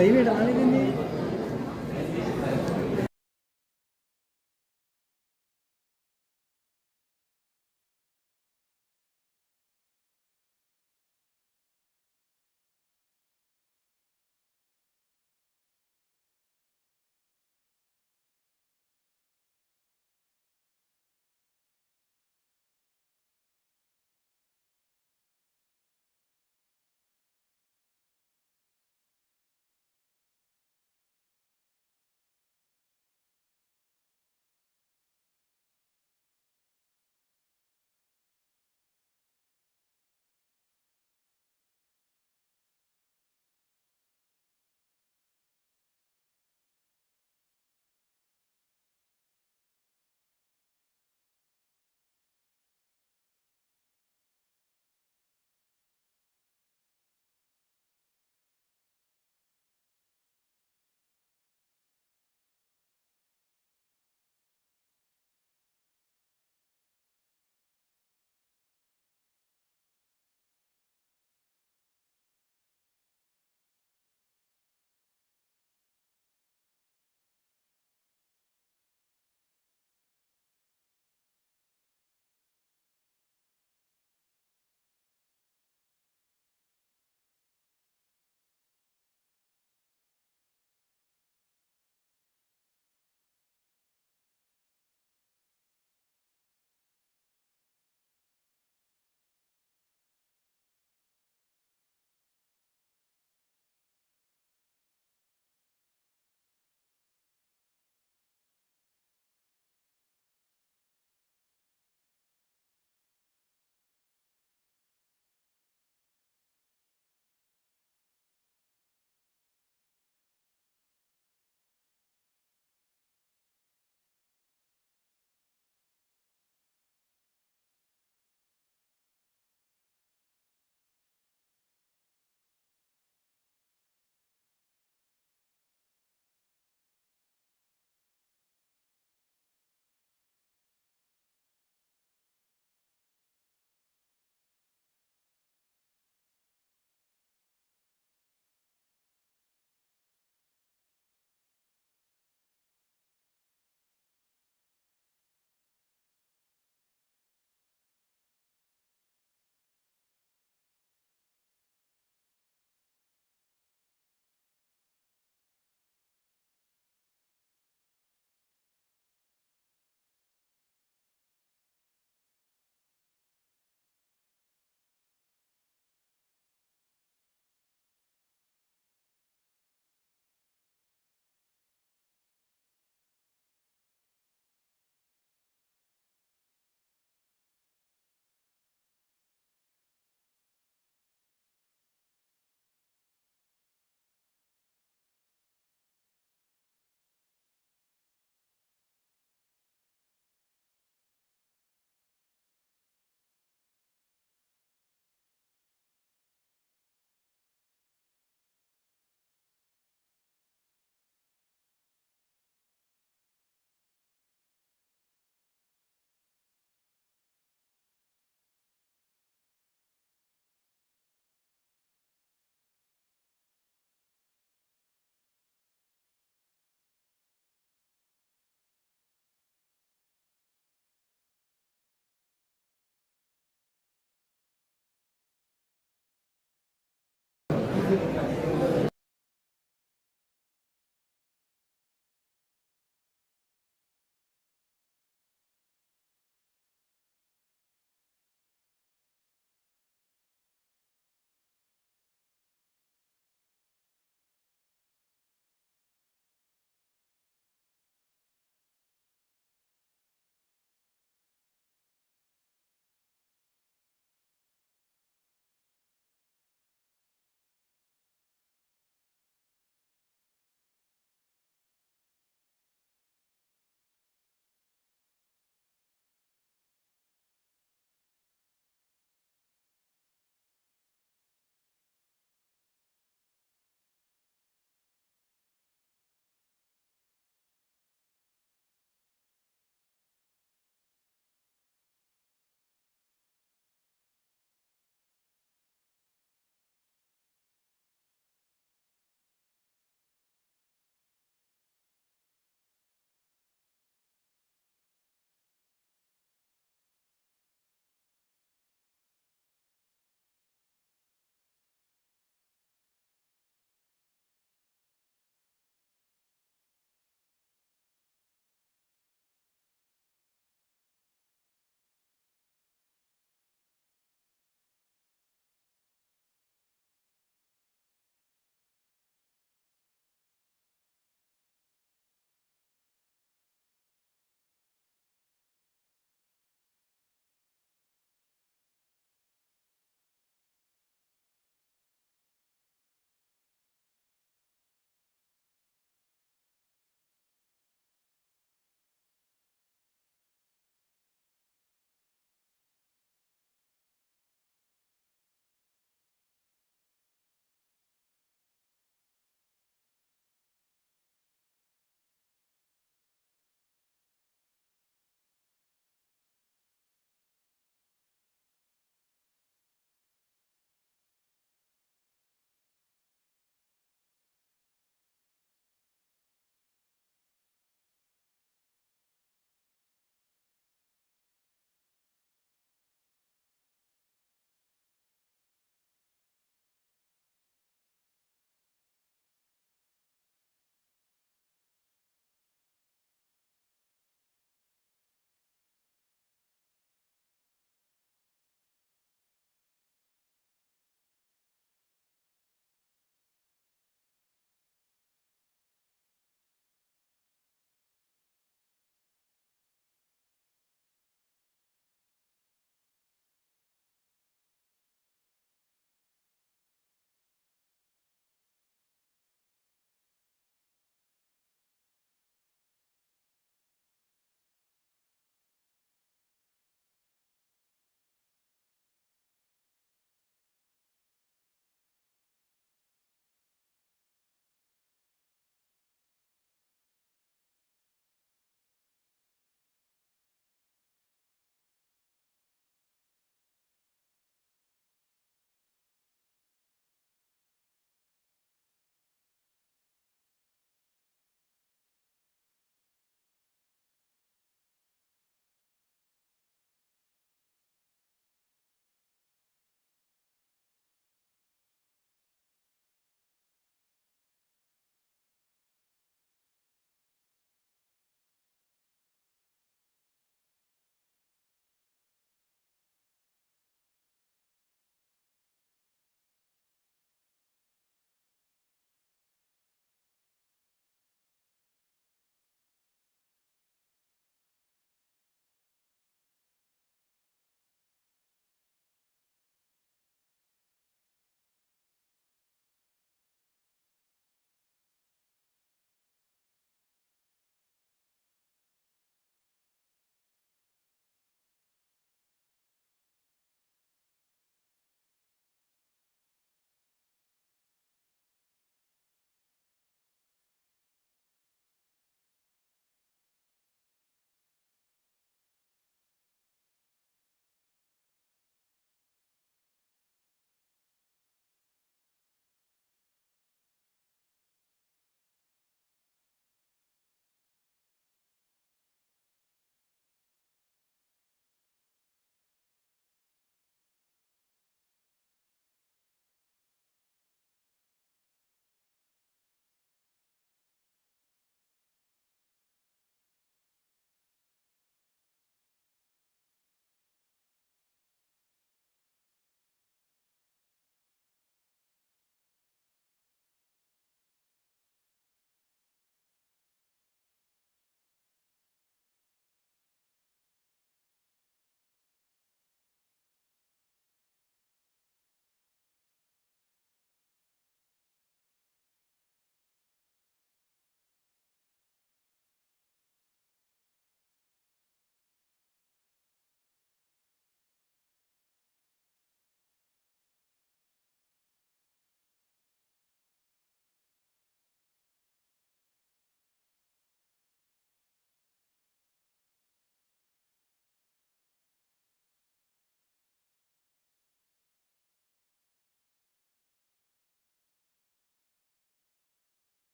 leave it on again.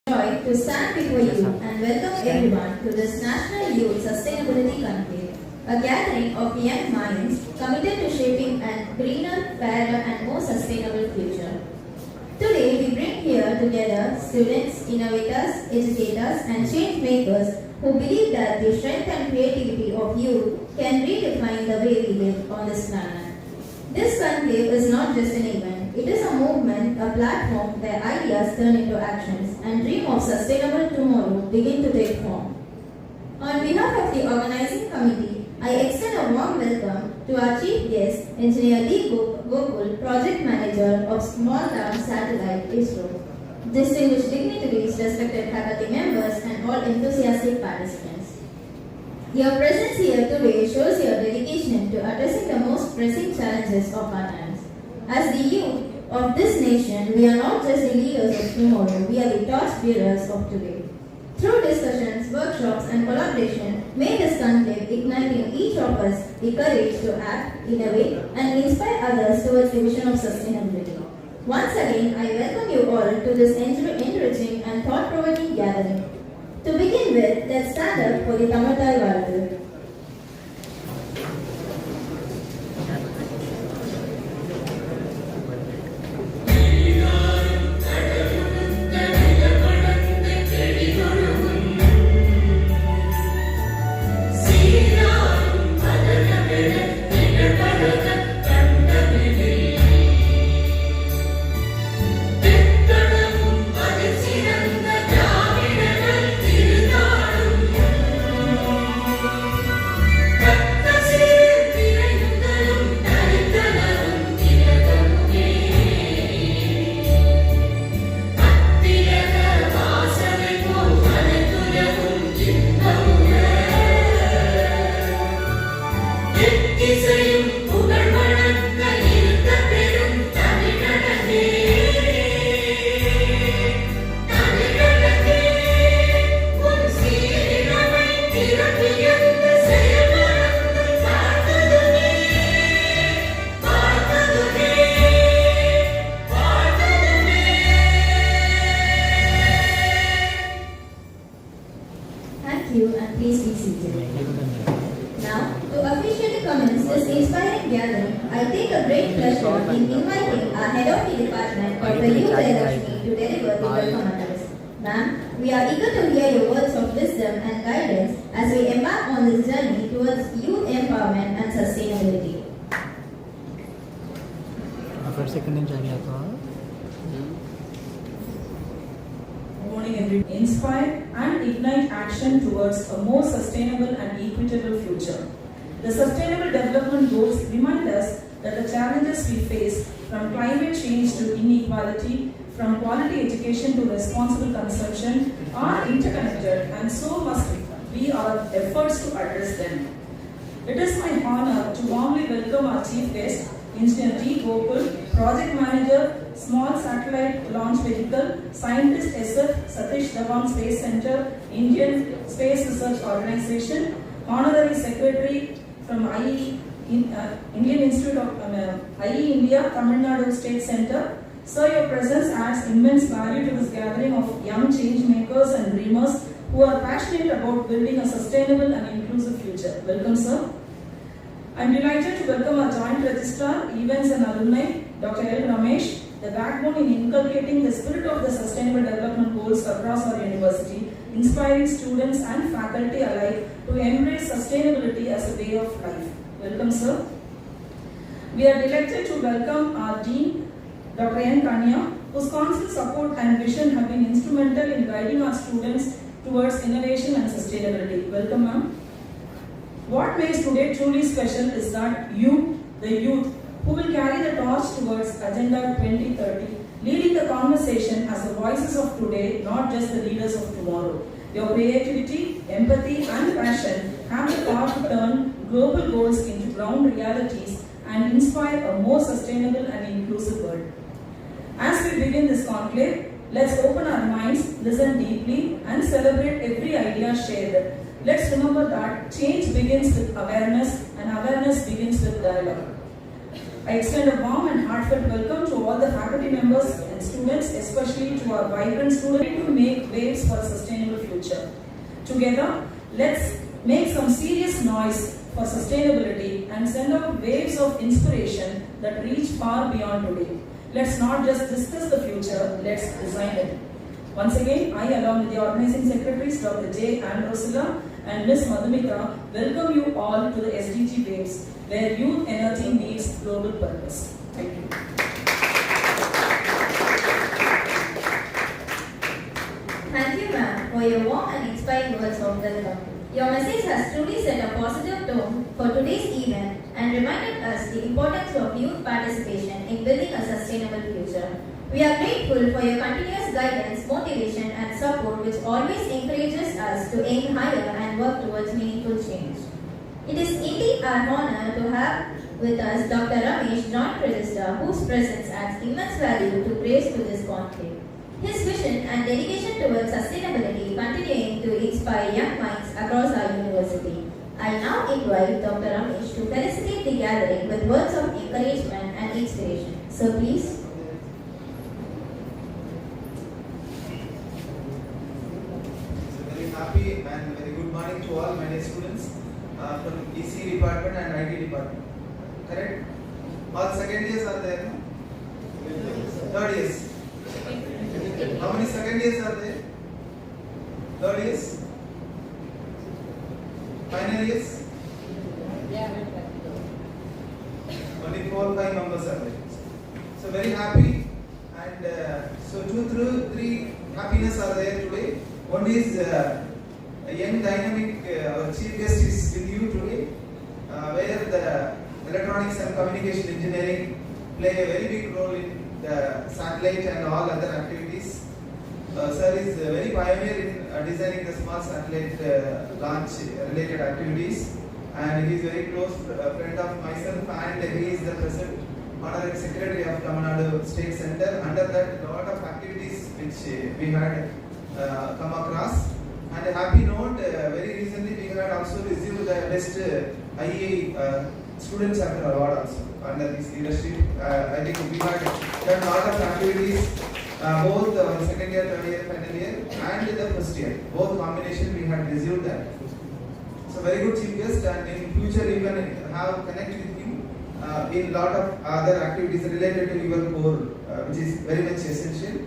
joy to stand before you and welcome everyone to this National Youth Sustainability Conclave, a gathering of young minds committed to shaping a greener, fairer and more sustainable future. Today we bring here together students, innovators, educators and change makers who believe that the strength and creativity of youth can redefine the way we live on this planet. This conclave is not just an event, it is a movement, a platform where ideas turn into actions and dream of sustainable tomorrow begin to take form. On behalf of the organizing committee, I extend a warm welcome to our chief guest, Engineer Sdg Gokul, Project Manager of Small Town Satellite ISRO, distinguished dignitaries, respected faculty members and all enthusiastic participants. Your presence here today shows your dedication to addressing the most pressing challenges of our times. As the youth of this nation, we are not just the leaders of tomorrow, we are the torch bearers of today. Through discussions, workshops and collaboration, may this conclave ignite in each of us the courage to act, innovate and inspire others towards the vision of sustainability. Once again, I welcome you all to this enriching and thought-provoking gathering. To begin with, let's stand up for the Tamatai Vardu. And please be seated. Now, to officially commence this inspiring gathering, I take a great pleasure in inviting our head of the department, Dr. Delebrations, to deliver the welcome address. Ma'am, we are eager to hear your words of wisdom and guidance as we embark on this journey towards youth empowerment and sustainability. Inspire and ignite action towards a more sustainable and equitable future. The Sustainable Development Goals remind us that the challenges we face, from climate change to inequality, from quality education to responsible consumption, are interconnected and so must be our efforts to address them. It is my honor to warmly welcome our chief guest, Engineer Sdg Gokul, Project Manager, Small Satellite Launch Vehicle, Scientist SF, Satish Dhawan Space Center, Indian Space Research Organization, Honorary Secretary from Indian Institute of IE India, Tamil Nadu State Center. Sir, your presence adds immense value to this gathering of young change makers and dreamers who are passionate about building a sustainable and inclusive future. Welcome, sir. I am delighted to welcome our Joint Registrar, Events and Alumni, Dr. L. Ramesh, the backbone in inculcating the spirit of the Sustainable Development Goals across our university, inspiring students and faculty alike to embrace sustainability as a way of life. Welcome, sir. We are delighted to welcome our Dean, Dr. N. Kanya, whose constant support and vision have been instrumental in guiding our students towards innovation and sustainability. Welcome, ma'am. What makes today truly special is that you, the youth, who will carry the torch towards Agenda 2030, leading the conversation as the voices of today, not just the leaders of tomorrow. Your creativity, empathy and passion have the power to turn global goals into ground realities and inspire a more sustainable and inclusive world. As we begin this conclave, let's open our minds, listen deeply and celebrate every idea shared. Let's remember that change begins with awareness and awareness begins with dialogue. I extend a warm and heartfelt welcome to all the faculty members and students, especially to our vibrant students to make waves for a sustainable future. Together, let's make some serious noise for sustainability and send out waves of inspiration that reach far beyond today. Let's not just discuss the future, let's design it. Once again, I along with the organizing secretaries Dr. J. and Rosilla and Ms. Madhumita welcome you all to the Sdg Waves, where youth energy meets global purpose. Thank you. Thank you, ma'am, for your warm and inspiring words of welcome. Your message has truly set a positive tone for today's event and reminded us the importance of youth participation in building a sustainable future. We are grateful for your continuous guidance, motivation, and support, which always encourages us to aim higher and work towards meaningful change. It is indeed our honor to have with us Dr. Ramesh John Register, whose presence adds immense value to grace to this conclave. His vision and dedication towards sustainability continuing to inspire young minds across our university. I now invite Dr. Ramesh to felicitate the gathering with words of encouragement and inspiration. So please. Happy and very good morning to all my dear students from EC department and IT department. Correct? All second years are there? Third years. How many second years are there? Third years? Final years? Only 4 or 5 members are there. So very happy, and so 2 through 3 happiness are there today. One is a young dynamic, our chief guest is with you today, where the electronics and communication engineering play a very big role in the satellite and all other activities. Sir is very pioneer in designing the small satellite launch related activities, and he is very close friend of myself, and he is the present honorary secretary of Tamil Nadu State Center. Under that, a lot of activities which we had come across. And a happy note, very recently we had also received the best IEA student chapter award also under this leadership. I think we had done a lot of activities, both second year, third year, final year, and the first year. Both combination we had received that. So very good chief guest, and in future you can have connect with him in lot of other activities related to your core, which is very much essential.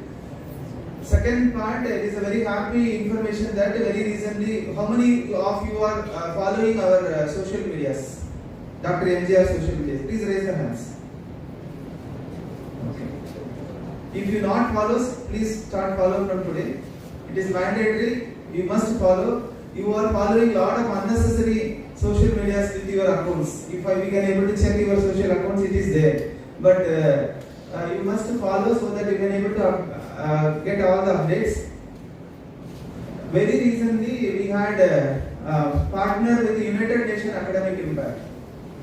Second part is a very happy information that very recently, how many of you are following our social medias? Dr. MGR social medias. Please raise your hands. Okay. If you not follow, please start follow from today. It is mandatory. You must follow. You are following a lot of unnecessary social medias with your accounts. If we can able to check your social accounts, it is there. But you must follow so that you can able to get all the updates. Very recently we had partner with the United Nations Academic Impact.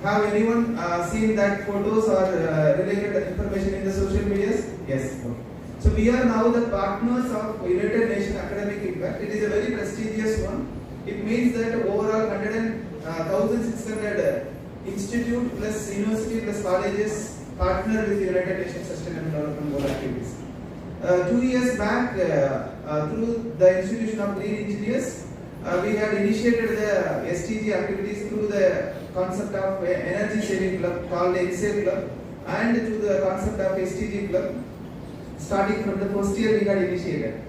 Have anyone seen that photos or related information in the social medias? Yes. Okay. So we are now the partners of United Nations Academic Impact. It is a very prestigious one. It means that overall 1,600 institute plus university plus colleges partner with the United Nations Sustainable Development Goal activities. 2 years back, through the Institution of Green Engineers, we had initiated the SDG activities through the concept of energy saving club called NSAVE club, and through the concept of SDG club. Starting from the first year we had initiated.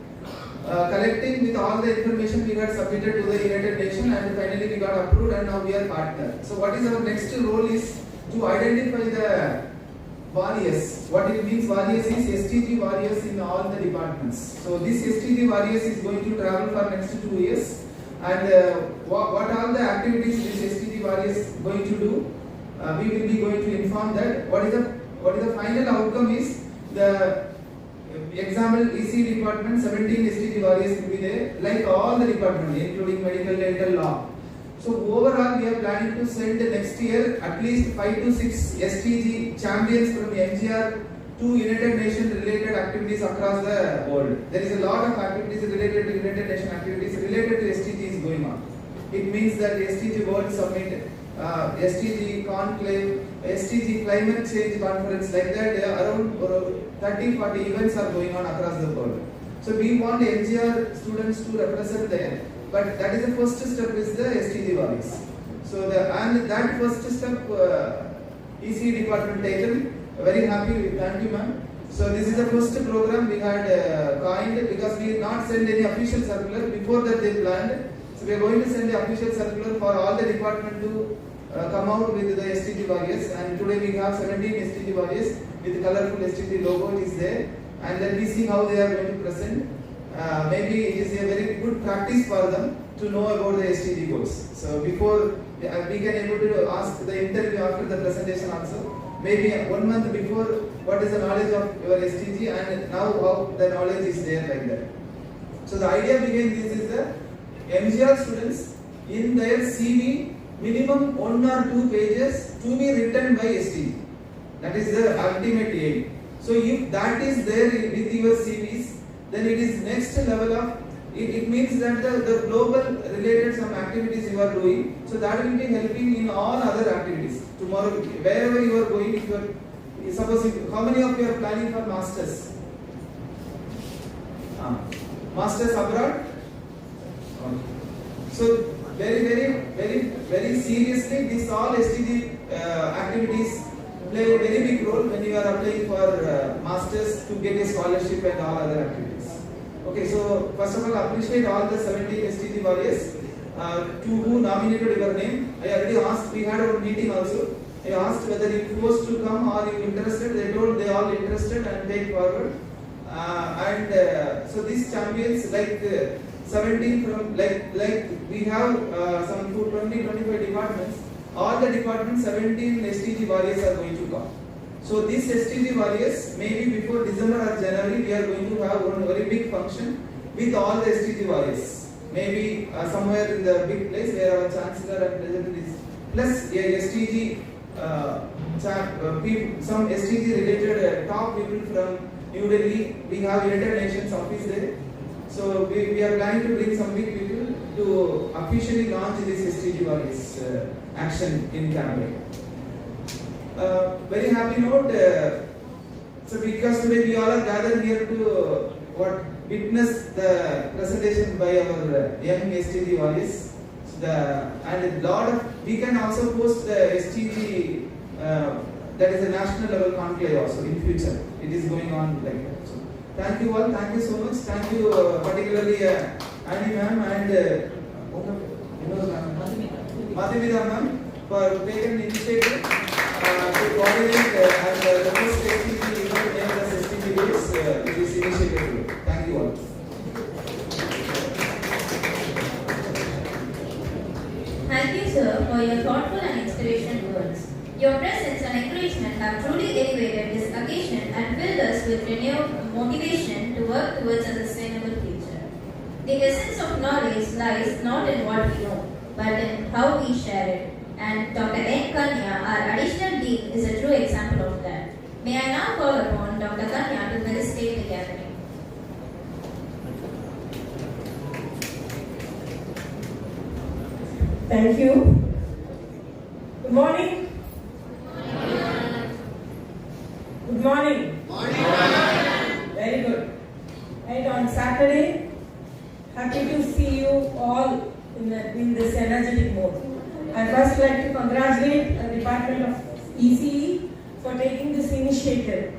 Collecting with all the information we had submitted to the United Nations, and finally we got approved, and now we are partner. So what is our next role is to identify the warriors. What it means warriors is SDG warriors in all the departments. So this SDG warriors is going to travel for next 2 years, and what all the activities this SDG warriors going to do, we will be going to inform that. What is the final outcome is the example EC department 17 SDG warriors will be there, like all the departments including medical, dental, law. So overall we are planning to send next year at least 5 to 6 SDG champions from MGR to United Nations related activities across the world. There is a lot of activities related to United Nations activities related to SDGs going on. It means that SDG World Summit, SDG Conclave, SDG climate change conference like that. Around 30-40 events are going on across the world. So we want NGR students to represent there. But that is the first step is the Sdg Waves. So that first step EC department taken. Very happy. Thank you, ma'am. So this is the first program we had coined because we did not send any official circular before that they planned. So we are going to send the official circular for all the department to come out with the Sdg Waves, and today we have 17 Sdg Waves with colorful Sdg logo is there, and then we see how they are going to present. Maybe it is a very good practice for them to know about the Sdg goals. So before we can able to ask the interview after the presentation also. Maybe 1 month before, what is the knowledge of your Sdg, and now how the knowledge is there like that. So the idea behind this is that MGR students in their CV minimum 1 or 2 pages to be written by Sdg. That is the ultimate aim. So if that is there with your CVs, then it is next level of it means that the global related some activities you are doing, so that will be helping in all other activities. Tomorrow, wherever you are going, if you are, suppose how many of you are planning for masters? Masters abroad? Okay. So very seriously, these all Sdg activities play a very big role when you are applying for masters to get a scholarship and all other activities. Okay, so first of all, appreciate all the 17 Sdg warriors to who nominated your name. I already asked, we had a meeting also. I asked whether you forced to come or you interested. They told they all interested and take forward. So these champions, like 17 from like we have some 20-25 departments. All the departments, 17 Sdg warriors are going to come. So these Sdg warriors, maybe before December or January, we are going to have one very big function with all the Sdg warriors. Maybe somewhere in the big place where our chancellor and president is, plus a Sdg some Sdg related top people from New Delhi. We have United Nations office there. So we are planning to bring some big people to officially launch this Sdg warriors action in Canberra. Very happy note. So because today we all are gathered here to witness the presentation by our young Sdg warriors. So and a lot of we can also post the Sdg that is a national level conclave also in future. It is going on like that. So thank you all. Thank you so much. Thank you particularly Annie ma'am and Madhumita ma'am for taking initiative to coordinate and the first Sdg event named as Sdg Waves this initiative. Thank you all. Thank you, sir, for your thoughtful and inspirational words. Your presence and encouragement have truly elevated this occasion and filled us with renewed motivation to work towards a sustainable future. The essence of knowledge lies not in what we know, but in how we share it. And Dr. N. Kanya, our additional dean, is a true example of that. May I now call upon Dr. Kanya to felicitate the gathering. Thank you. Good morning. Good morning. Very good. Right, on Saturday, happy to see you all in this energetic mode. I'd first like to congratulate the Department of ECE for taking this initiative.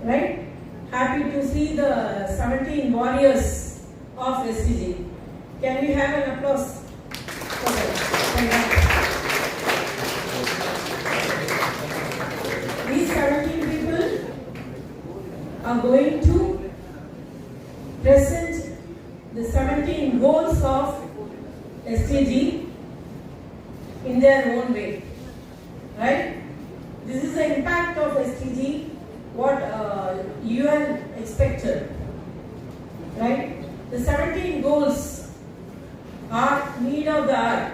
Right? Happy to see the 17 warriors of Sdg. Can we have an applause for them? These 17 people are going to present the 17 goals of Sdg in their own way, right? This is the impact of Sdg, what UN expected, right? The 17 goals are need of the hour.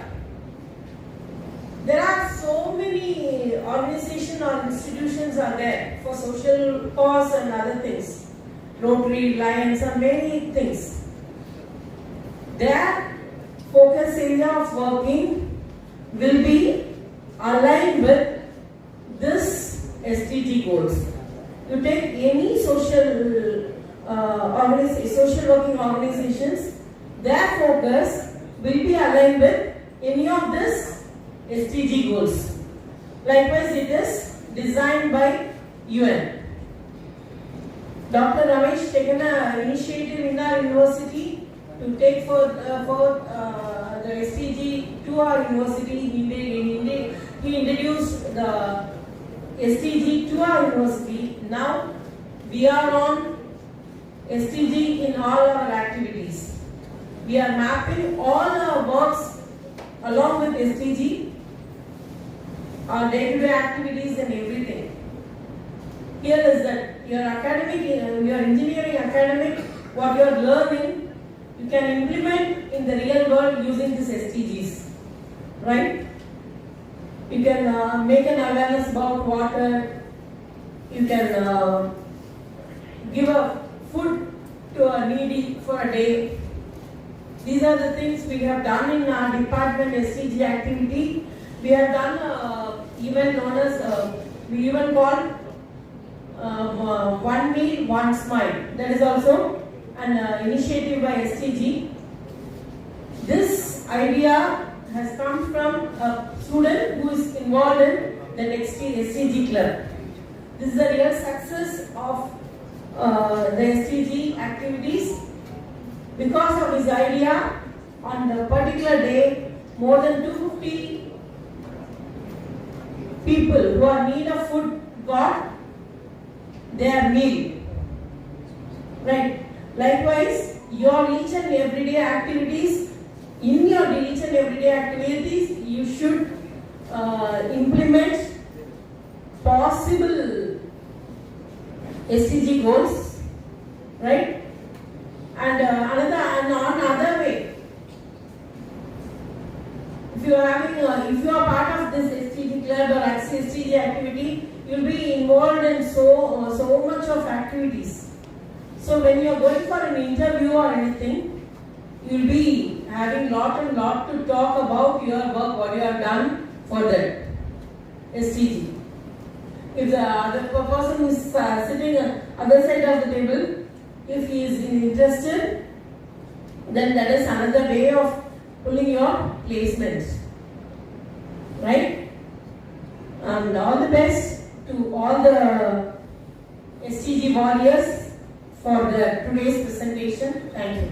There are so many organizations or institutions are there for social cause and other things, Rotary, Lions, and many things. Their focus area of working will be aligned with SDG goals. You take any social working organizations, their focus will be aligned with any of these SDG goals. Likewise, it is designed by UN. Dr. Ramesh taken an initiative in our university to take for the SDG to our university. He introduced the SDG to our university. Now we are on SDG in all our activities. We are mapping all our works along with SDG, our day-to-day activities and everything. Here is that your academic, your engineering academic, what you are learning, you can implement in the real world using these SDGs, right? You can make an awareness about water. You can give a food to a needy for a day. These are the things we have done in our department SDG activity. We have done event known as we even call one meal, one smile. That is also an initiative by SDG. This idea has come from a student who is involved in the SDG club. This is the real success of the SDG activities. Because of his idea, on the particular day, more than 250 people who are in need of food got their meal. Right. Likewise, your each and everyday activities, in your each and everyday activities, you should implement possible SDG goals, right? And another way, if you are part of this SDG club or SDG activity, you'll be involved in so much of activities. So when you are going for an interview or anything, you'll be having lot to talk about your work, what you have done for that SDG. If the other person who is sitting on the other side of the table, if he is interested, then that is another way of pulling your placement. Right? And all the best to all the SDG warriors for today's presentation. Thank you.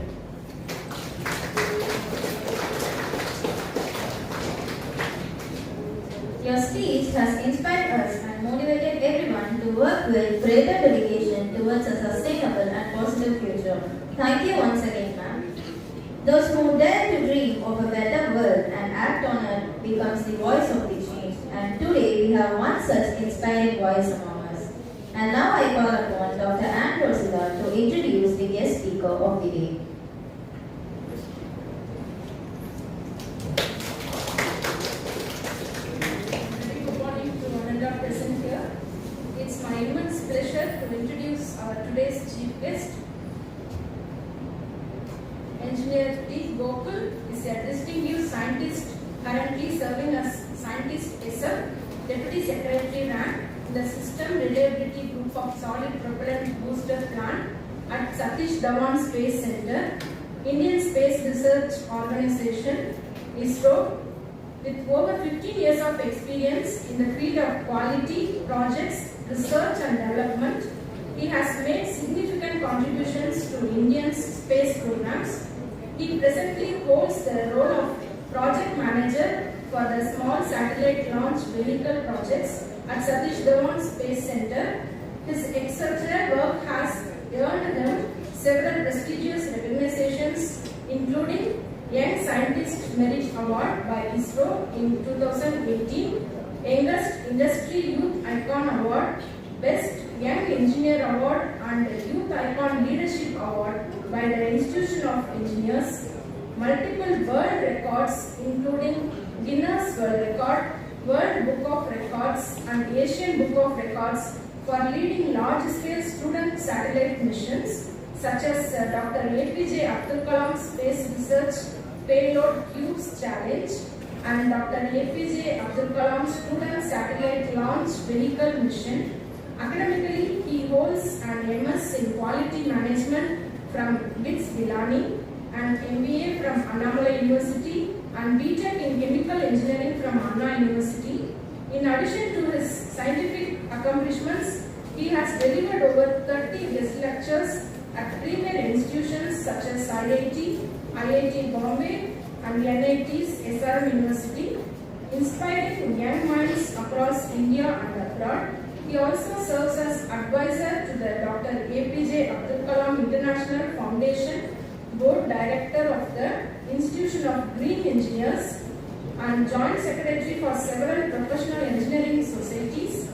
Your speech has inspired us and motivated everyone to work with greater dedication towards a sustainable and positive future. Thank you once again, ma'am. Those who dare to dream of a better world and act on it becomes the voice of the change. And today we have one such inspiring voice among us. And now I call upon Dr. Ann Rosilla to introduce the guest speaker of the day. Present here. It's my immense pleasure to introduce our today's chief guest. Engineer T. Gokul is a distinguished scientist currently serving as Scientist SF, Deputy Secretary rank in the System Reliability Group of Solid Propellant Booster Plant at Satish Dhawan Space Center, Indian Space Research Organization, ISRO. With over 15 years of experience in the field of quality, projects, research and development, he has made significant contributions to Indian space programs. He presently holds the role of project manager for the small satellite launch vehicle projects at Satish Dhawan Space Center. His exceptional work has earned him several prestigious recognitions, including Young Scientist Merit Award by ISRO in 2018, Youngest Industry Youth Icon Award, Best Young Engineer Award and Youth Icon Leadership Award by the Institution of Engineers, multiple world records including Guinness World Record, World Book of Records and Asian Book of Records for leading large-scale student satellite missions such as Dr. APJ Abdul Kalam Space Research Payload Cubes Challenge and Dr. APJ Abdul Kalam Student Satellite Launch Vehicle Mission. Academically, he holds an MS in Quality Management from BITS Gilani and MBA from Annamalai University and BTech in Chemical Engineering from Anna University. In addition to his scientific accomplishments, he has delivered over 30 guest lectures at premier institutions such as IIT, IIT Bombay and NIT's SRM University, inspiring young minds across India and abroad. He also serves as advisor to the Dr. APJ Abdul Kalam International Foundation, Board Director of the Institution of Green Engineers, and Joint Secretary for several professional engineering societies.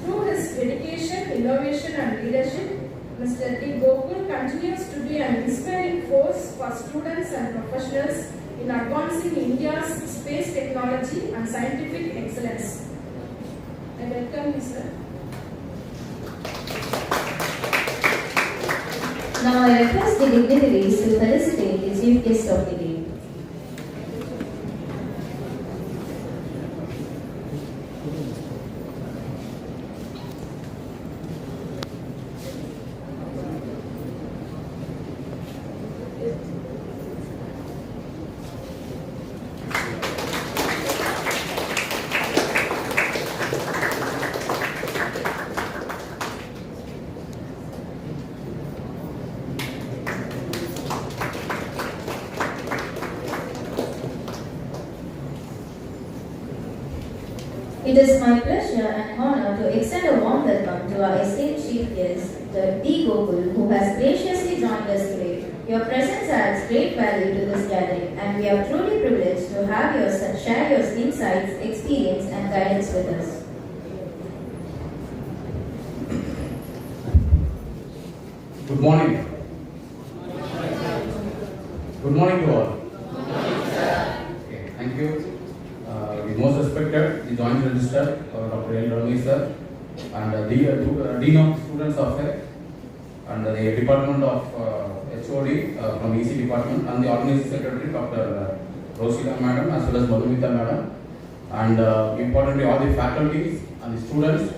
Through his dedication, innovation and leadership, Mr. D. Gokul continues to be an inspiring force for students and professionals in advancing India's space technology and scientific excellence. I welcome you, sir. Now I request the dignitaries to felicitate the chief guest of the day. It is my pleasure and honor to extend a warm welcome to our esteemed chief guest, the D. Gokul, who has graciously joined us today. Your presence adds great value to this gathering, and we are truly privileged to have you share your insights, experience, and guidance with us. Good morning. Good morning to all. Okay, thank you. The most respected, the Joint Registrar, Dr. L. Rami sir, and the Dean of Students Affairs, and the Department of HOD from EC Department, and the Organizing Secretary, Dr. Roshika Madam, as well as Madhumita Madam, and importantly all the faculties and the students.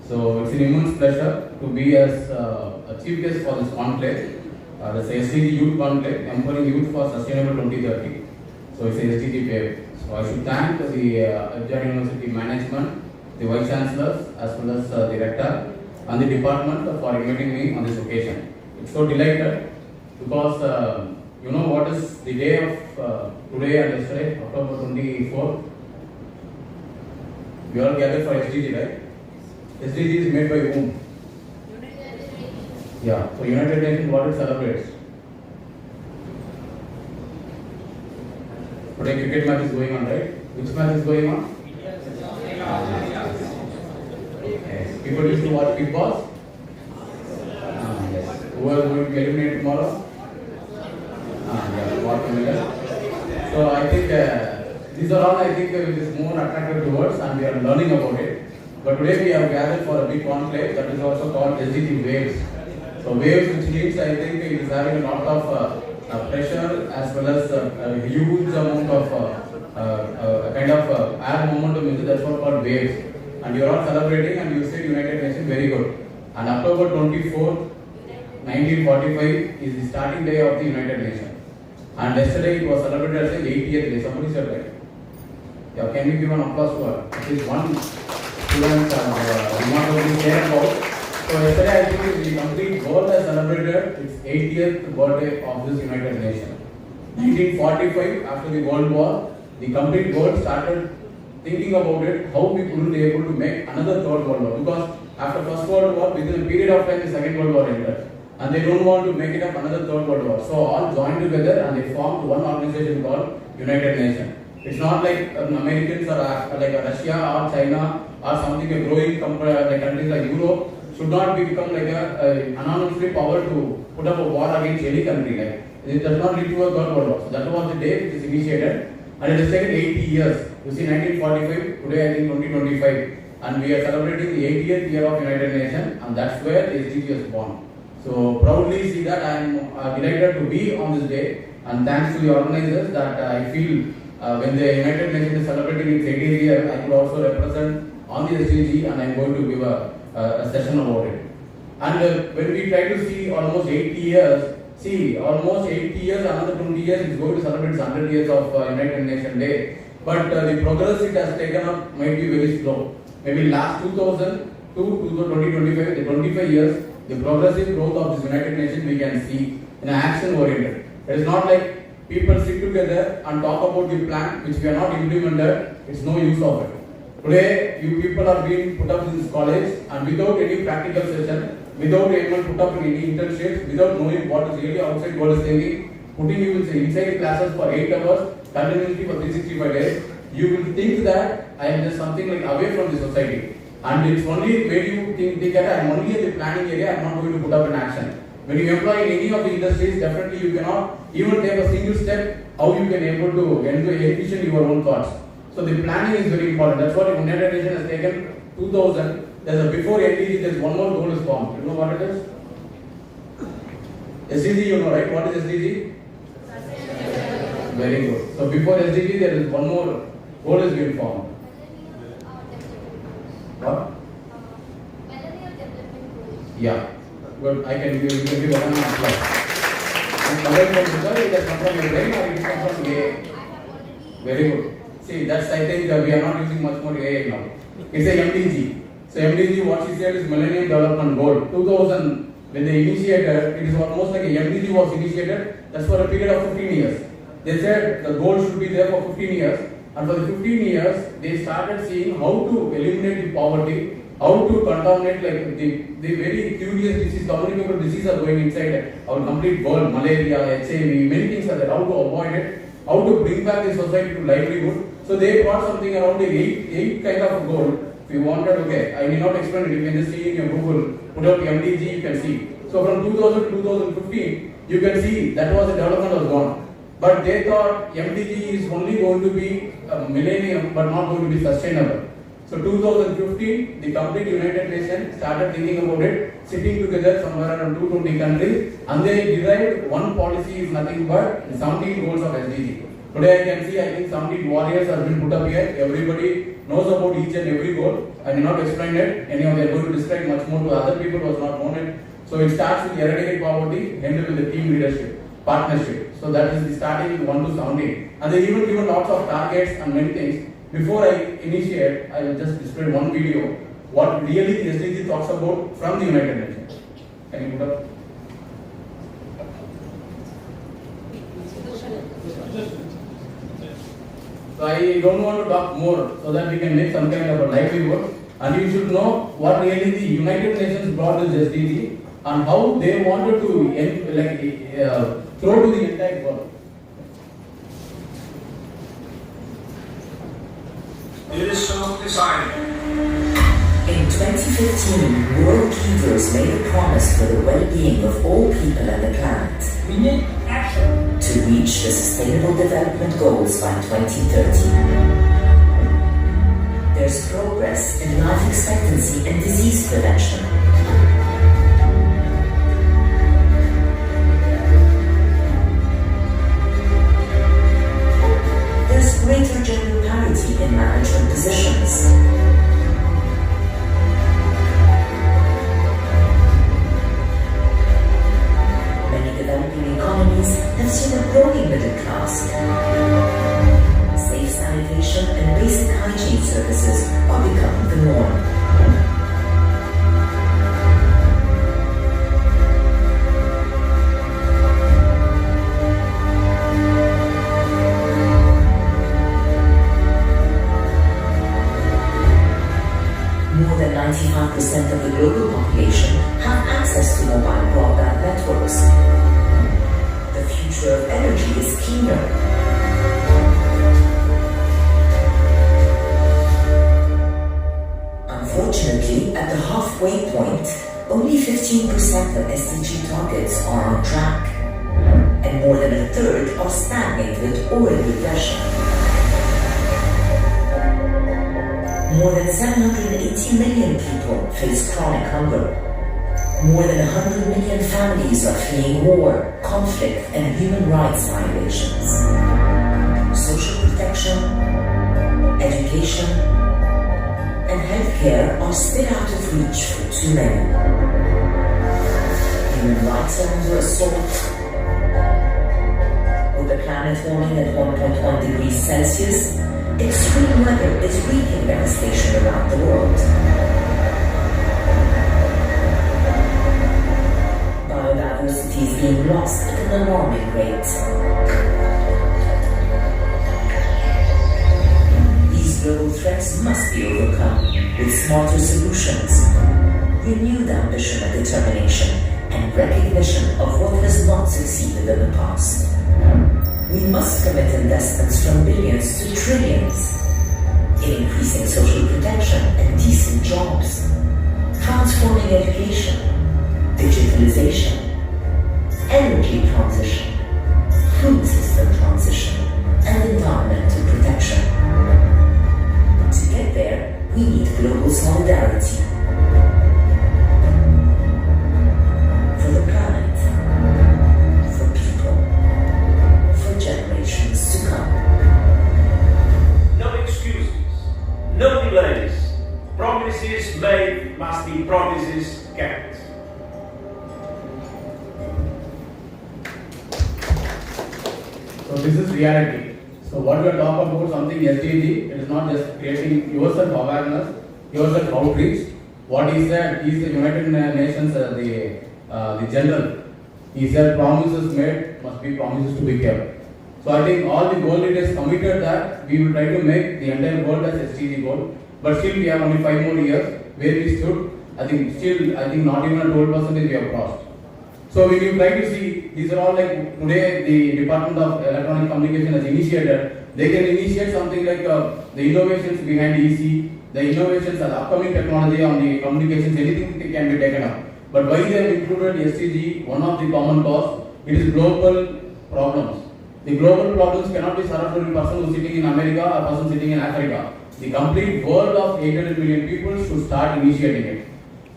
So it's an immense pleasure to be as a chief guest for this conclave. That's a SDG Youth Conclave, Empowering Youth for Sustainable 2030. So it's a SDG Wave. So I should thank the FJ University management, the Vice Chancellors, as well as the Rector and the department for inviting me on this occasion. It's so delighted because you know what is the day of today and yesterday, October 24th. We all gathered for SDG, right? SDG is made by whom? Yeah, so United Nations, what it celebrates? Today cricket match is going on, right? Which match is going on? Yes. People used to watch Big Boss? Yes. Who are going to be eliminated tomorrow? Yeah, watermelon. So I think these are all I think which is more attractive towards, and we are learning about it. But today we have gathered for a big conclave that is also called Sdg Waves. So waves, which means I think it is having a lot of pressure as well as a huge amount of kind of air momentum. That's what called waves. And you are all celebrating, and you said United Nations, very good. And October 24th, 1945 is the starting day of the United Nations. And yesterday it was celebrated as the 80th day. Somebody said right. Yeah, can you give an applause for at least one student remarkably care about? So yesterday I think the complete world has celebrated its 80th birthday of this United Nations. 1945, after the World War, the complete world started thinking about it, how we couldn't be able to make another third World War. Because after First World War, within a period of time, the Second World War ended. And they don't want to make it up another third World War. So all joined together and they formed one organization called United Nations. It's not like Americans or like Russia or China or something, a growing like countries like Europe should not become like a anonymously power to put up a war against any country. Like it does not lead to a third World War. So that was the day which is initiated, and it has taken 80 years. You see, 1945, today I think 2025, and we are celebrating the 80th year of United Nations, and that's where the SDG is born. So proudly see that I am delighted to be on this day, and thanks to the organizers that I feel when the United Nations is celebrating its 80th year, I could also represent on the SDG, and I'm going to give a session about it. And when we try to see almost 80 years, almost 80 years, another 20 years, it's going to celebrate its 100 years of United Nations Day. But the progress it has taken up might be very slow. Maybe last 2000 to 2025, the 25 years, the progressive growth of this United Nations we can see in action oriented. It is not like people sit together and talk about the plan which we are not implemented, it's no use of it. Today, you people are being put up in this college and without any practical session, without anyone put up in any internships, without knowing what is really outside world is thinking, putting you inside classes for 8 hours, continuously for 365 days, you will think that I am just something like away from the society. And it's only when you think that I am only in the planning area, I am not going to put up in action. When you employ in any of the industries, definitely you cannot even take a single step how you can able to envision your own thoughts. So the planning is very important. That's what the United Nations has taken 2000. There's a before SDG, there's one more goal is formed. You know what it is? SDG, you know, right? What is SDG? Very good. So before SDG, there is one more goal is being formed. What? Yeah. Good. I can give a one applause. And coming from result, it has come from your brain or it has come from AI? Very good. See, that's I think we are not using much more AI now. It's a MDG. So MDG, what she said is Millennium Development Goal. 2000, when they initiated, it is almost like a MDG was initiated. That's for a period of 15 years. They said the goal should be there for 15 years. And for the 15 years, they started seeing how to eliminate the poverty, how to contaminate like the very curious disease, communicable diseases are going inside our complete world, malaria, HIV, many things are there, how to avoid it, how to bring back the society to livelihood. So they brought something around the eight kind of a goal. If you wanted, okay, I may not explain it, you can just see in your Google, put out MDG, you can see. So from 2000 to 2015, you can see that was the development was gone. But they thought MDG is only going to be a millennium but not going to be sustainable. So 2015, the complete United Nations started thinking about it, sitting together somewhere around 220 countries, and they derived one policy is nothing but 17 goals of SDG. Today I can see, I think 17 warriors have been put up here. Everybody knows about each and every goal. I will not explain it. Anyhow, they are going to describe much more to other people who has not known it. So it starts with eradicate poverty, ended with the team leadership, partnership. So that is the starting with 1 to 17. And they even given lots of targets and many things. Before I initiate, I will just display one video what really the SDG talks about from the United Nations. Can you put up? So I don't want to talk more so that we can make some kind of a livelihood. And you should know what really the United Nations brought this SDG and how they wanted to throw to the entire world. It is so decided. In 2015, world leaders made a promise for the well-being of all people and the planet. We need action to reach the Sustainable Development Goals by 2030. There's progress in life expectancy and disease prevention. There's greater gender parity in management positions. Many developing economies have seen a growing middle class. Safe sanitation and basic hygiene services are becoming the norm. More than 95% of the global population have access to mobile broadband networks. The future of energy is cleaner. Unfortunately, at the halfway point, only 15% of SDG targets are on track, and more than a third are stagnated or in regression. More than 780 million people face chronic hunger. More than 100 million families are fleeing war, conflict, and human rights violations. Social protection healthcare are still out of reach for too many. Human rights are under assault. With the planet warming at 1.1 degrees Celsius, extreme weather is wreaking devastation around the world. Biodiversity is being lost at an alarming rate. These global threats must be overcome with smarter solutions, renewed ambition and determination, and recognition of what has not succeeded in the past. We must commit investments from billions to trillions in increasing social protection and decent jobs, transforming education, digitalization, energy transition, food system transition, and environmental protection. To get there, we need global solidarity. For the planet, for people, for generations to come. No excuses, no delays. Promises made must be promises kept. So this is reality. So what we are talking about something SDG, it is not just creating yourself awareness, yourself outreach. What he said, he is the United Nations, the general. He said promises made must be promises to be kept. So I think all the world leaders committed that we will try to make the entire world as SDG goal. But still we have only 5 more years where we stood. I think not even a 12% we have crossed. So when you try to see, these are all like today the Department of Electronic Communication has initiated. They can initiate something like the innovations behind EC, the innovations and upcoming technology on the communications, anything can be taken up. But why they have included SDG, one of the common cause, it is global problems. The global problems cannot be solved by a person who is sitting in America or a person sitting in Africa. The complete world of 800 million people should start initiating it.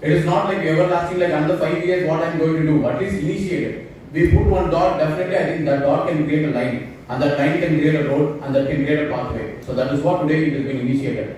It is not like everlasting, like under 5 years what I am going to do. At least initiate it. We put one dot, definitely I think that dot can create a line. And that line can create a road and that can create a pathway. So that is what today it has been initiated.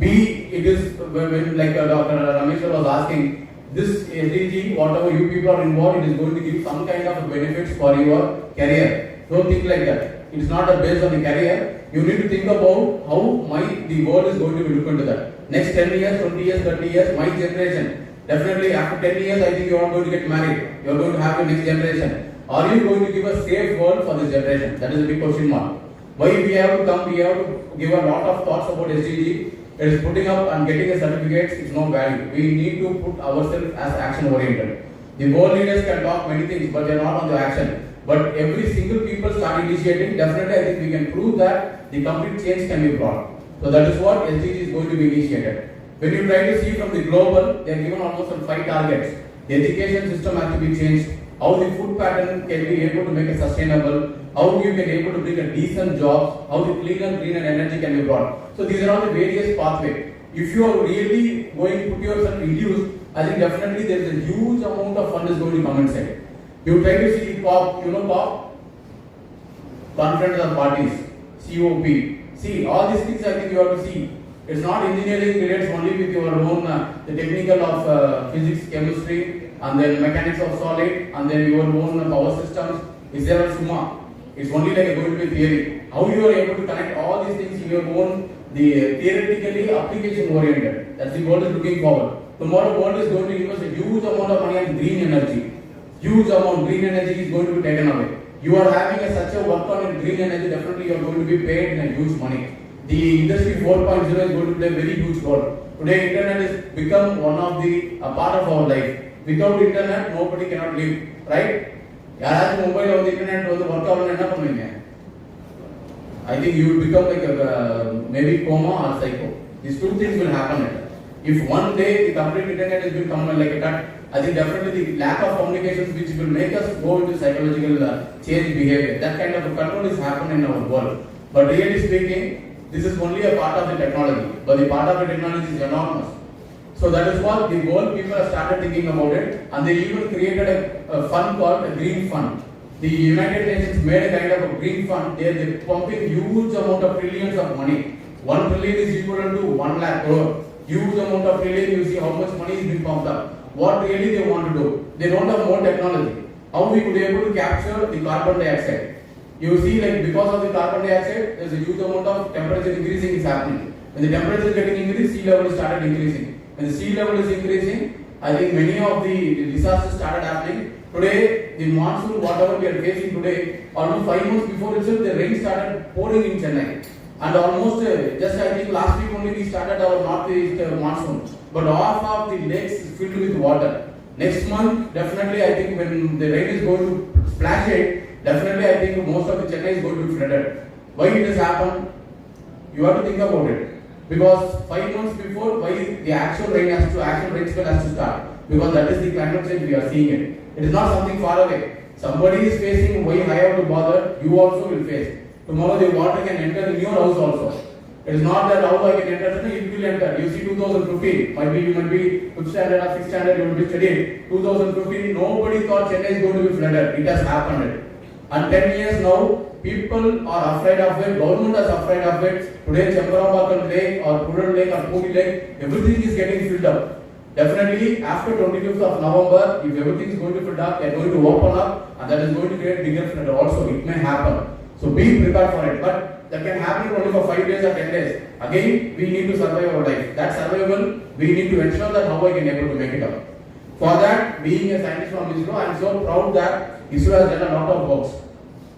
It is when like Dr. Ramesh was asking, this SDG, whatever you people are involved, it is going to give some kind of benefits for your career. Don't think like that. It is not based on the career. You need to think about how the world is going to be look into that. Next 10 years, 20 years, 30 years, my generation. Definitely after 10 years, I think you are going to get married. You are going to have your next generation. Are you going to give a safe world for this generation? That is a big question mark. Why we have to come, we have to give a lot of thoughts about SDG. It is putting up and getting a certificate is no value. We need to put ourselves as action oriented. The world leaders can talk many things, but they are not on the action. But every single people start initiating, definitely I think we can prove that the complete change can be brought. So that is what SDG is going to be initiated. When you try to see from the global, they are given almost 5 targets. The education system has to be changed. How the food pattern can be able to make it sustainable. How you can be able to bring a decent jobs. How the cleaner energy can be brought. So these are all the various pathways. If you are really going to put yourself in use, I think definitely there is a huge amount of fund is going to come inside. You try to see COP, COP? Conference of Parties, COP. See, all these things I think you have to see. It's not engineering relates only with your own, the technical of physics, chemistry, and then mechanics of solid, and then your own power systems. Is there a summa? It's only like going to be theory. How you are able to connect all these things in your own, the theoretically application oriented. That's the world is looking forward. Tomorrow world is going to give us a huge amount of money on green energy. Huge amount green energy is going to be taken away. You are having such a work on green energy, definitely you are going to be paid in a huge money. The industry 4.0 is going to play a very huge role. Today internet has become one of the part of our life. Without internet, nobody cannot live, right? Yaar mobile or the internet or the work on enna பண்ணுவீங்க? I think you will become like a maybe coma or psycho. These two things will happen. If one day the complete internet has become like a cut, I think definitely the lack of communications which will make us go into psychological change behavior. That kind of a control is happening in our world. But really speaking, this is only a part of the technology. But the part of the technology is enormous. So that is what the world people have started thinking about it, and they even created a fund called a green fund. The United Nations made a kind of a green fund. They are pumping huge amount of trillions of money. 1 trillion is equivalent to 1 lakh crore. huge amount of trillion, you see how much money is being pumped up. What really they want to do? They don't have more technology. How we could be able to capture the carbon dioxide? You see, like because of the carbon dioxide, there's a huge amount of temperature increasing is happening. When the temperature is getting increased, sea level started increasing. When the sea level is increasing, I think many of the disasters started happening. Today, the monsoon, whatever we are facing today, almost 5 months before itself, the rain started pouring in Chennai. And almost, just I think last week only we started our northeast monsoon. But half of the lakes is filled with water. Next month, definitely I think when the rain is going to splash it, definitely I think most of the Chennai is going to be flooded. Why it has happened? You have to think about it. Because 5 months before, why the actual rainfall has to start? Because that is the climate change we are seeing it. It is not something far away. Somebody is facing why I have to bother, you also will face. Tomorrow the water can enter in your house also. It is not that how I can enter, it will enter. You see 2015, you might be 5th standard or 6th standard, you will be studying. 2015, nobody thought Chennai is going to be flooded. It has happened. And 10 years now, people are afraid of it, government is afraid of it. Today, Chambarambakam Lake or Pural Lake or Puri Lake, everything is getting filled up. Definitely, after 25th of November, if everything is going to fill up, they are going to open up and that is going to create bigger flood also. It may happen. So be prepared for it. But that can happen only for 5 days or 10 days. Again, we need to survive our life. That survival, we need to ensure that how I can able to make it up. For that, being a scientist from ISRO, I am so proud that ISRO has done a lot of works.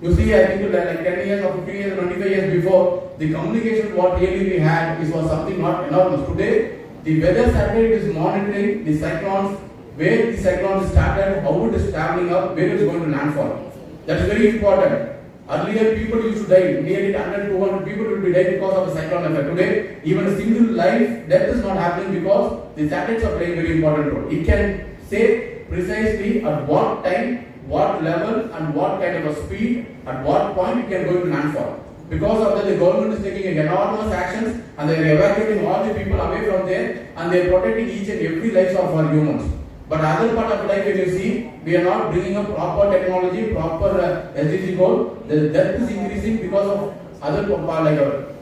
You see, I think like 10 years or 15 years, 25 years before, the communication what really we had was something not enormous. Today, the weather satellite is monitoring the cyclones, where the cyclone started, how it is traveling up, where it is going to landfall. That is very important. Earlier, people used to die, nearly 100, 200 people will be dead because of the cyclone effect. Today, even a single life death is not happening because the satellites are playing very important role. It can say precisely at what time, what level and what kind of a speed, at what point it can go to landfall. Because of that, the government is taking enormous actions and they are evacuating all the people away from there and they are protecting each and every life of our humans. But other part of life, when you see, we are not bringing up proper technology, proper Sdg goal. The death is increasing because of other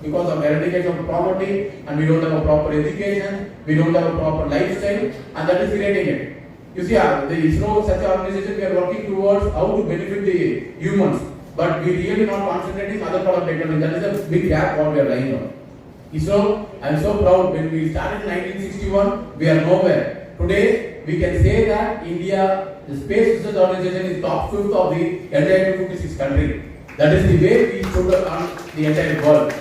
because of eradication of poverty, and we don't have a proper education, we don't have a proper lifestyle, and that is creating it. You see, the ISRO, such an organization, we are working towards how to benefit the humans, but we really not concentrating other part of technology. That is a big gap what we are lying on. ISRO, I am so proud. When we started in 1961, we are nowhere. Today, we can say that India, the Space Research Organization, is top 5th of the entire 256 country. That is the way we stood on the entire world.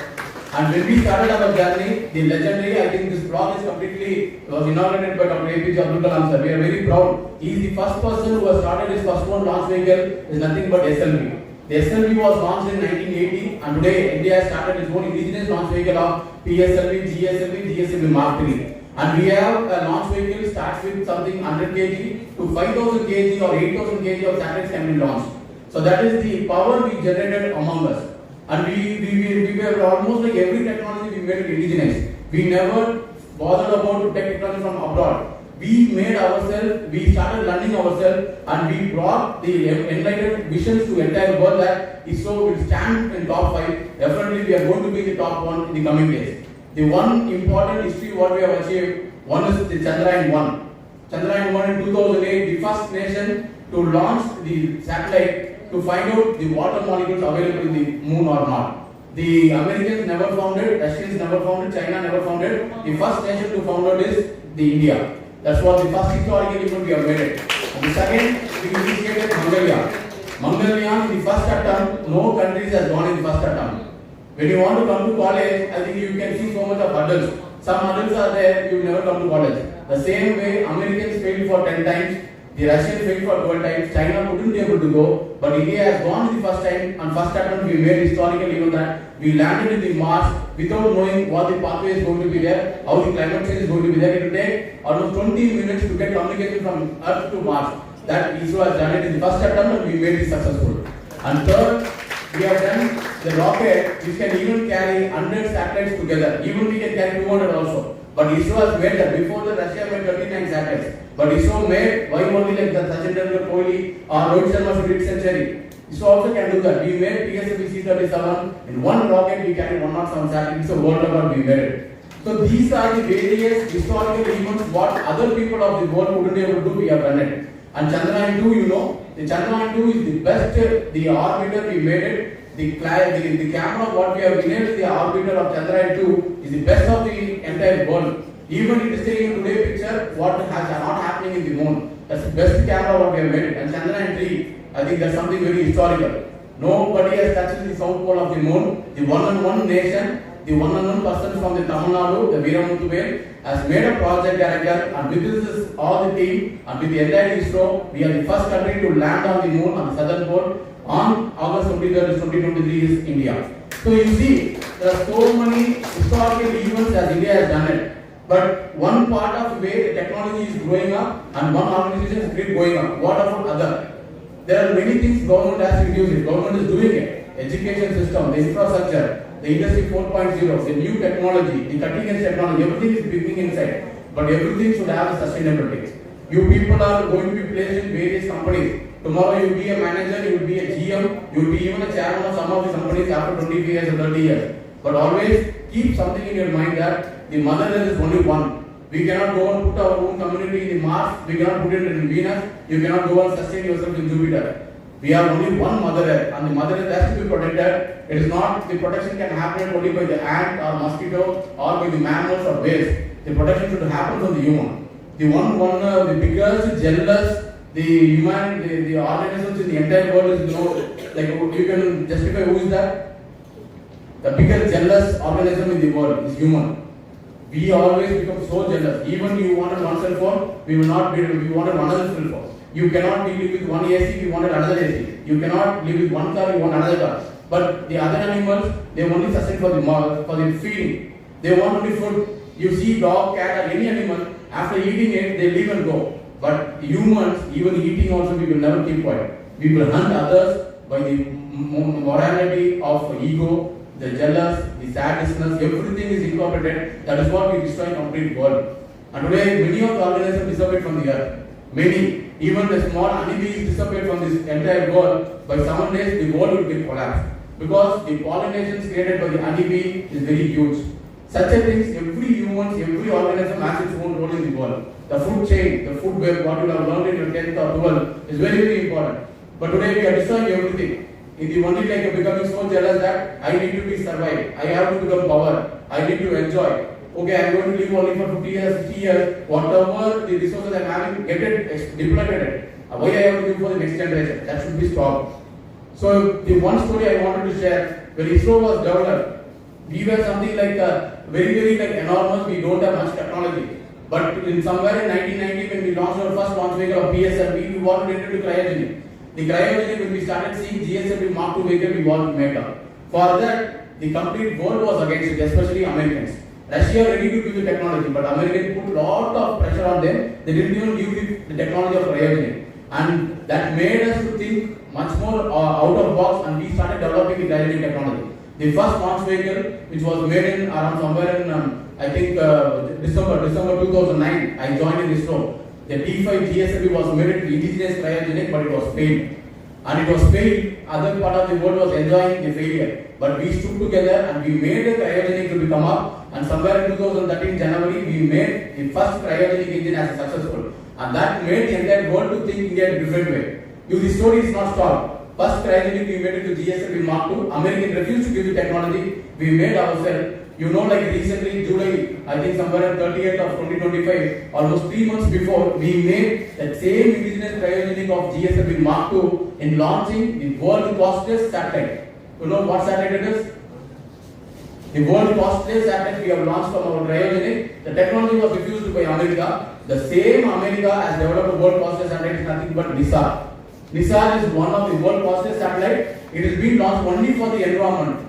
And when we started our journey, the legendary, I think this blog is completely, was inaugurated by Dr. APJ Abdul Kalam sir. We are very proud. He is the first person who has started his first one launch vehicle is nothing but SLV. The SLV was launched in 1980 and today India has started its own indigenous launch vehicle of PSLV, GSLV, GSLV Mark III. And we have a launch vehicle starts with something 100 kg to 5000 kg or 8000 kg of satellites can be launched. So that is the power we generated among us. And we were almost like every technology we made it indigenous. We never bothered about to take technology from abroad. We made ourselves, we started learning ourselves and we brought the enlightened visions to entire world that ISRO will stand in top 5. Definitely we are going to be the top 1 in the coming days. The one important history what we have achieved, one is the Chandrayaan-1. Chandrayaan-1 in 2008, the first nation to launch the satellite to find out the water molecules available in the moon or not. The Americans never found it, Russians never found it, China never found it. The first nation to found out is the India. That's what the first historical event we have made it. And the second, we initiated Mangalyaan. Mangalyaan, in the first attempt, no countries has gone in the first attempt. When you want to come to college, I think you can see so much of hurdles. Some hurdles are there, you will never come to college. The same way, Americans failed for 10 times, the Russians failed for 12 times, China couldn't be able to go, but India has gone the first time, and first attempt we made historical event that we landed in the Mars without knowing what the pathway is going to be there, how the climate change is going to be there. It will take almost 20 minutes to get communication from Earth to Mars. That ISRO has done it in the first attempt and we made it successful. And third, we have done the rocket which can even carry 100 satellites together. Even we can carry 200 also. But ISRO has made that. Before that, Russia made 39 satellites. But ISRO made, why only like the Sachin Tendulkar, Kohli or Rohit Sharma should hit century? ISRO also can do that. We made PSLV C-37 in one rocket. We carried 107 satellites. It's a world record. We made it. So these are the various historical events what other people of the world wouldn't be able to do, we have done it. And Chandrayaan 2, you know, the Chandrayaan 2 is the best, the orbiter we made it, the camera what we have enabled the orbiter of Chandrayaan 2 is the best of the entire world. Even it is taking today picture what has not happening in the moon. That's the best camera what we have made. And Chandrayaan 3, I think that's something very historical. Nobody has touched the south pole of the moon. The one nation, the one person from the Tamil Nadu, the Veeramuthu has made a project director, and with this all the team and with the entire ISRO, we are the first country to land on the moon on the southern pole on August 23rd, 2023 is India. So you see, there are so many historical events as India has done it. But one part of the way the technology is growing up and one organization is going up. What about other? There are many things government has to use it. Government is doing it. Education system, the infrastructure, the industry 4.0, the new technology, the cutting edge technology, everything is beginning inside. But everything should have a sustainability. You people are going to be placed in various companies. Tomorrow you will be a manager, you will be a GM, you will be even a chairman of some of the companies after 20 years or 30 years. But always keep something in your mind that the mother earth is only one. We cannot go and put our own community in the Mars, we cannot put it in Venus, you cannot go and sustain yourself in Jupiter. We have only one mother earth, and the mother earth has to be protected. It is not, the protection can happen only by the ant or mosquito or by the mammals or bears. The protection should happen from the human. The biggest jealous, the organisms in the entire world is, like you can justify who is that? The biggest jealous organism in the world is human. We always become so jealous. Even you wanted one cell phone, we wanted another cell phone. You cannot live with one AC, we wanted another AC. You cannot live with one car, you want another car. But the other animals, they only sustain for the feeding. They want only food. You see dog, cat or any animal, after eating it, they leave and go. But humans, even eating also, we will never keep quiet. We will hunt others by the morality of ego, the jealous, the sadness, everything is incorporated. That is what we destroy the complete world. And today, many of the organisms disappeared from the earth. Many, even the small honeybees disappeared from this entire world. By 7 days, the world will get collapsed. Because the pollinations created by the honeybee is very huge. Such a things, every human, every organism has its own role in the world. The food chain, the food web, what you have learned in your 10th or 12th is very, very important. But today we are destroying everything. If you only like becoming so jealous that I need to be survived, I have to become power, I need to enjoy. Okay, I am going to live only for 50 years, 60 years, whatever the resources I am having, get it, deploy it. Why I have to live for the next generation? That should be stopped. So the one story I wanted to share, when ISRO was developed, we were something like very like enormous, we don't have much technology. But in somewhere in 1990 when we launched our first launch vehicle of PSLV, we wanted to enter cryogenic. The cryogenic, when we started seeing GSLV Mark II vehicle, we wanted to make up. For that, the complete world was against it, especially Americans. Russia ready to give the technology, but Americans put a lot of pressure on them. They didn't even give the technology of cryogenic. And that made us to think much more out of box, and we started developing the cryogenic technology. The first launch vehicle, which was made in around somewhere in I think December 2009, I joined in ISRO. The T5 GSLV was made in indigenous cryogenic, but it was failed. And it was failed, other part of the world was enjoying the failure. But we stood together and we made the cryogenic to become up. And somewhere in 2013 January, we made the first cryogenic engine as successful. And that made the entire world to think India in a different way. If the story is not stopped, first cryogenic we made it to GSLV Mark II. American refused to give the technology. We made ourselves. You know, like recently, July, I think somewhere on 30th of 2025, almost 3 months before, we made that same indigenous cryogenic of GSLV Mark II in launching the world's costliest satellite. You know what satellite it is? The world's costliest satellite we have launched from our cryogenic. The technology was refused by America. The same America has developed a world costliest satellite, is nothing but NISAR. NISAR is one of the world costliest satellite. It is being launched only for the environment.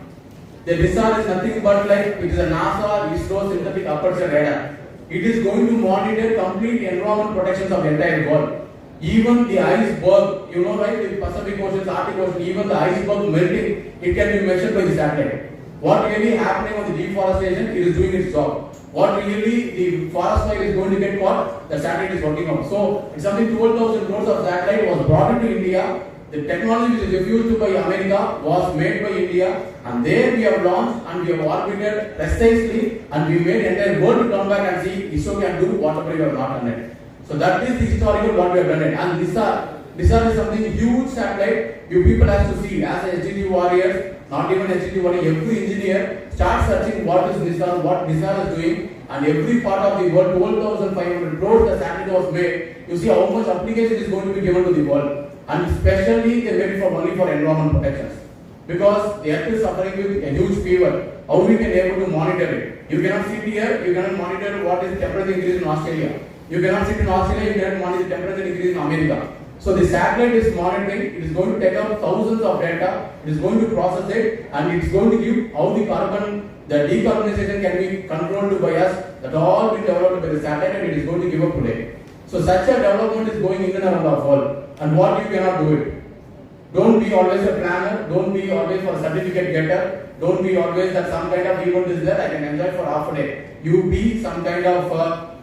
The NISAR is nothing but like it is a NASA ISRO synthetic aperture radar. It is going to monitor complete environment protections of the entire world. Even the iceberg, you know, right, the Pacific Ocean, Arctic Ocean, even the iceberg melting, it can be measured by the satellite. What really happening on the deforestation, it is doing its job. What really the forest fire is going to get caught, the satellite is working on. So it's something 12,000 crores of satellite was brought into India The technology which is refused by America was made by India, and there we have launched and we have orbited precisely, and we made entire world to come back and see ISRO can do whatever we have not done it. So that is the historical what we have done it. And these are something huge satellite. You people have to see as a SDG warriors, not even SDG warrior, every engineer start searching what is NISA, what NISA is doing, and every part of the world, 12,500 crores the satellite was made. You see how much application is going to be given to the world. And especially they made it only for environment protections. Because the earth is suffering with a huge fever. How we can able to monitor it? You cannot sit here, you cannot monitor what is temperature increase in Australia. You cannot sit in Australia, you cannot monitor the temperature increase in America. So the satellite is monitoring, it is going to take out thousands of data, it is going to process it, and it is going to give how the decarbonization can be controlled by us. That all will be developed by the satellite, and it is going to give up today. So such a development is going in and around the world. And what you cannot do it. Don't be always a planner, don't be always for a certificate getter, don't be always that some kind of event is there, I can enjoy for half a day. You be some kind of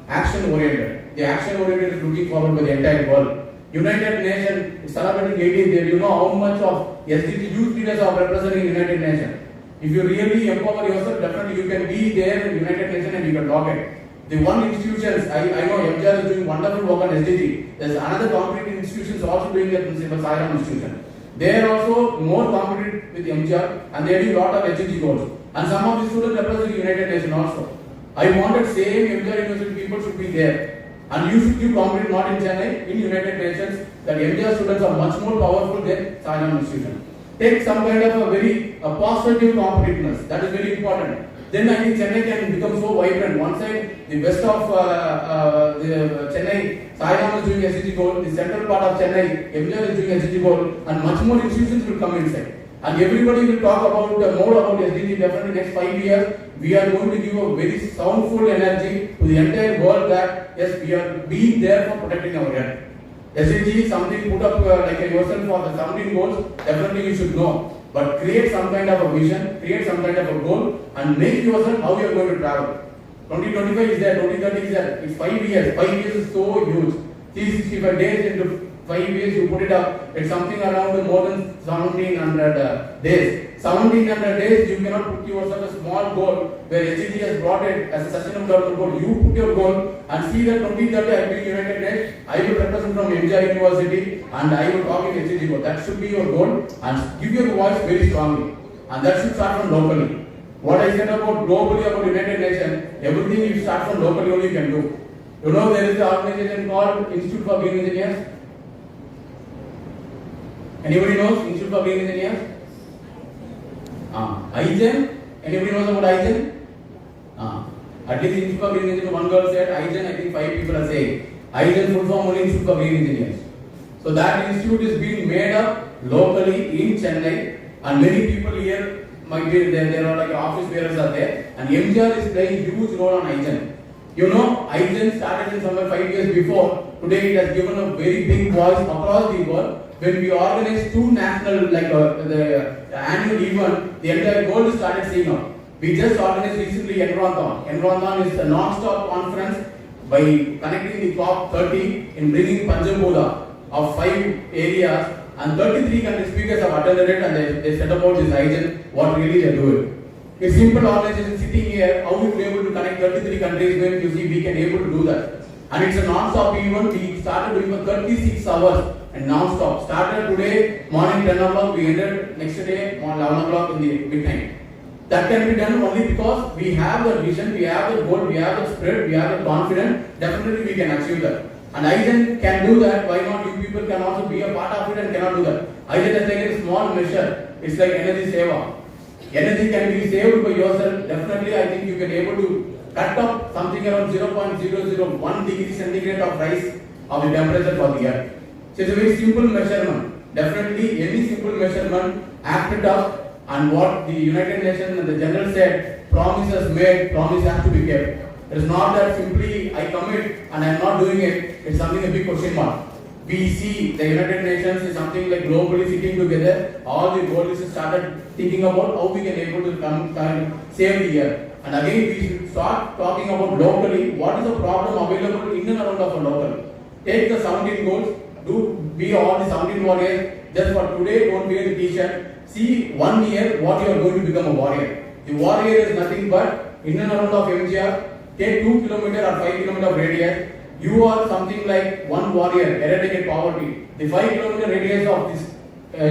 action oriented. The action oriented is looking forward by the entire world. United Nations celebrating 80th day, you know how much of SDG youth leaders are representing United Nations. If you really empower yourself, definitely you can be there in United Nations and you can talk it. The one institutions, I know MGR is doing wonderful work on SDG. There's another competitive institutions also doing that principle, Sairam institution. They are also more competitive with MGR and they are doing a lot of SDG goals. And some of the students represent the United Nations also. I wanted same MGR University people should be there. And you should give competitive not in Chennai, in United Nations, that MGR students are much more powerful than Sairam institution. Take some kind of a very positive competitiveness. That is very important. Then I think Chennai can become so vibrant. One side, the west of the Chennai, Sairam is doing SDG goal. The central part of Chennai, MGR is doing SDG goal, and much more institutions will come inside. And everybody will talk about more about SDG. Definitely next 5 years, we are going to give a very soundful energy to the entire world that yes, we are being there for protecting our earth. SDG is something put up like yourself for the 17 goals. Definitely you should know. But create some kind of a vision, create some kind of a goal, and make yourself how you are going to travel. 2025 is there, 2030 is there. It's 5 years. 5 years is so huge. 365 days into 5 years, you put it up. It's something around more than 1700 days. 1700 days, you cannot put yourself a small goal where SDG has brought it as a sustainable development goal. You put your goal and see that 2030 I will be United Nations. I will represent from MGR University and I will talk in SDG goal. That should be your goal and give your voice very strongly. And that should start from locally. What I said about globally about United Nations, everything you start from locally only you can do. You know there is an organization called Institute for Green Engineers. Anybody knows Institute for Green Engineers? IGEN? Anybody knows about IGEN? At least Institute for Green Engineers, one girl said IGEN, I think 5 people are saying. IGEN full form only Institute for Green Engineers. So that institute is being made up locally in Chennai and many people here might be there are like office bearers are there and MGR is playing huge role on IGEN. You know, IGEN started in somewhere 5 years before. Today it has given a very big voice across the world. When we organize two national, like the annual event, the entire world started seeing up. We just organized recently Environthon. Environthon is a non-stop conference by connecting the top 30 in bringing Panchabhuta of 5 areas and 33 country speakers have attended it and they set about this IGEN, what really they are doing. A simple organization sitting here, how we will be able to connect 33 countries when you see we can able to do that. And it's a non-stop event. We started doing for 36 hours and non-stop. Started today morning 10 o'clock, we ended next day morning 11 o'clock in the midnight. That can be done only because we have the vision, we have the goal, we have the spirit, we have the confidence. Definitely we can achieve that. And IGEN can do that. Why not you people can also be a part of it and cannot do that? IGEN has taken a small measure. It's like energy saver. Energy can be saved by yourself. Definitely I think you can able to cut up something around 0.001 degree centigrade of rise of the temperature for the earth. So it's a very simple measurement. Definitely any simple measurement acted up and what the United Nations and the General said, promises made, promise has to be kept. It is not that simply I commit and I am not doing it. It's something a big question mark. We see the United Nations is something like globally sitting together. All the world is started thinking about how we can able to save the earth. And again we should start talking about locally. What is the problem available in and around of a local? Take the 17 goals. do be all the 17 warriors. Just for today, don't wear the t-shirt. See 1 year what you are going to become a warrior. The warrior is nothing but in and around of MGR. Take 2 km or 5 km radius. You are something like one warrior, eradicate poverty. The 5 km radius of this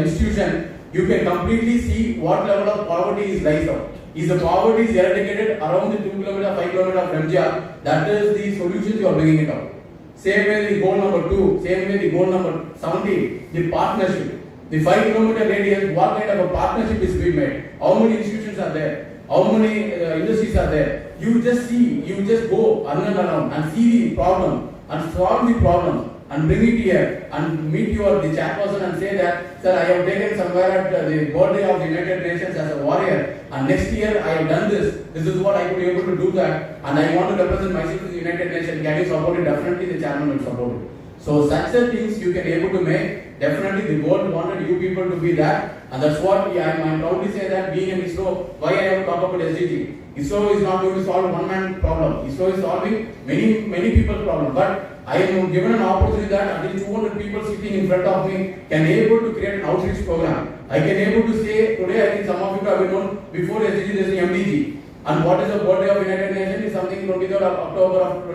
institution, you can completely see what level of poverty is lies out. Is the poverty is eradicated around the 2 km, 5 km of MGR, that is the solutions you are bringing it out. Same way the goal number 2, same way the goal number 17, the partnership. The 5 km radius, what kind of a partnership is being made? How many institutions are there? How many industries are there? You just see, you just go around and see the problem and solve the problem and bring it here and meet the chairperson and say that, sir, I have taken somewhere at the birthday of the United Nations as a warrior, and next year I have done this. This is what I could be able to do that, and I want to represent myself in the United Nations. Can you support it? Definitely the chairman will support it. So such things you can able to make. Definitely the world wanted you people to be that, and that's what I am proudly say that being an ISRO, why I have talked about SDG. ISRO is not going to solve one man problem. ISRO is solving many people's problem. But I am given an opportunity that at least 200 people sitting in front of me can able to create an outreach program. I can able to say today, I think some of you have known before SDG there is the MDG. And what is the birthday of United Nations is something 23rd of October of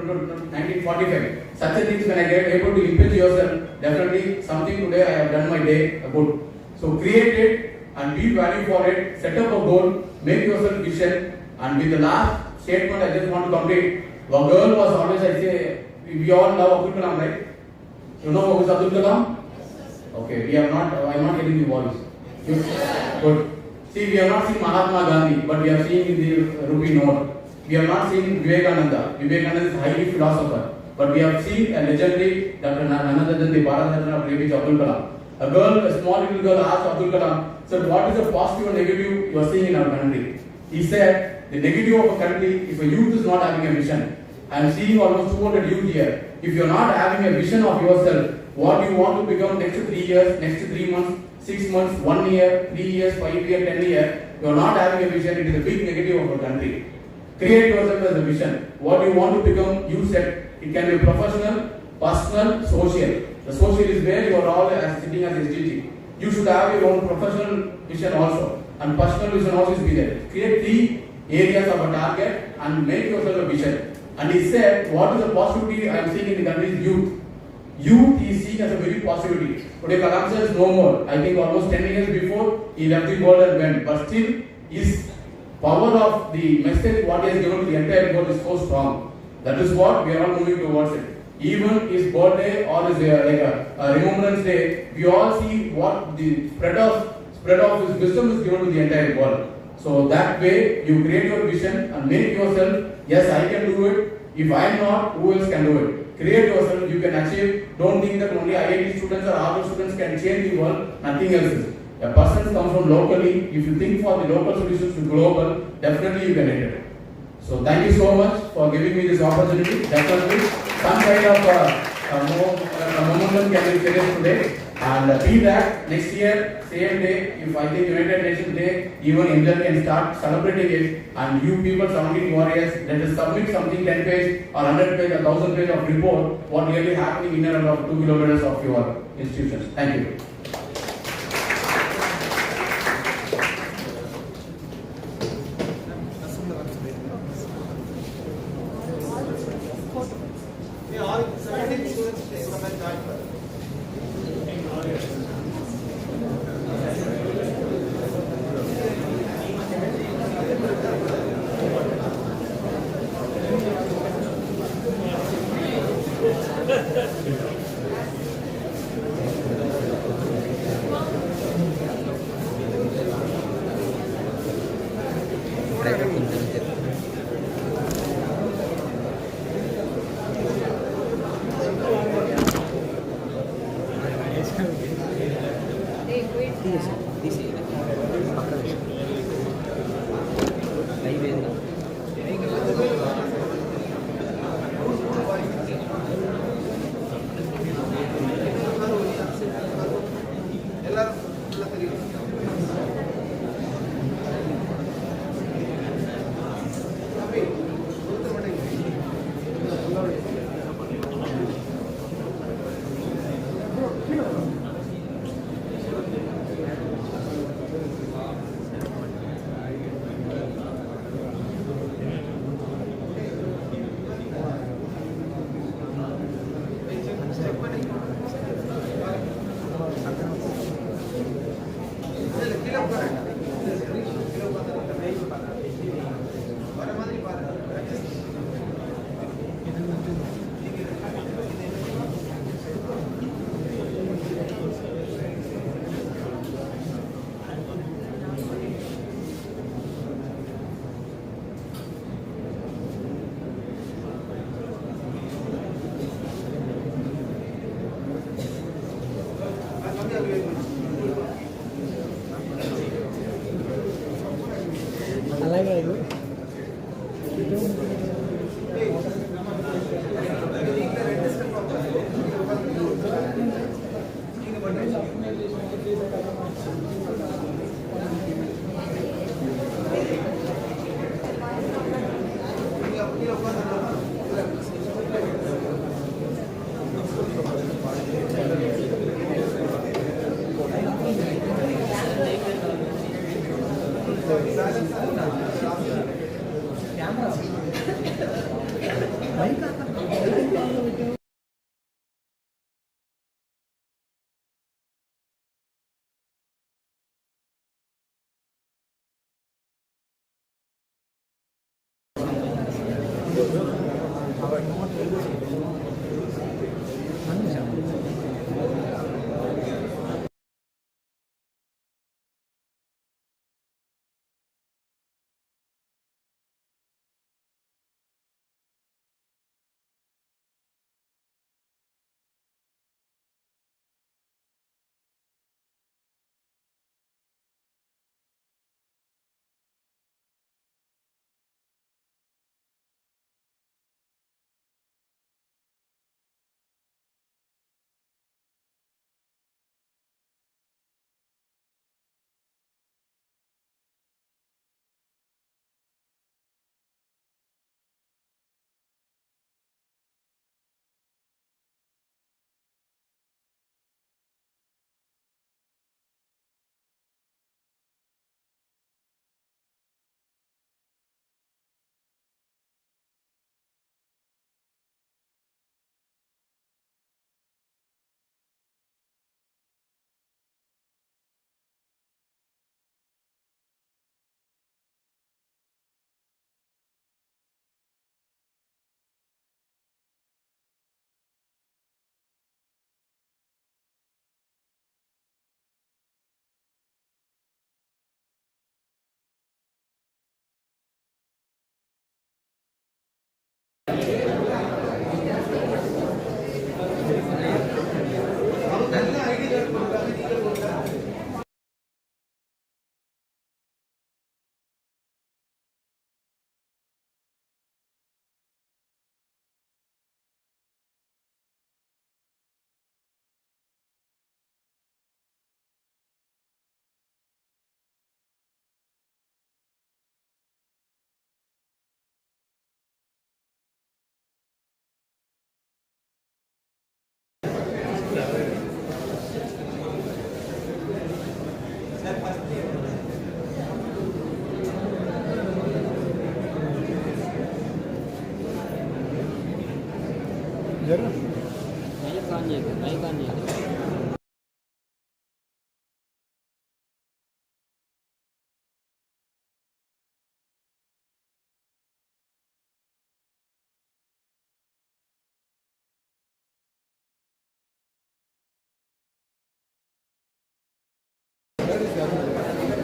1945. Such a things when I get able to impinge yourself, definitely something today I have done my day good. So create it and be value for it, set up a goal, make yourself vision. And with the last statement I just want to complete. A girl was always, I say, we all love Abdul Kalam, right? You know who is Abdul Kalam? Okay, we are not, I am not getting the voice. Good. See, we have not seen Mahatma Gandhi, but we have seen in the rupee note. We have not seen Vivekananda. Vivekananda is a highly philosopher. But we have seen a legendary Dr. none other than the Bharat Ratna of Abdul Kalam. A girl, a small little girl asked Abdul Kalam, "Sir, what is the positive and negative you are seeing in our country?" He said, the negative of a country, if a youth is not having a vision. I am seeing almost 200 youth here. If you are not having a vision of yourself, what you want to become next 3 years, next 3 months, 6 months, 1 year, 3 years, 5 years, 10 years, you are not having a vision, it is a big negative of a country. Create yourself as a vision. What you want to become, you set. It can be professional, personal, social. The social is where you are all sitting as SDG. You should have your own professional vision also. And personal vision also is be there. Create 3 areas of a target and make yourself a vision. And he said, what is the possibility I am seeing in the country is youth. Youth is seen as a very possibility. Today Kalam sir is no more. I think almost 10 years before he left the world and went. But still his power of the message what he has given to the entire world is so strong. That is what we are all moving towards it. Even his birthday or his remembrance day, we all see what the spread of his wisdom is given to the entire world. So that way you create your vision and make yourself, yes, I can do it. If I am not, who else can do it? Create yourself, you can achieve. Don't think that only IIT students or Harvard students can change the world, nothing else is. A person comes from locally, if you think for the local solutions to global, definitely you can enter it. So thank you so much for giving me this opportunity. Definitely some kind of momentum can be finished today. And be that next year, same day, if I think United Nations Day, even India can start celebrating it. And you people, 17 warriors, let us submit something 10 page or 100 page or 1000 page of report what really happening in and around 2 kilometers of your institutions. Thank you.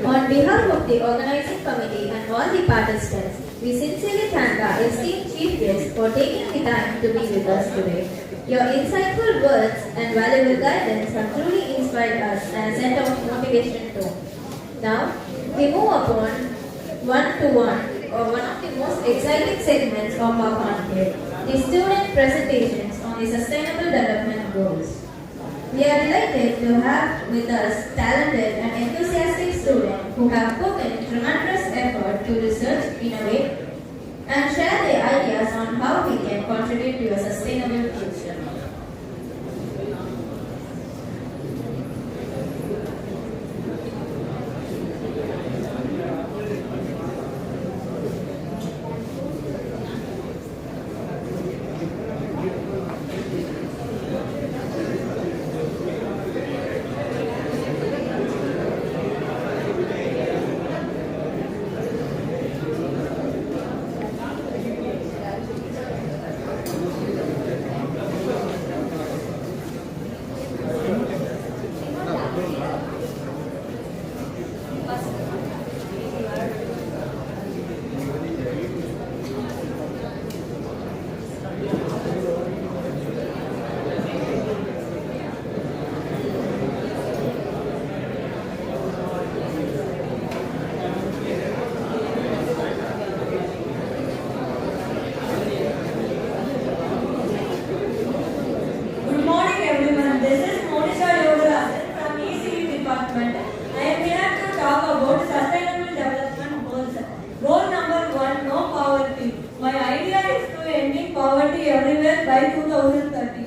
On behalf of the organizing committee and all the participants, we sincerely thank our esteemed chief guest for taking the time to be with us today. Your insightful words and valuable guidance have truly inspired us and sent out motivation too. Now, we move upon one-to-one, or one of the most exciting segments of our conclave, the student presentations on the Sustainable Development Goals. We are delighted to have with us talented and enthusiastic students who have put in tremendous effort to research, innovate, and share their ideas on how we can contribute to a sustainable future. poverty everywhere by 2030.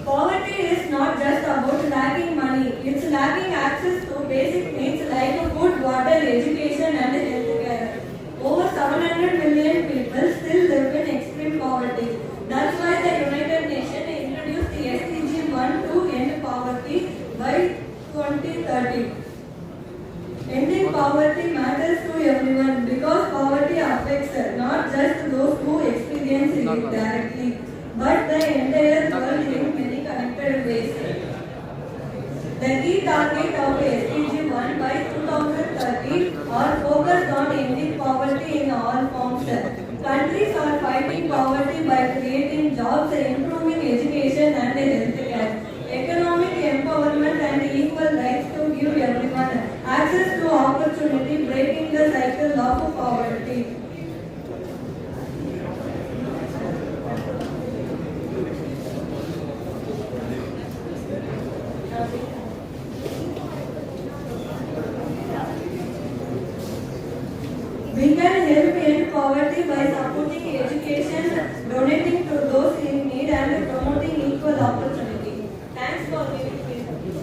Poverty is not just about lacking money, it's lacking access to basic needs like food, water, education and healthcare. Over it directly, but the entire world in many connected ways. The key target of SDG 1 by 2030 are focused on ending poverty in all forms. Countries are fighting poverty by creating jobs, improving education and healthcare, economic empowerment and equal rights to give everyone access to opportunity, breaking the cycle of poverty. We can help end poverty by supporting education, donating to those in need and promoting equal opportunity. Thanks for giving me the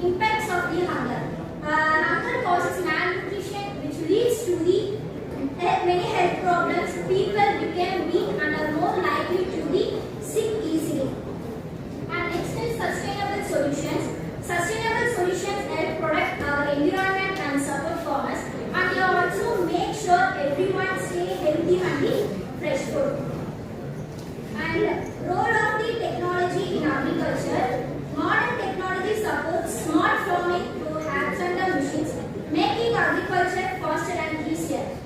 Impacts of the hunger. Hunger causes malnutrition, which leads to the many health problems. People become weak and are more likely to be sick easily. And next is sustainable solutions. Sustainable solutions help protect our environment and support farmers, and they also make sure everyone stay healthy and eat fresh food. And role of the technology in agriculture. Modern technology supports smart farming through apps and machines, making agriculture faster and easier.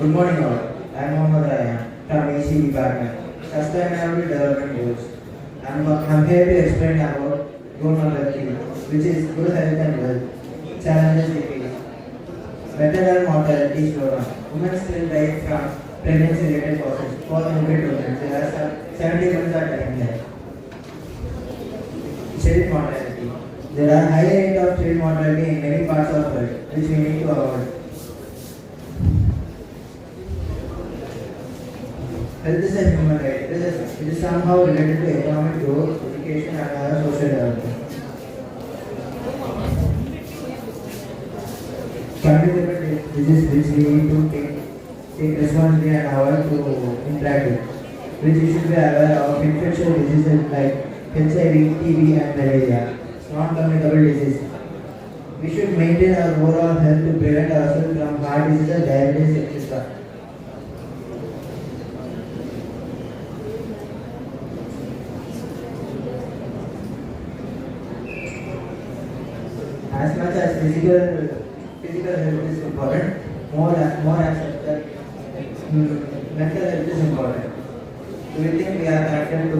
Good morning all. I am Mohammad Ryan from AC Department, Sustainable Development Goals. I am here to explain about goal number 3, which is good health and wealth. Challenges we face. Maternal mortality slowdown. Women still die from pregnancy-related causes. For inbred women, there are 70 months are dying there. Child mortality. There are high rate of child mortality in many parts of the world, which we need to avoid. Health is a human right. It is somehow related to economic growth, education, and other social development. Communicable disease which we need to take responsibility and avoid to interact with. Which we should be aware of infectious diseases like HIV, TB, and malaria. Non-communicable disease. We should maintain our overall health to prevent ourselves from heart diseases, diabetes, etc. As much as physical health is important, more accept that mental health is important. Do we think we are connected to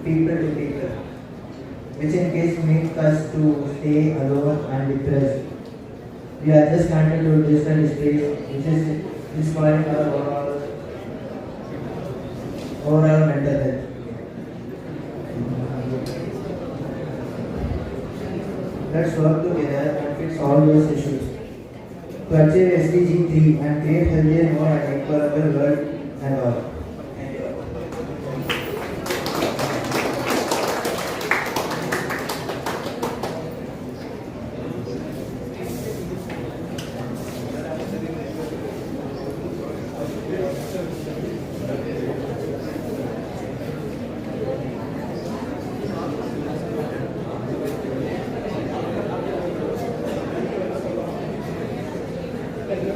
people, which in case make us to stay alone and depressed? We are just connected to digital displays, which is destroying our overall mental health. Let's work together and fix all those issues to achieve SDG 3 and create healthier, more and equitable world and all. Thank you.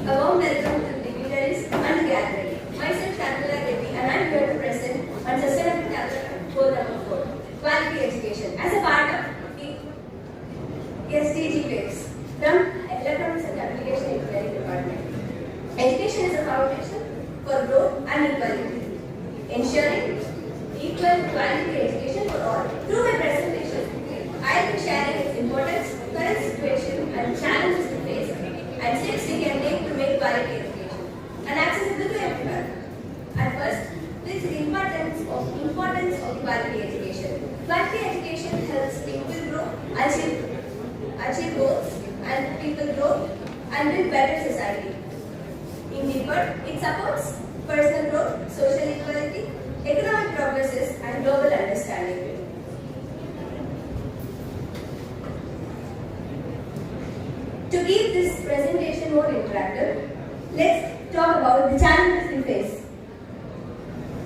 A warm welcome to dignitaries and gathering. Myself Conclave and I am here to present on sustainable development goal number 4, quality education, as a part of the Sdg Waves from Electronics and Communication Engineering Department. Education is a foundation for growth and equality, ensuring equal quality education for all. Through my presentation, I will be sharing its importance, current situation, and challenges we face, and steps we can take to make quality education and accessible to everyone. At first, this is the importance of quality education. Quality education helps people grow, achieve goals, and people grow and build better society. In deeper, it supports personal growth, social equality, economic progresses, and global understanding. To keep this presentation more interactive, let's talk about the challenges we face.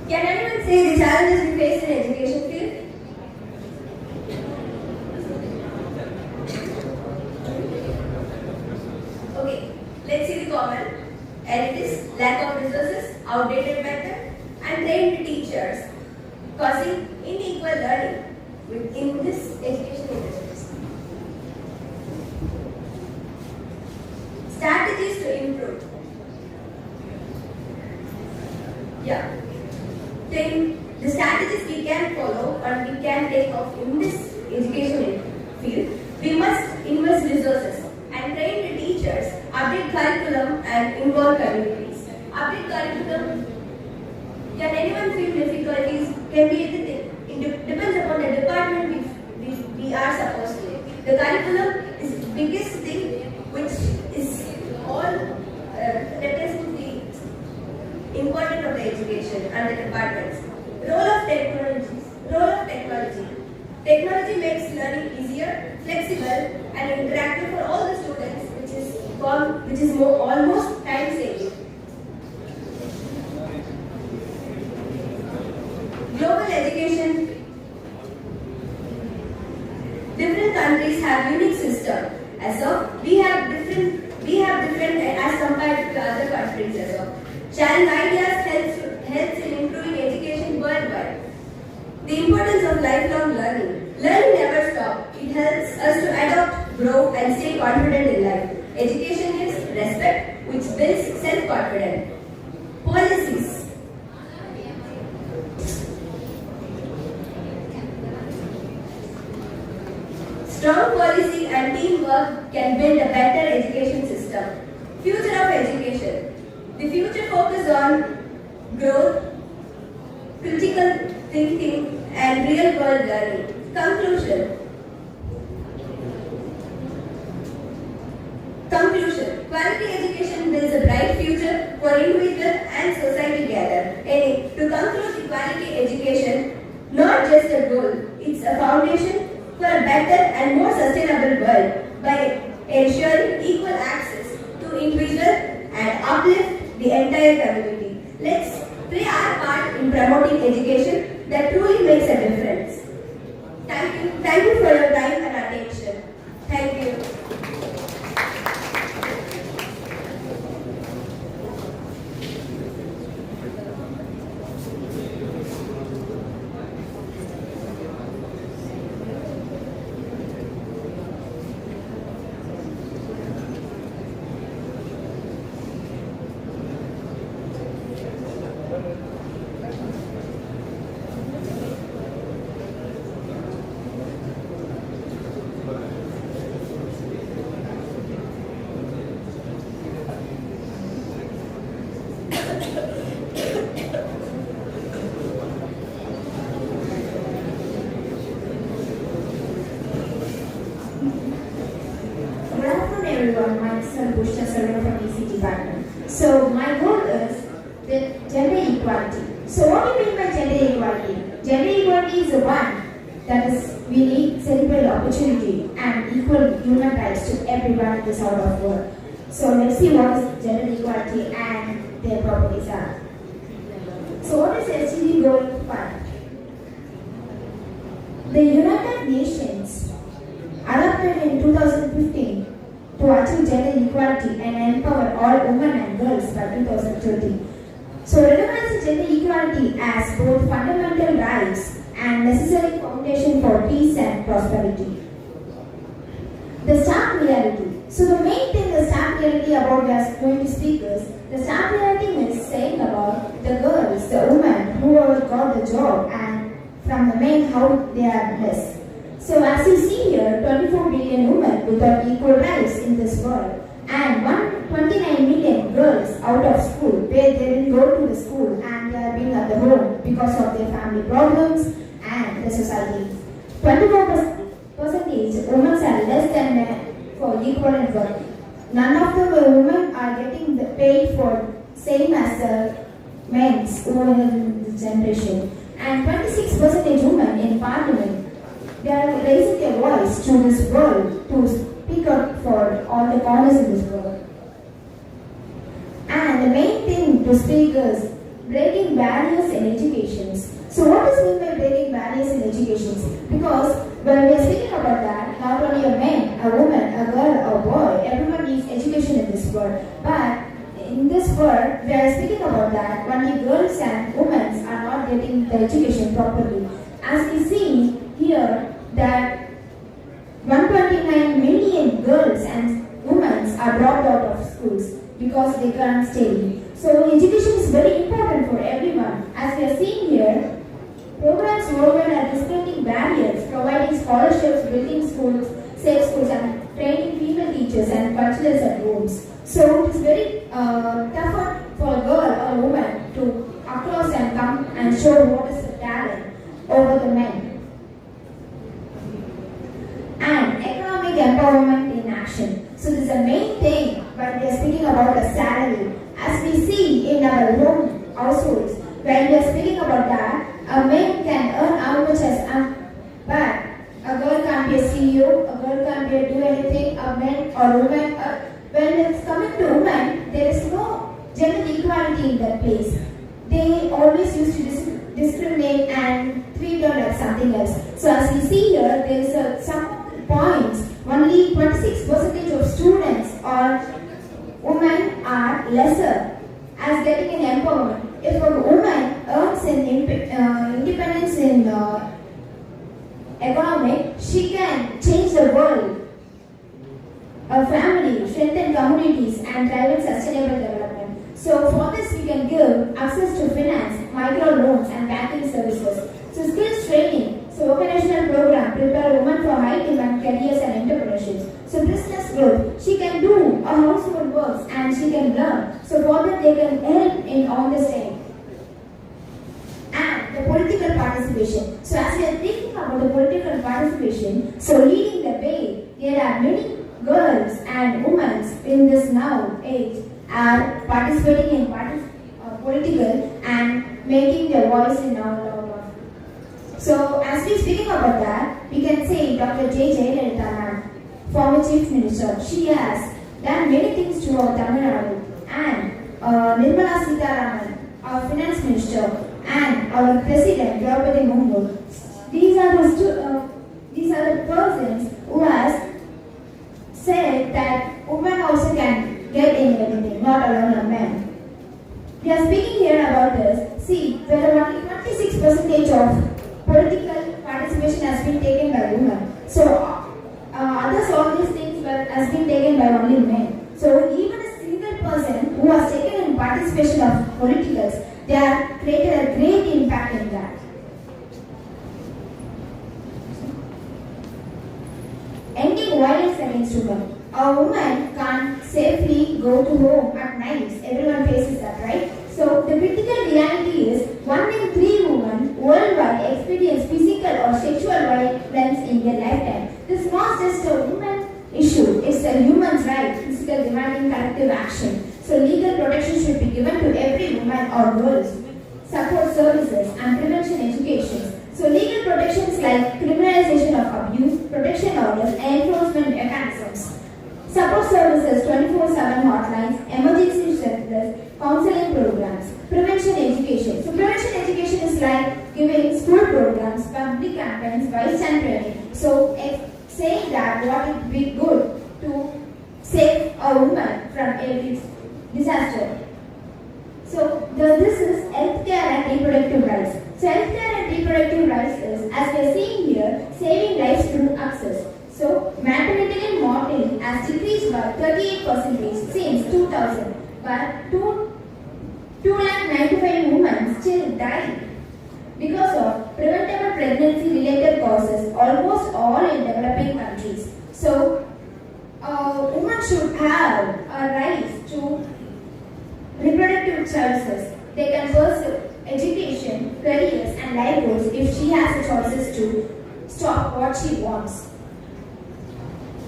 Can anyone say the challenges we face in education field? Okay, let's see the common. And it is lack of resources, outdated method, and trained teachers, causing unequal learning in this education industry. Strategies to improve. The strategies we can follow or we can take off in this education field, we must invest resources and train the teachers, update curriculum and involve communities. Update curriculum, can anyone feel difficulties? Can be anything. It depends upon the department we which is almost time saving. Global education. Different countries have unique system. As of we have different as compared to other countries as of. Sharing ideas helps in improving education worldwide. The importance of lifelong learning. Learning never stops. It helps us to adopt, grow, and stay confident in life. Education gives respect, which builds self-confidence. Policies. Strong policy and teamwork can build a better education system. Future of education. The future focuses on growth, critical thinking, and real-world learning. Conclusion. Quality education builds a bright future for individual and society together. To conclude, the quality education, not just a goal, it's a foundation for a better and more sustainable world by ensuring equal access to individuals and uplift the entire community. Let's play our part in promoting education that truly makes a difference. Thank you for your time and attention. Thank you. Everyone, myself Bushra Sarana from EC department. So my goal is the gender equality. So what do you mean by gender equality? Gender equality is the one that is we need cerebral opportunity and equal human rights to everyone in this out of world. So let's see what is gender equality and their properties are. So what is Sdg Waves 1? The United Nations adopted in 2015 to achieve gender equality and empower all women and girls by 2030. So recognize gender equality as both fundamental rights and necessary foundation for peace and prosperity. The stark reality. So the main thing the stark reality about we are going to speak is, the stark reality is saying about the girls, the women who have got the job and from the men how they are less. So as you see here, 24 billion women without equal rights in this world and 129 million girls out of school where they didn't go to the school and they are being at the home because of their family problems and the society. 24% women are less than men for equivalent work. None of the women are getting the paid for same as the men in this generation. And 26% women in parliament. They are raising their voice to this world to speak up for all the corners in this world. And the main thing to speak is breaking barriers in education. So what does mean by breaking barriers in education? Because when we are speaking about that, not only a man, a woman, a girl, a boy, everyone needs education in this world. But in this world, we are speaking about that only girls and women are not getting the education properly. As we see here that 129 million girls and women are dropped out of schools because they can't stay. So education is very important for everyone. As we are seeing here, programs worldwide are dispelling barriers, providing scholarships, building schools, safe schools, and training female teachers and bachelors at homes. So it is very tougher for a girl or a woman to across and come and show what is the talent over the men. And economic empowerment in action. So this is the main thing when we are speaking about a salary. As we see in our home households, when we are speaking about that, a man can earn how much as but a girl can't be a CEO, a girl can't be do anything, a man or woman. When it's coming to gender equality in that place. They always used to discriminate and treat them like something else. So as we see here, there is some points, only 26% of students or women are lesser as getting an empowerment. If a woman earns an independence in economic, she can change the world, a family, strengthen communities and drive sustainable development. So for this we can give access to finance, micro loans and banking services. So skills training, so vocational program prepare women for high demand careers and entrepreneurship. So business growth, she can do a household works and she can learn. So for that they can help in all the same. And the political participation. So as we are thinking about the political participation, so leading the way, there are many girls and women in this now age are participating in political and making their voice in our law. So as we speaking about that, we can say Dr. J. Ma'am, former Chief Minister, she has done many things to our Tamil Nadu, and Nirmala Sitharaman, our Finance Minister, and our President Draupadi Murmu. These are the persons who has said that women also can get in anything, not alone a man. We are speaking here about this. See, there are only 26% of political participation has been taken by women. So others, all these things has been taken by only men. So even a single person who has taken in participation of politicals, they have created a great impact in that. Ending violence against women. A woman can't safely go to home at night. Everyone faces that, right? So the critical reality is 1 in 3 women worldwide experience physical or sexual violence in their lifetime. This is not just a woman issue, it's a human's right, physical demanding collective action. So legal protection should be given to every woman or girls, support services and prevention education. So legal protections like criminalization of abuse, protection orders and enforcement mechanisms. Support services 24/7 hotlines, emergency shelters, counseling programs, prevention education. So prevention education is like giving school programs, public campaigns, bystand training. So saying that what would be good to save a woman from every disaster. So this is healthcare and reproductive rights. So healthcare and reproductive rights is, as we are seeing here, saving lives through access. So maternal mortality has decreased by 38% since 2000, but 295 women still die because of preventable pregnancy-related causes, almost all in developing countries. So women should have a right to reproductive choices. They can pursue education, careers and livelihoods if she has the choices to stop what she wants.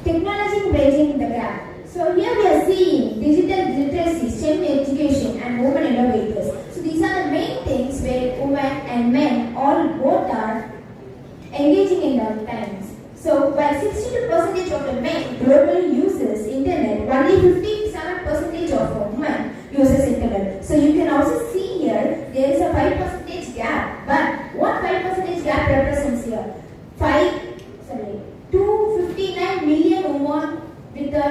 Technology bridging the gap. So here we are seeing digital literacy, STEM education and women innovators. So these are the main things where women and men all both are engaging in their times. So while 62% of the men globally uses internet, only 57% of women uses internet. So you can also see here there is a 5% gap. But what 5% gap represents here? 259 million women with the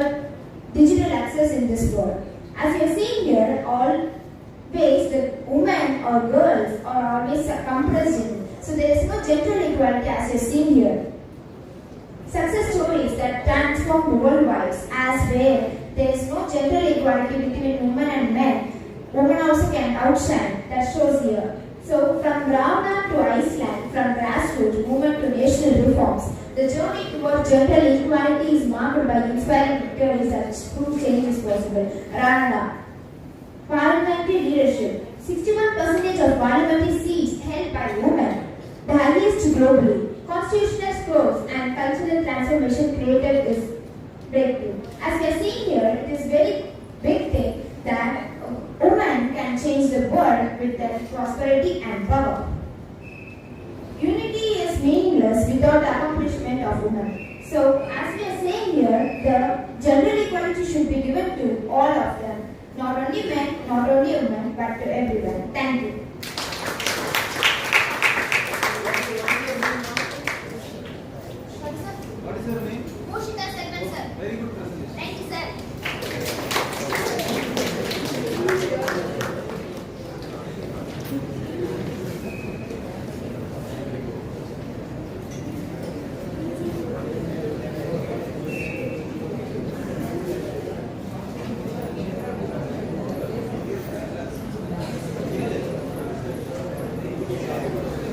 digital access in this world. As you are seeing here, always the women or girls are always compressed in. So there is no gender equality as you are seeing here. Success stories that transform worldwide as where there is no gender equality between women and men. Women also can outshine. That shows here. So from Ghana to Iceland, from grassroots movement to national reforms, the journey towards gender equality is marked by inspiring victories that prove change is possible. Rwanda. Parliamentary leadership. 61% of parliamentary seats held by women, the highest globally. Constitutional scrolls and cultural transformation created this breakthrough. As we are seeing here, it is very big thing that women can change the world with their prosperity and power. Unity is meaningless without the accomplishment of women. So, as we are saying here, the gender equality should be given to all of them, not only men, not only women, but to everyone. Thank you. What is your name? Moshita Selvan, sir. Very good presentation. Thank you, sir.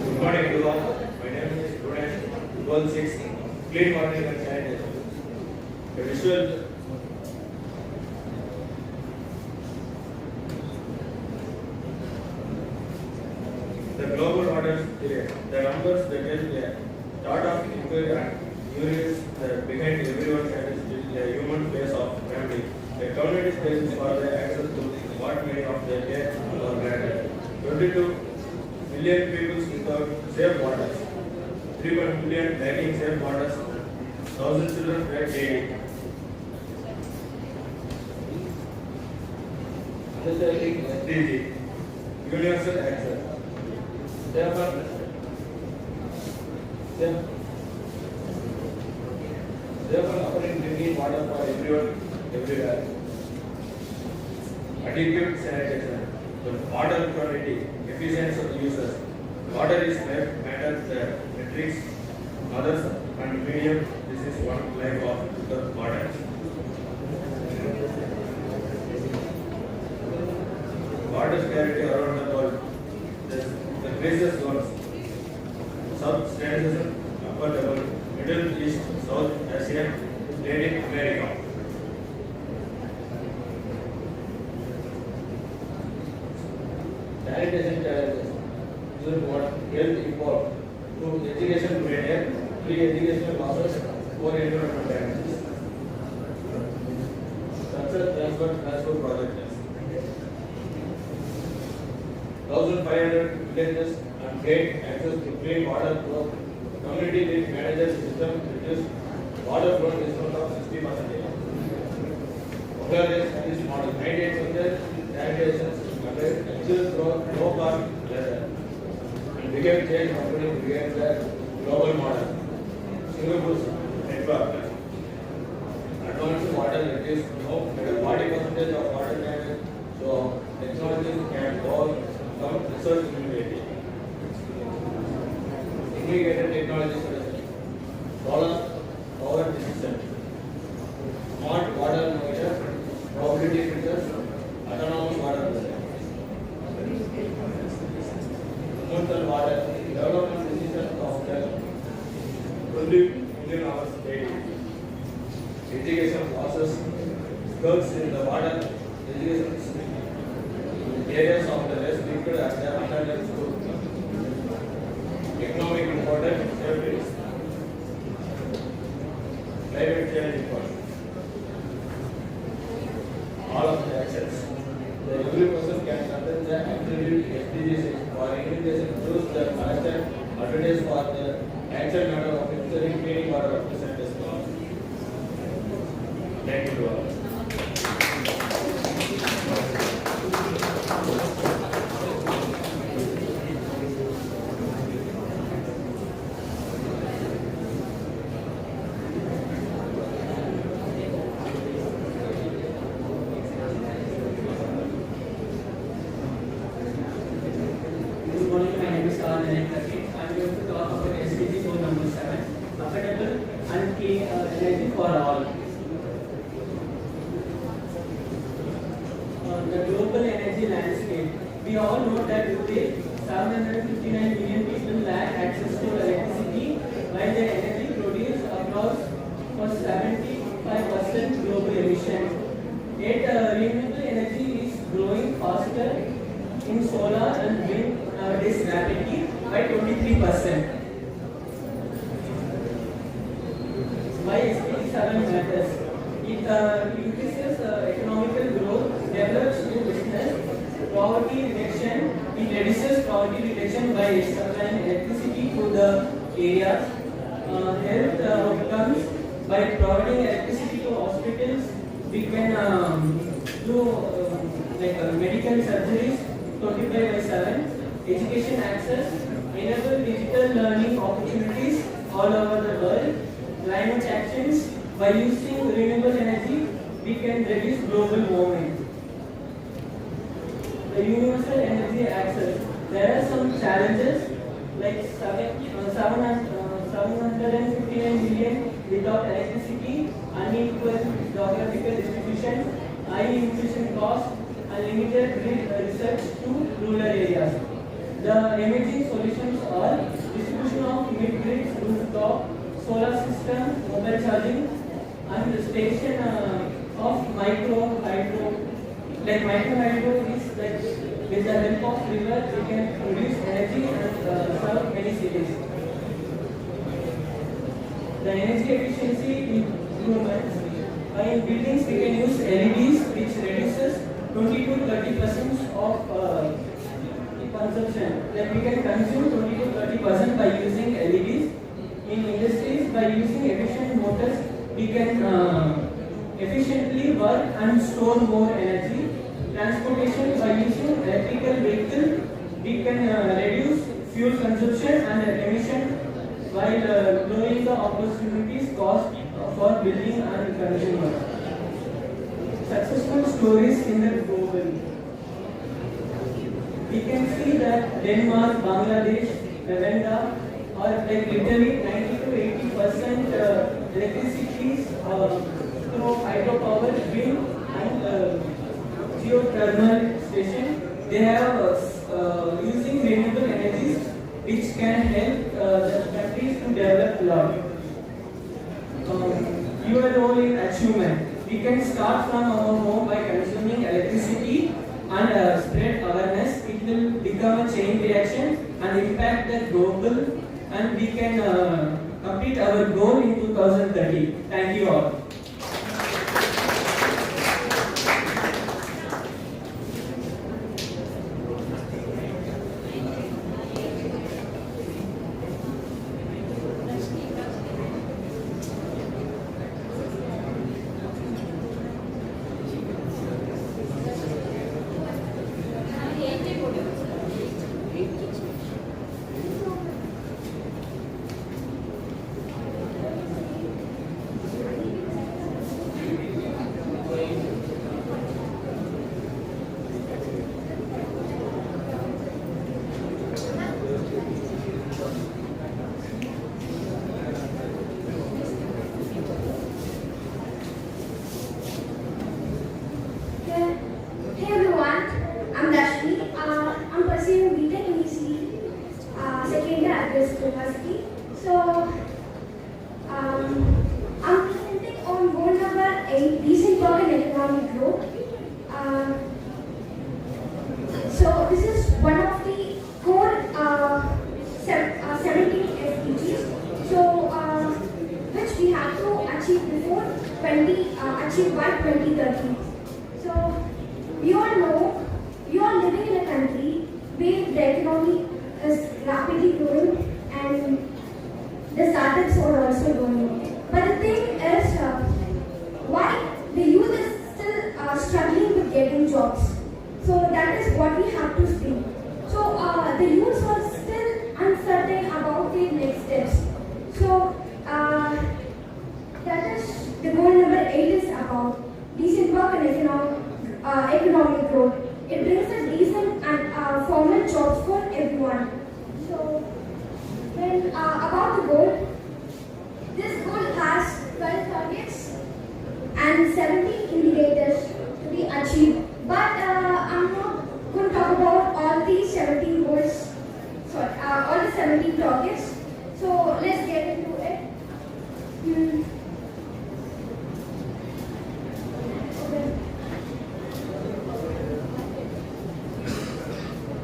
Good morning everyone. My name is student 12/6 Clean Water and Sanitation. The visual the global orders the numbers that is the start of inquiry and uses behind everyone that is the human face of family. The community spaces for the access to what many of the care or granted. 22 million people without safe waters. 3 million lacking safe waters. 1,000 children died daily. Understanding SDG. Universal access. Therefore, offering drinking water for everyone, everywhere. Adequate sanitation. The water quality, efficiency of users. Water is matter the metrics, others and medium. This is one life of the water. Water scarcity around the world. The places zones. Sub-Saharan, Upper Level, Middle East, South Asia, Latin America. Sanitation challenges. Use water, health import, to education failure, pre-educational losses, poor environmental damages. Structural transport projects. 1,500 villages and gain access to clean water through community lead manager system, reduce water flow discount of 60%. Bangladesh and this model 98% sanitation achieved through low cost leather and became change company began the global model. Singapore's network. Advanced water reduced 40% of water damage, so technology can go some research immediately. Integrated technology solution. Solar power decision. Smart water measure, probability filters, autonomous water measure. Commercial water development decision of the 20 million hours daily. Education process, skills in the water, education areas of the less liquid and the underdeveloped school. Economic importance, safety, climate change important. All of the actions. Every person can conduct the attribute SDGs for implementation choose the faster advantage for the action matter of ensuring clean water up to scientist. Thank you all. Good morning, my name is Karan. I am going to talk about SDG goal number 7, affordable and clean energy for all. The global energy landscape. We all know that today 759 million people lack access to electricity, while the energy produced across for 75% global emissions. Yet renewable energy is growing faster in solar and wind nowadays rapidly by 23%. Why SDG 7 matters? It increases economical growth, develops new business, poverty reduction. It reduces poverty reduction by supplying electricity to the areas. Health outcomes by providing electricity to hospitals. We can do medical surgeries 25/7, education access, enable digital learning opportunities all over the world, climate actions. By using renewable energy, we can reduce global warming. The universal energy access. There are some challenges like 759 million without electricity, unequal geographical distribution, high nutrition cost, and limited grid research to rural areas. The emerging solutions are distribution of mid-grids, rooftop, solar system, mobile charging, and the station of micro hydro. Like micro hydro is like with the help of river we can produce energy and serve many cities. The energy efficiency improvements. In buildings we can use LEDs which reduces 20 to 30% of consumption. Like we can consume 20 to 30% by using LEDs. In industries, by using efficient motors, we can efficiently work and store more energy. Transportation, by using electrical vehicle, we can reduce fuel consumption and emission while lowering the opportunities cost for building and consumer. Successful stories in the global. We can see that Denmark, Bangladesh, Rwanda are like literally 90 to 80% electricity through hydropower, wind and geothermal station. They have using renewable energies which can help the countries to develop a lot. Your role in achievement. We can start from our home by consuming electricity and spread awareness. It will become a chain reaction and impact the global, and we can complete our goal in 2030. Thank you all. University. So, I'm presenting on goal number 8, decent work and economic growth. So, this is one of the core 17 SDGs. So, which we have to achieve before achieve by 2030. So, we all know we are living in a country where the economy is rapidly growing and the startups are also growing. But the thing is, why the youth is still struggling with getting jobs. So that is what we have to speak. So the youths are still uncertain about their next steps. So that is the goal number 8 is about decent work and economic growth. It brings a decent and formal jobs for everyone. So, when about the goal, this goal has 12 targets and 17 indicators to be achieved. But I'm not going to talk about all these 17 goals, all the 17 targets. So, let's get into it.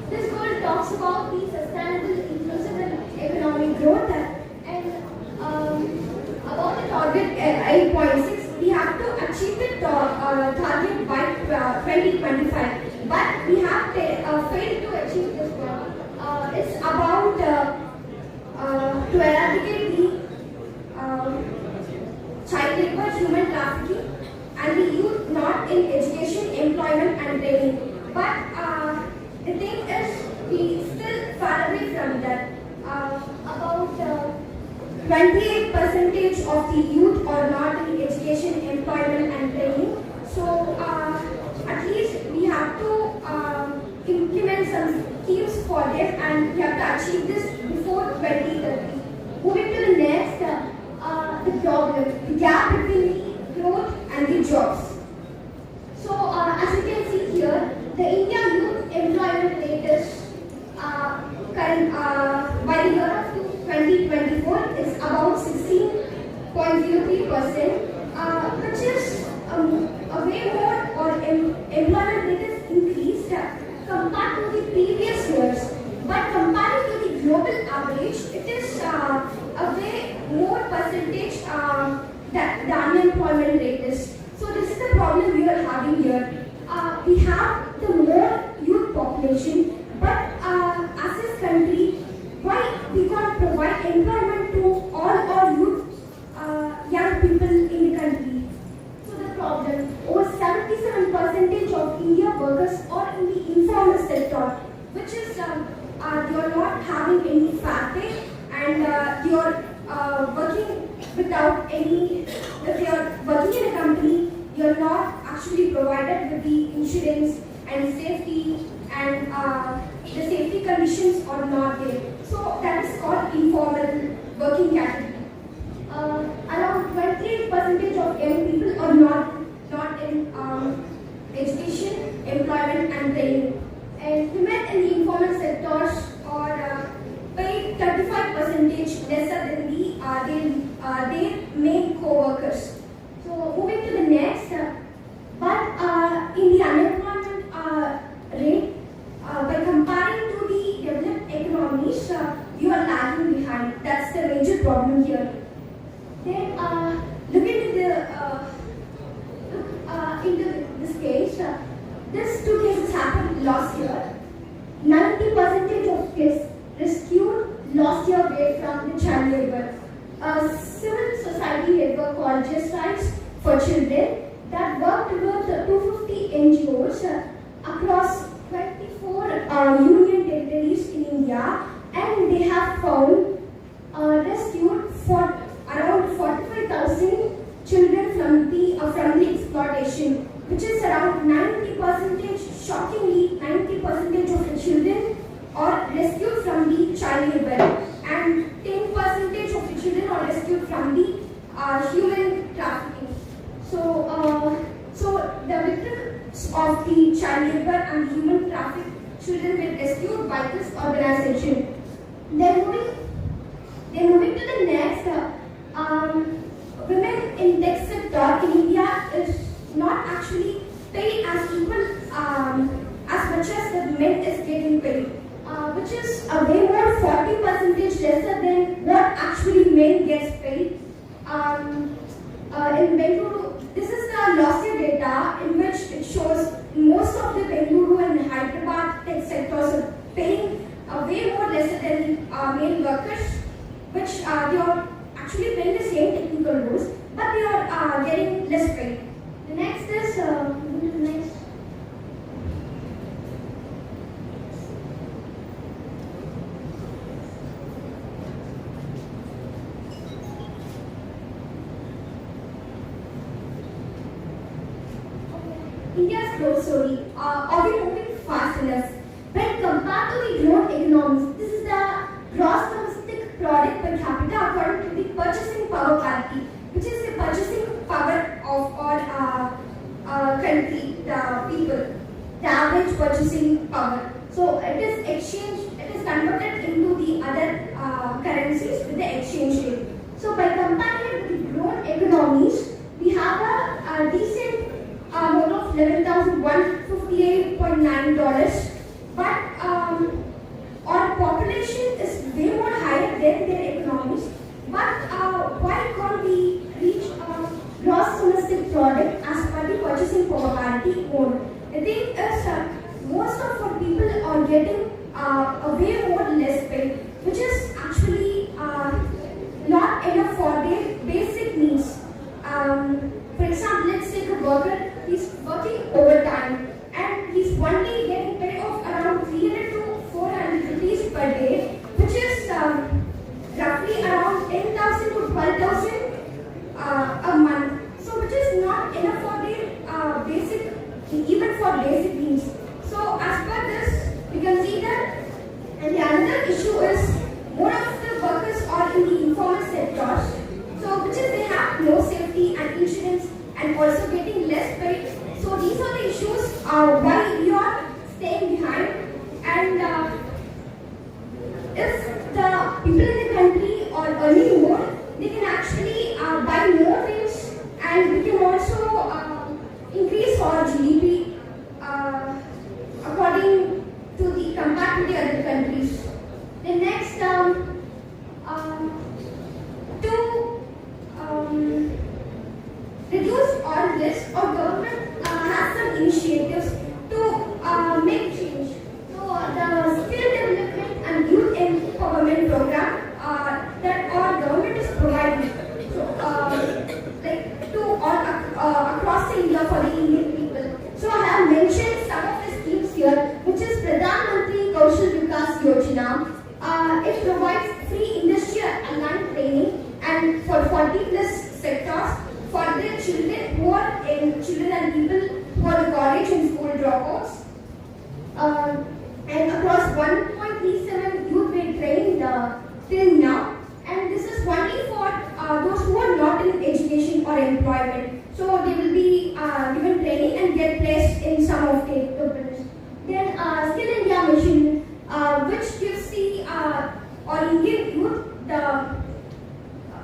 This goal talks about the sustainable, inclusive and economic growth and about the target 8.6, we have to achieve the target by 2025, but we have failed to achieve this goal. It's about to eradicate the child labor, human trafficking and the youth not in education, employment and training. But the thing is, we still far away from that. About 28% of the youth are not in education, employment and training. So at least we have to implement some schemes for them, and we have to achieve this before 2030. Moving to the next, the problem, the gap between the growth and the jobs. So as you can see here, the India youth employment rate is by the year of 2024 is about 16.03%, which is a way more, or employment rate is increased compared to the previous years. But compared to the global average, it is a way more percentage that the unemployment rate is. So this is the problem we are having here. We have the more youth population, but as this country, why we can't provide employment to all our youth, young people in the country? So the problem, over 77% of India workers are in the informal sector, which is they are not having any fair pay, and they are working without any. If they are working in a company, they are not actually provided with the insurance and safety, and the safety conditions are not there. So that is called informal working category. Around 28% of young people are not in education, employment and training. And women in the informal sectors are paid 35% lesser than their main co-workers. So moving to the next, but in the unemployment rate, by comparing to the developed economies, you are lagging behind. That's the major problem here. Then looking into this case, these two cases happened last year. 90% of kids rescued lost their way from the child labor. A civil society network called Just Rights for Children that worked with 250 NGOs across 24 union territories in India, and they have found rescued for around 45,000 children from the exploitation, which is around 90%. Shockingly, 90% of the children are rescued from the child labor, and 10% of the children are rescued from the human trafficking. So the victims of the child labor and human traffic children were rescued by this organization. Then moving to the next, women in tech sector in India is not actually paid as equal as much as the men is getting paid, which is a way more 40% lesser than what actually men gets paid. In Bengaluru, this is the last year data in which it shows most of the Bengaluru and Hyderabad tech sectors are paying way more lesser than male workers, which they are actually playing the same technical roles, but they are getting less paid. The next is India's growth story. Are we moving fast enough? When compared to the grown economies, this is the gross domestic product per capita according to the purchasing power parity, which is the purchasing power of our country, the people, the average purchasing power. So it is converted into the other currencies with the exchange rate. So by comparing it with the grown economies, we have a decent amount of $11,158.9, but our population is way more higher than their economies. But why can't we reach gross domestic product as per the purchasing power parity more? The thing is, most of our people are getting a way more less pay, which is actually not enough for their basic needs. For example, let's take a worker, he's working overtime and he's one day getting paid of around 300 to 400 rupees per day, which is roughly around 10,000 to 12,000 a month. So which is not enough for their basic, even for basic needs. So as per this, we can see that. And the another issue is more of the workers are in the informal sectors. So which is they have no safety and insurance and also getting less paid. So these are the issues why we are staying behind. And if the people in the country are earning more, they can actually buy more things, and we can also increase our GDP according to the compared to the other countries. The next to reduce all this, our government has some initiatives to make change. So the skill development and youth empowerment program that our government is providing, like to all across India for the Indian people. So I have mentioned some of the schemes here, which is Pradhan Mantri Kaushal Vikas Yojana. It provides free industry-aligned training and for 40 plus sectors for the children who are children and people who are the college and school dropouts. And across 1.37 youth were trained till now, and this is only for those who are not in education or employment. So they will be given training and get placed in some of the companies. Then Skill India Mission, which gives the or Indian youth the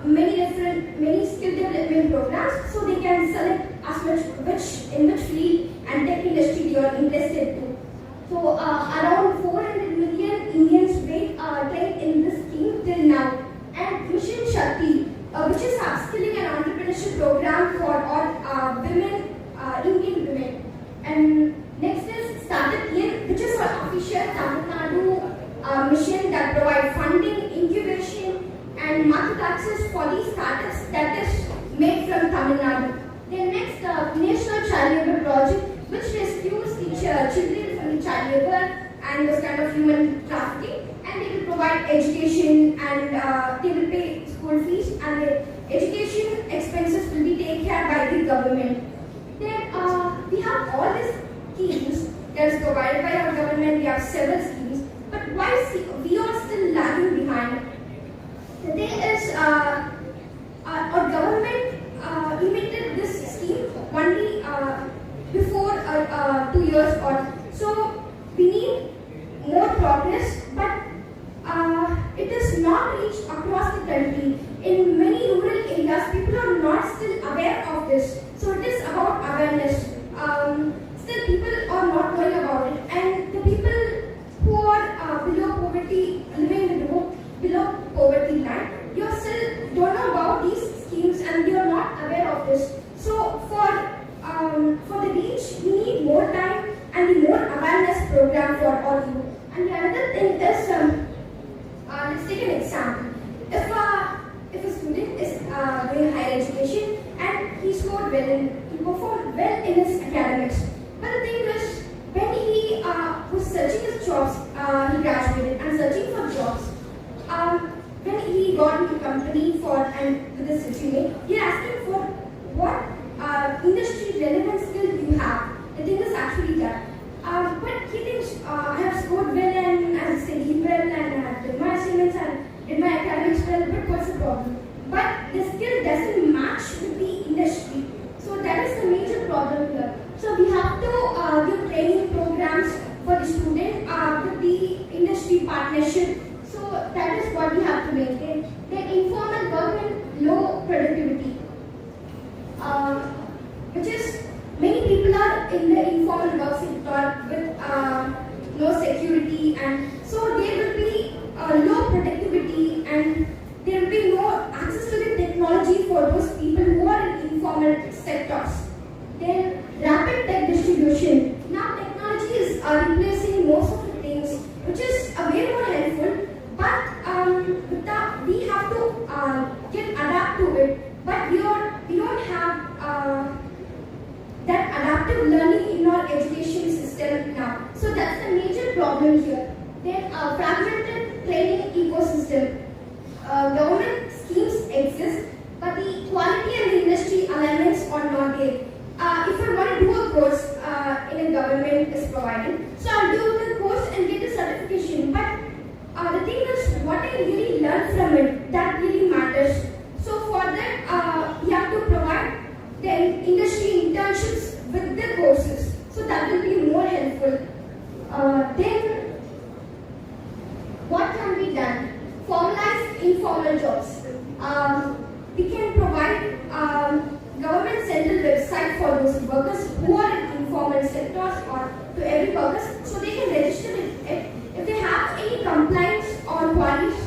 many skill development programs, so they can select as much in which field and tech industry they are interested to. So around 400 million Indians were trained in this scheme till now. And Mission Shakti, which is upskilling and entrepreneurship program for all women, Indian women. And next is Startup In, which is an official Tamil Nadu mission that provides funding, incubation, and market access for these startups that is made from Tamil Nadu. Then next, National Child Labour Project, which rescues the children from the child labor and those kind of human trafficking, and they will provide education and they will pay school fees, and the education expenses will be taken care by the government. Then we have all these schemes that is provided by our government. We have several schemes, but why we are still lagging behind? The thing is, our government implemented this scheme only before 2 years or so. We need more progress, but it is not reached across the country. In many rural areas, people are not still aware of this. So it is about awareness. Still, people are not knowing about it, and the people who are below poverty, living below poverty line, you still don't know about these schemes, and you are not aware of this. So for the reach, we need more time and the more awareness program for all you. And the other thing is, let's take an example. If a student is doing higher education and he scored well, he performed well in his academics. But the thing is, when he was searching his jobs, he graduated and searching for jobs. When he got into company with his resume, he asked him for what industry relevant skill you have. The thing is actually that. But he thinks I have scored well and I studied well and I did my assignments and did my academics well, but what's the problem? But the skill doesn't match with the industry. So that is the major problem here. So we have to give training programs for the student with the industry partnership. So that is what we have to maintain. Then informal government, low productivity, which is many people are in the informal work sector with no security, and so there will be low productivity and there will be no access to the technology for those people who are in informal sectors. Then rapid tech distribution. Now technology is replacing most of the things, which is way more helpful, but we have to get adapt to it. But we don't have of learning in our education system now. So that's the major problem here. Then fragmented training ecosystem. Government schemes exist, but the quality and the industry alignments are not there. If I want to do a course in a government is providing, so I'll do the course and get the certification. But the thing is, what I really learn from it, that really matters. So for that, we have to provide the industry internships with the courses. So that will be more helpful. Then, what can be done? Formalize informal jobs. We can provide government central website for those workers who are in informal sectors or to every workers, so they can register it. If they have any complaints or queries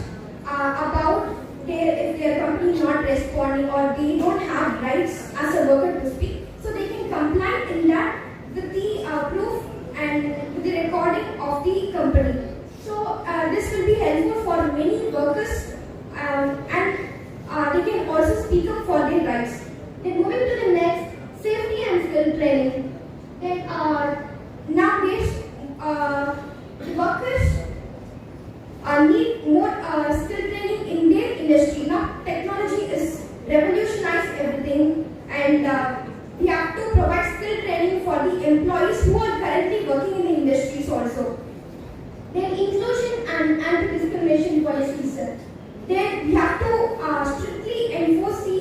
about if their company is not responding or they don't have rights as a worker to speak, so they can comply in that with the proof and with the recording of the company. So this will be helpful for many workers and they can also speak up for their rights. Then moving to the next, safety and skill training. Then nowadays workers need more skill training in their industry. Now technology is revolutionized everything, and we have to provide skill training for the employees who are currently working in the industries also. Then inclusion and anti-discrimination policies. Then we have to strictly enforce the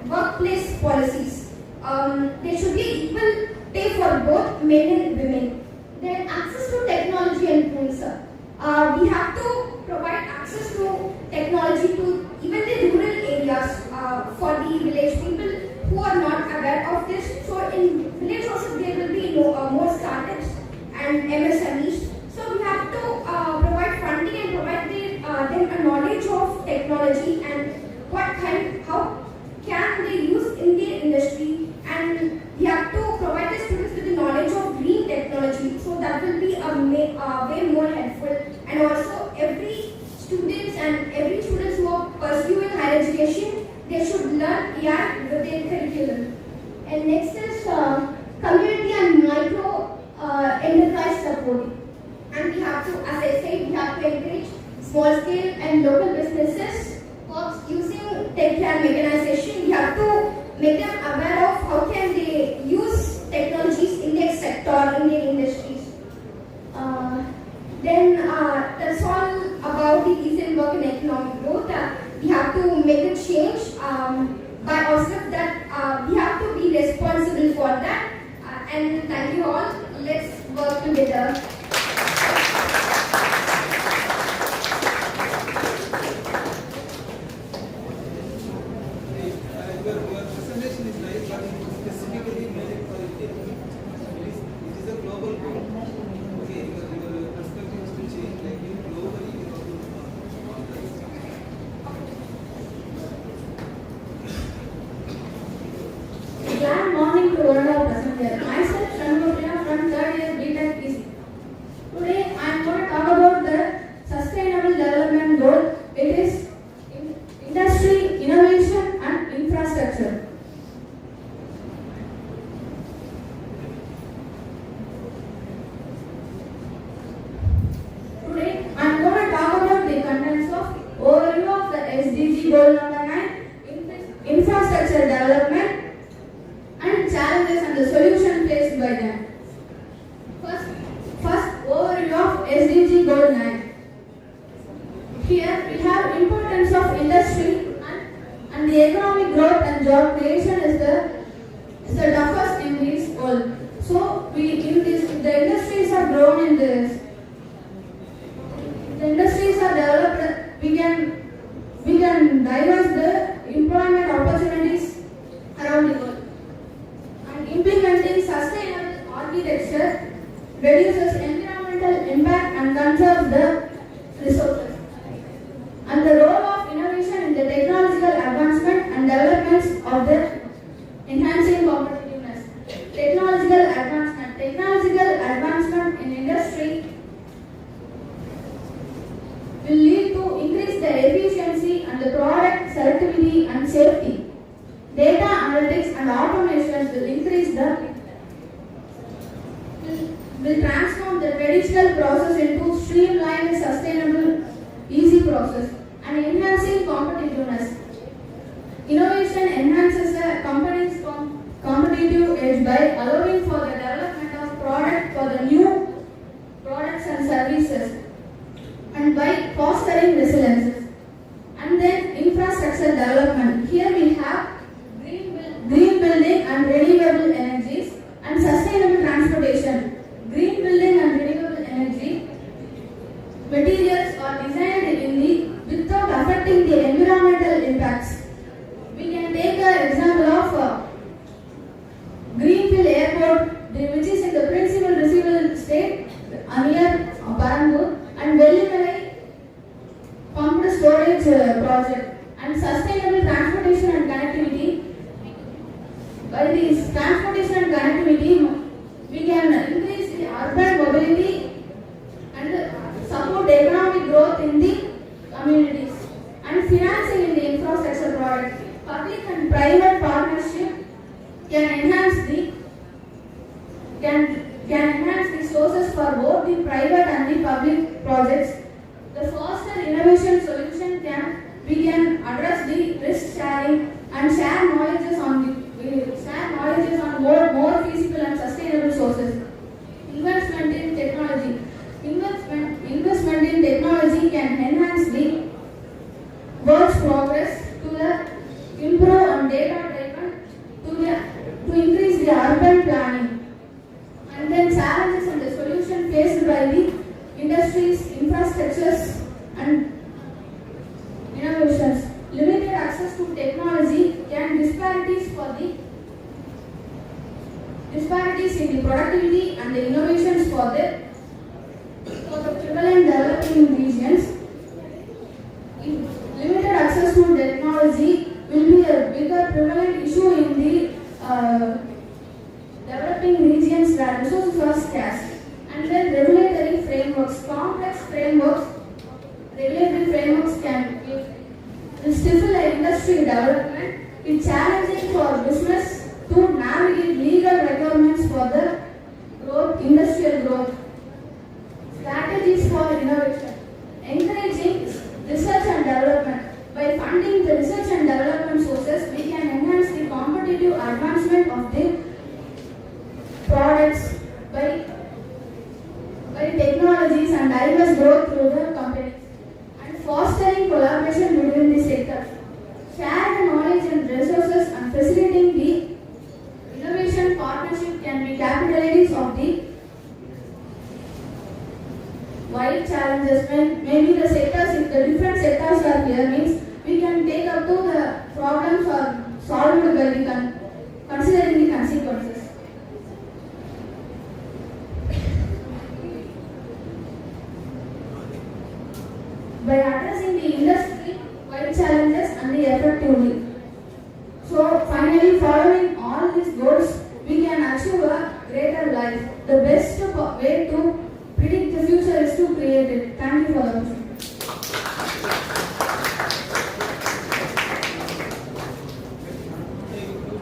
workplace policies. There should be equal pay for both men and women. Then access to technology and tools. We have to provide access to technology to even the rural areas for the village people who are not aware of this. So in village also there will be more startups and MSMEs. So we have to provide funding and provide them a knowledge of technology and how can they use in their industry, and we have to provide the students with the knowledge of green technology. So that will be way more helpful. And also every students who are pursuing higher education, they should learn AI with their curriculum. And next is community and micro enterprise support. And we have to, as I said, we have to encourage small scale and local businesses using tech and mechanization. We have to make them aware of how can they use technologies in their sector, in their industries. Then that's all about the decent work and economic growth. We have to make a change by ourselves, that we have to be responsible for that. And thank you all. Let's work together. Your presentation is nice, but specifically made for India. It is a global goal. Okay, your perspective is to change, like you globally you have to Good morning to all our presenters. Myself, Shanmugha from 3rd year BTech PC. Today I am going to talk about the sustainable development goal. It is industry, innovation and infrastructure. Today I am going to talk about the contents of overview of the SDG goal number 9, infrastructure development, and challenges and the solution faced by them. First overview of SDG goal 9. Here we have importance of industry and the economic growth and job creation is the toughest in this goal. So if the industries are grown in this, the industries are developed, we can diverse the employment opportunities around the world. And implementing sustainable architecture reduces environmental impact and conserves the resources. And the role of innovation in the technological advancement and developments of the enhancing competitiveness. Technological advancement in industry will lead to increase the efficiency and the product selectivity and safety. Data analytics and automation will increase the will transform the traditional process into streamlined, sustainable, easy process and enhancing competitiveness. Innovation enhances the company's competitive edge by allowing for the development of product for the new products and services and by fostering resilience. And then infrastructure development. Here we have green building and renewable energies and sustainable transportation. Green building and renewable energy materials are designed without affecting the environmental impacts. We can take an example of Greenfield Airport, which is in the principal receivable state near Parangur, and Vellimalai pumped storage project, and sustainable transportation and connectivity. By this transportation and connectivity, we can increase the urban mobility and support economic growth in the communities, and financing in the infrastructure project. Public and private partnership can enhance the sources for both the private and the public projects. The faster innovation solution we can address the risk sharing and share knowledge on more feasible and sustainable sources. Investment in technology. Investment in technology can enhance the world's progress to improve on data driven to increase the urban planning. And then challenges and the solution faced by the industries, infrastructures and innovations. Limited access to technology can disparities in the productivity and the innovations for the prevalent developing regions. Limited access to technology will be a bigger prevalent issue in the developing regions where resources are scarce. And then regulatory frameworks, complex regulatory frameworks can stifle industry development. It's challenging for business to navigate legal requirements for the industrial growth. Strategies for innovation. Encouraging research and development. By funding the research and development sources, we can enhance the competitive advancement of the products by technologies and diverse growth through the companies. And fostering collaboration between the sectors. Share knowledge and resources and facilitating the innovation partnership can be capabilities of the wide challenges. When maybe the sectors, if the different sectors are here, means we can take up to the problems are solved by the considering the consequences. By addressing the industry-wide challenges and the effectively. So finally, following all these goals, we can achieve a greater life. The best way to predict the future is to create it. Thank you for the opportunity.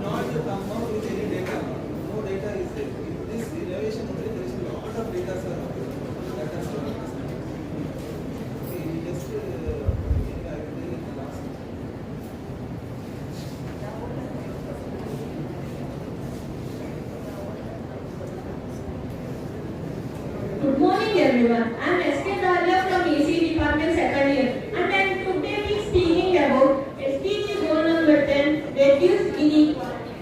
Not to come out with any data. No data is there. In this innovation only, there is a lot of data, sir. Good morning everyone. I am S.K. Raja from EC Department second year, and I am today speaking about Sdg goal number 10, reduce inequality.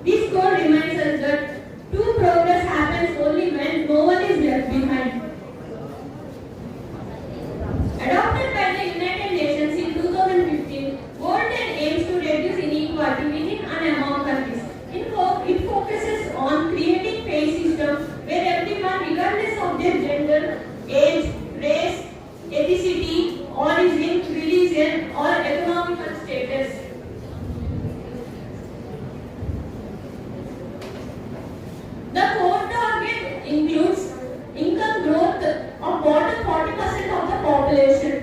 This goal reminds us that true progress happens only when no one is left behind. Adopted by the United Nations in 2015, Goal 10 aims to reduce inequality within and among countries. It focuses on creating fair systems where everyone, regardless of their gender, age, race, ethnicity, origin, religion, or economical status. The core target includes income growth of bottom 40% of the population,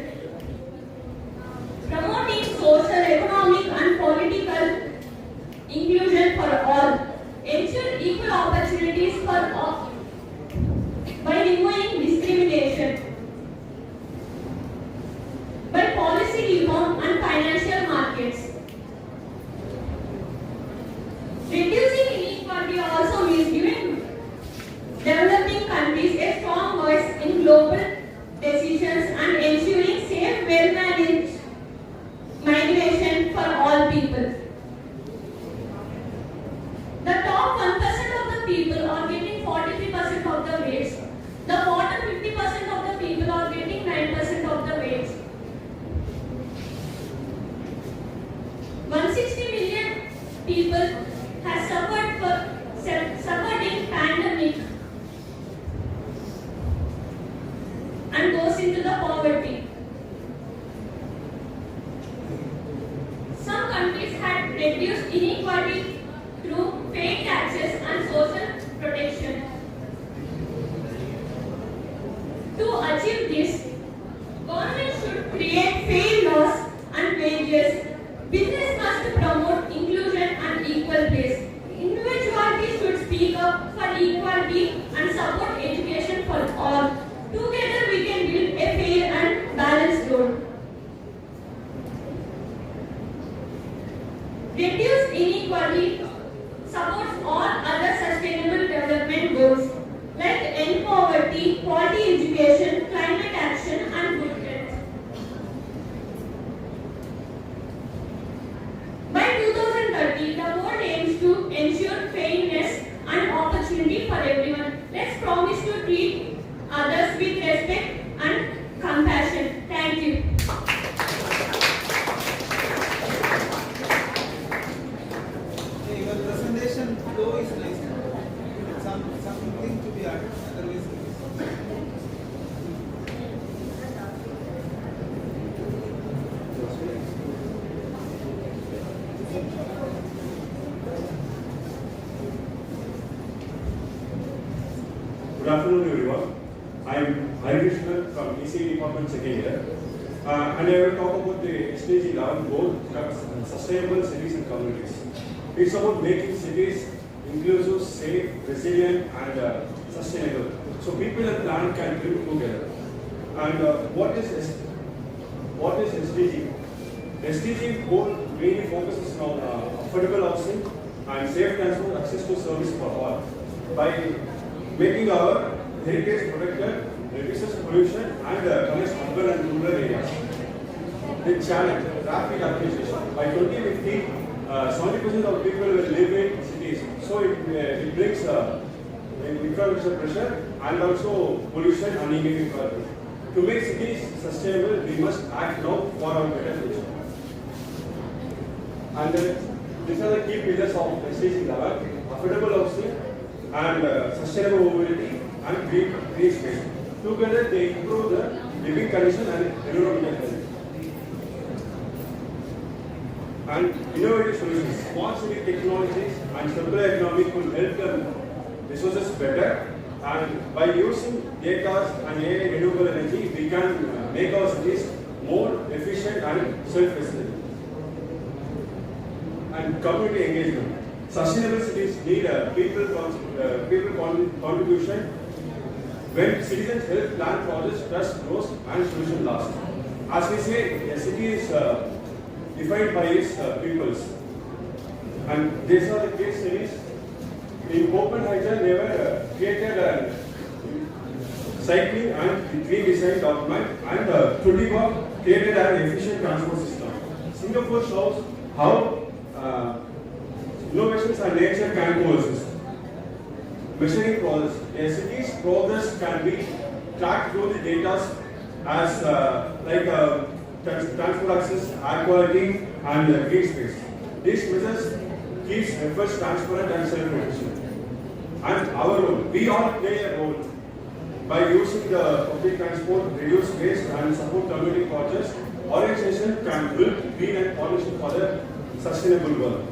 promoting social, economic, and political inclusion for all, ensure equal opportunities for all, people are getting 43% of the weights. The bottom 50% of the people are getting 9% of the weights. 160 million people have suffered in pandemic and goes into the poverty. Some countries had reduced inequality through paid taxes and social protection. To achieve this, government should create fair laws and wages. Business must promote inclusion and equal pay. Individuality should speak up for equality and support education for all. Together we can build a fair and balanced world. Reduce inequality supports all other sustainable development goals like end poverty, quality education, climate action and good health. By 2030, the world aims to ensure fairness and opportunity for everyone. Let's promise to treat others with respect and compassion. Thank you. Your presentation flow is nice. Something to be added. Otherwise, good afternoon, everyone. I am Harikrishnan from EC Department second year, and I will talk about the Sdg 11 goal, sustainable cities and communities. It's about making cities inclusive, safe, resilient, and sustainable. So people and planet can live together. And what is SDG? SDG goal mainly focuses on affordable housing and safe transport, access to service for all. By making our heritage protected, reduces pollution, and connects urban and rural areas. The challenge, rapid urbanization. By 2050, 70% of people will live in cities. So it brings infrastructure pressure and also pollution and inequality. To make cities sustainable, we must act now for our better future. And these are the key pillars of Sdg 11: affordable housing and sustainable mobility and green space. Together, they improve the living condition and environmental health. And innovative solutions, smart city technologies and circular economy could help the resources better. And by using data and AI renewable energy, we can make our cities more efficient and self-sustaining. And community engagement. Sustainable cities need people contribution. When citizens help plan projects, trust grows and solution lasts. As we say, a city is defined by its peoples. And these are the case studies. In Copenhagen, they were created a cycling and green design document, and Tulipa created an efficient transport system. Singapore shows how innovations and nature can coexist. Measuring progress. A city's progress can be tracked through the data as transport access, air quality, and green space. These measures keeps efforts transparent and self-efficient. And our role, we all play a role by using the public transport, reduce waste, and support community projects. Organization can build green and partnership for the sustainable world.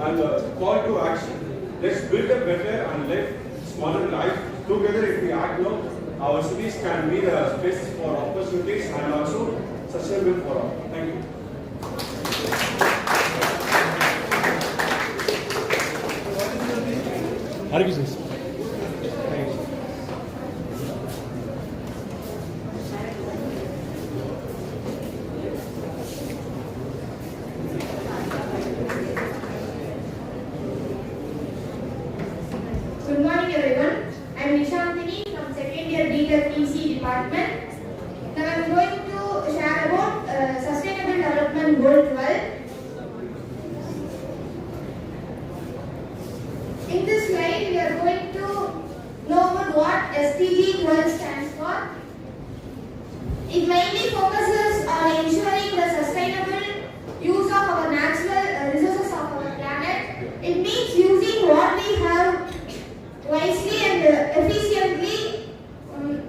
And call to action. Let's build a better and live smaller life. Together, if we act now, our cities can be the spaces for opportunities and also sustainable for all. Thank you. Harikrishnan. Good morning everyone. I am Nishantini from second year B.Tech EC department. Now I am going to share about Sustainable Development Goal 12. In this slide Sdg 12 stands for. It mainly focuses on ensuring the sustainable use of our natural resources of our planet. It means using what we have wisely and efficiently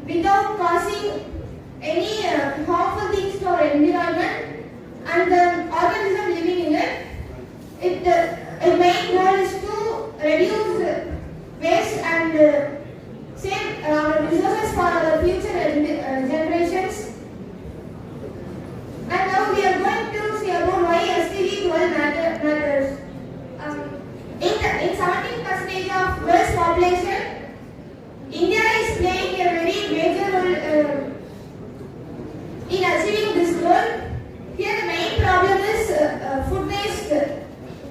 without causing any harmful things to our environment and the organism living in it. Its main goal is to reduce waste and save our resources for our future generations. And now we are going to see about why Sdg 12 matters. In 17% of world's population, India is playing a very major role in achieving this goal. Here the main problem is food waste.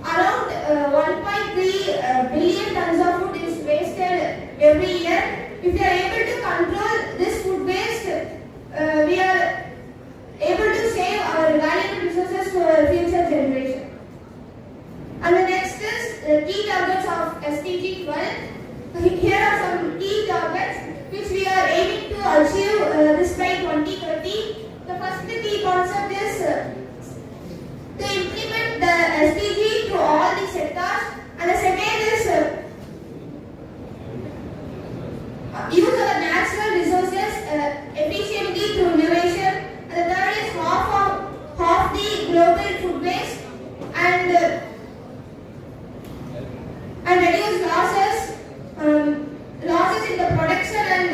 Around 1.3 billion tons of food is wasted every year. If we are able to control this food waste, we are able to save our valuable resources to our future generation. And the next is the key targets of Sdg 12. Here are some key targets which we are aiming to achieve this by 2030. The first key concept is to implement the SDG to all the sectors, and the second is use our natural resources efficiently through innovation, and the third is half the global food waste and reduce losses in the production and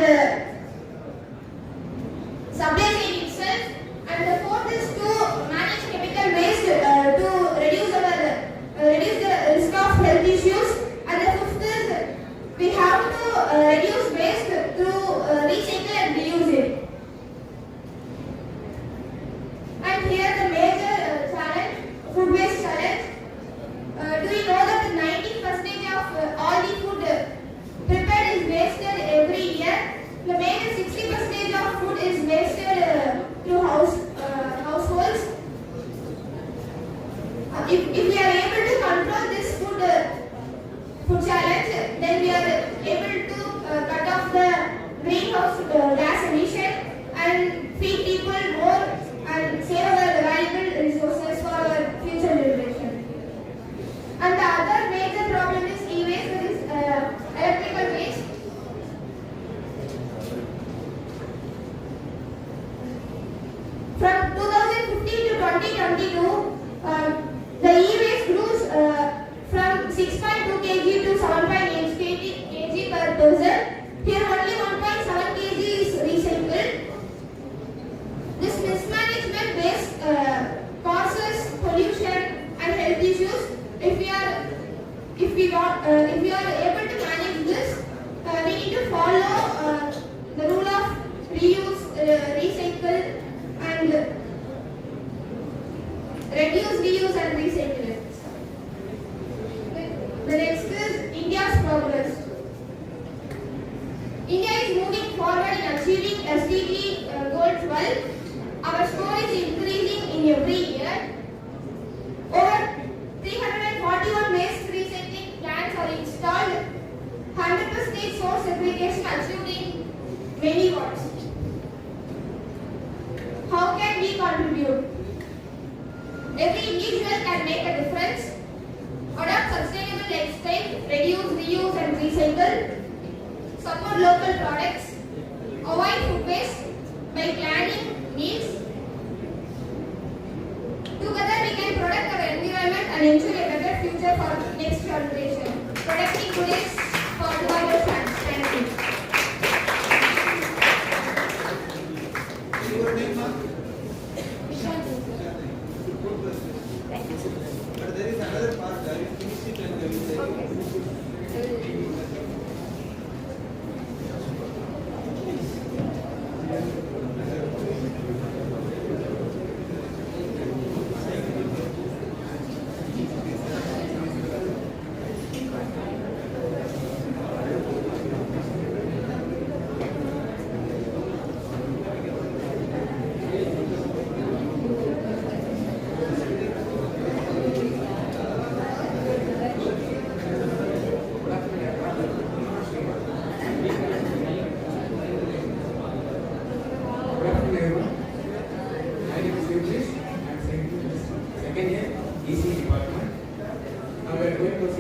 supply chain itself, and the fourth is to manage chemical waste to reduce the risk of health issues, and the fifth is we have to reduce waste through recycle and reuse it. And here the major challenge, food waste challenge. Do you know that 90% of all the food prepared is wasted every year? The major 60% of food is wasted through households. If we are able to control this food challenge, then we are able to cut off the greenhouse gas emission and feed people more and save our valuable resources for our future generation. And the other major problem is e-waste, that is electrical waste. From 2015 to 2022, the e-waste grew from 6.2 kg to 7.8 kg per person. Here only 1.7 kg is recycled. This mismanagement waste causes pollution and health issues. If we are able to manage this, we need to follow the rule of reuse, recycle, and reduce, reuse, and recycle it. The next is India's progress. India is moving forward in achieving SDG Goal 12. Our score is increasing in every year. Over 341 waste recycling plants are installed. 100% source segregation achieved in many wards. How can we contribute? Every individual can make a difference. Adopt sustainable lifestyle, reduce, reuse, and recycle. Support local products. Avoid food waste by planning meals. Together we can protect our environment and ensure a better future for next generation. Protecting today's for tomorrow's chance. Thank you. Your name, ma'am? But there is another part that you finish it and you will say.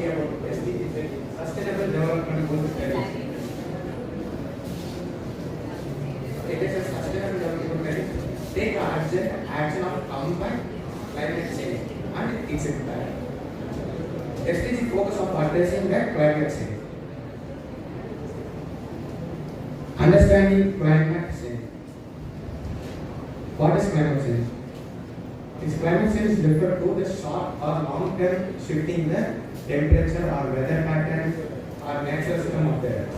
say about SDG, Sustainable Development Goals study. It is a sustainable development study. Take action of combat climate change and its impact. SDG focus on addressing the climate change. Understanding climate change. What is climate change? This climate change refers to the short or long term shifting the temperature or weather pattern or natural system of the earth.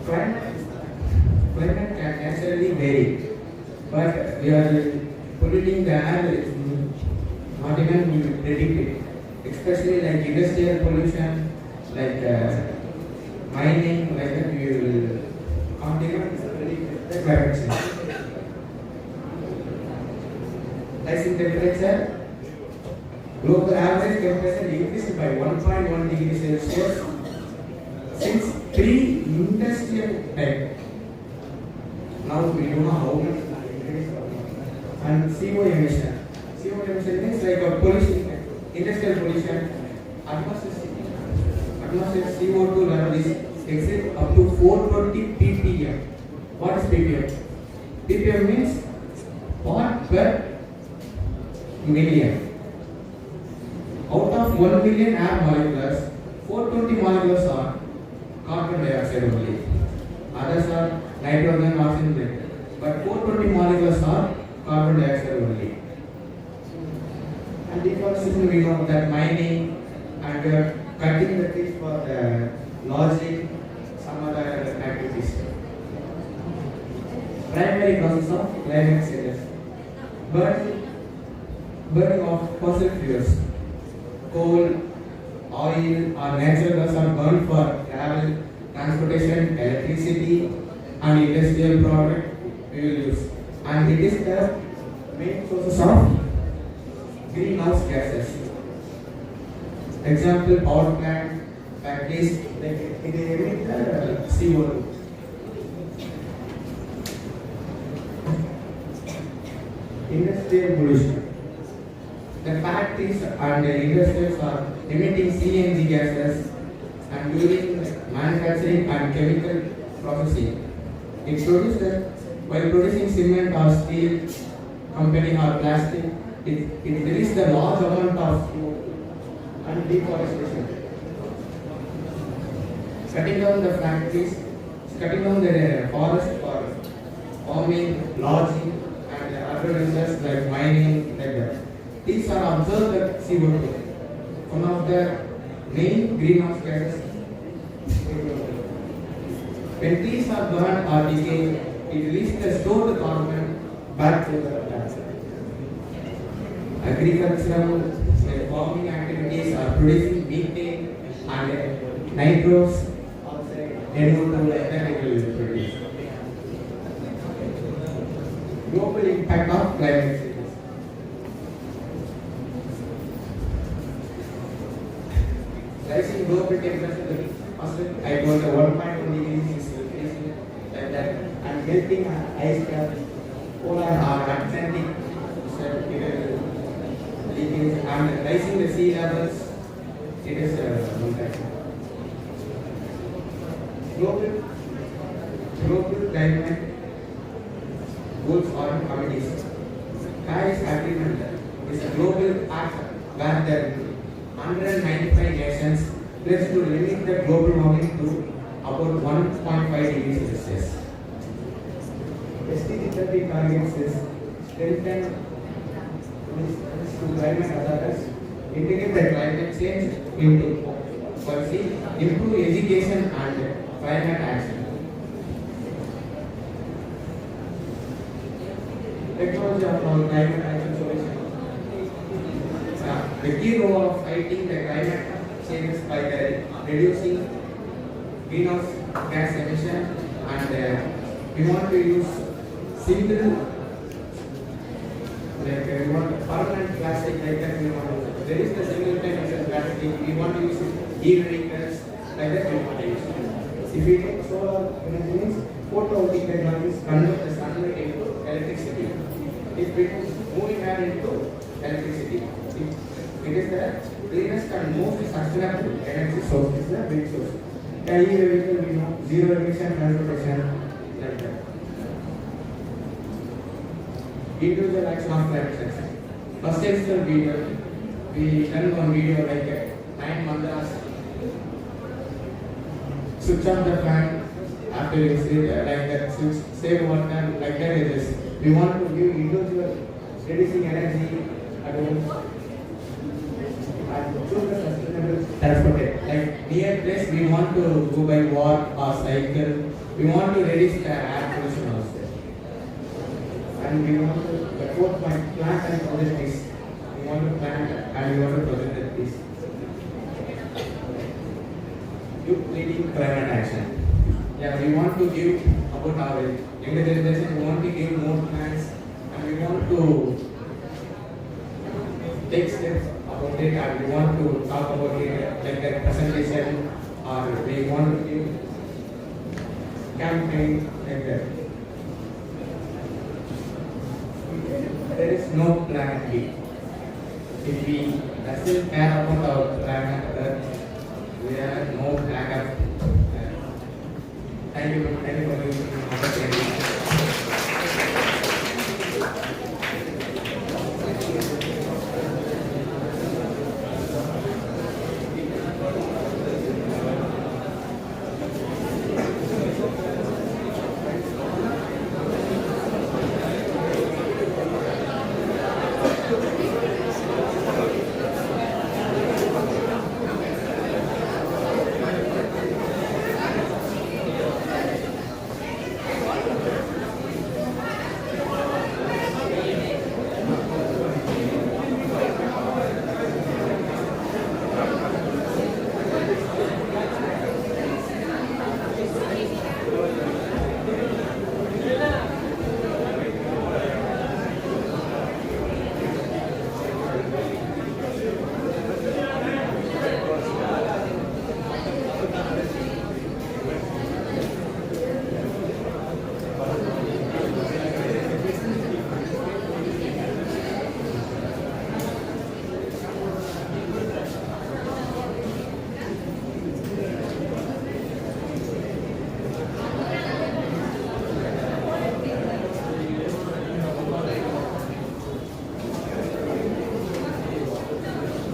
Climate can naturally vary, but we are polluting the air, not even we predict it. Especially like industrial pollution, like mining, like that, we will can't even predict the climate change. Rising temperature, global average temperature increased by 1.1 degrees Celsius since pre-industrial time. Now we don't know how much increase. And CO emission. CO emission means like a pollution, industrial pollution. Atmosphere CO2 level is exceed up to 420 ppm. What is ppm? ppm means part per million. Out of 1 million air molecules, 420 molecules are carbon dioxide only. Others are nitrogen, oxygen, but 420 molecules are carbon dioxide only. And deforestation, we know that mining and cutting the trees for the lodging, some other activities. Primary causes of climate change. Burning of fossil fuels, coal, oil or natural gas are burned for travel, transportation, electricity and industrial product we will use. And it is the main sources of greenhouse gases. Example, power plant, factories, they emit the CO2. Industrial pollution. The factories and the industries are emitting CNG gases and during manufacturing and chemical processing. It produces, while producing cement or steel, company or plastic, it releases the large amount of CO2 and deforestation. Cutting down the factories, cutting down the forest for farming, lodging and other industries like mining, like that. These are observed that CO2, one of the main greenhouse gases. When trees are burned or decayed, it releases the stored carbon back to the atmosphere. Agricultural farming activities are producing methane and nitrous oxide, NO2, like that it will produce. Global impact of climate change. Rising global temperature, I told the 1.1 degrees is increasing like that, and melting ice cap, polar or Atlantic leakage, and rising the sea levels, it is one type. Global climate goals or committees. Paris Agreement is a global act where the 195 nations pledge to limit the global warming to about 1.5 degrees Celsius. SDG 30 targets is strengthen to climate awareness, integrate the climate change into policy, improve education and climate action. Technology of climate action solution. The key role of fighting the climate change is by reducing greenhouse gas emission, and we want to use simple, like we want permanent plastic, like that we want to use. There is the single time use plastic, we want to use e-vehicles, like that we want to use. If we take solar energy means photovoltaic technologies convert the sunlight into electricity. It becomes moving air into electricity. It is the cleanest and most sustainable energy source is the wind source. E-vehicle, we know, zero emission transportation, like that. Individual action of climate change. First is the video. We done one video like 9 mantras. Switch on the fan after you see like that. Switch, save one time like that. It is. We want to give individual reducing energy at home and choose the sustainable transport. Like near place, we want to go by walk or cycle. We want to reduce the air pollution also. And we want to, the fourth point, plant and project trees. We want to plant and we want to project the trees. Youth leading climate action. Yeah, we want to give about our younger generation. We want to give more plants and we want to take steps about it and we want to talk about it like a presentation or we want to give campaign like that. There is no planet B. If we still care about our planet Earth, we have no backup. Thank you for giving me the opportunity.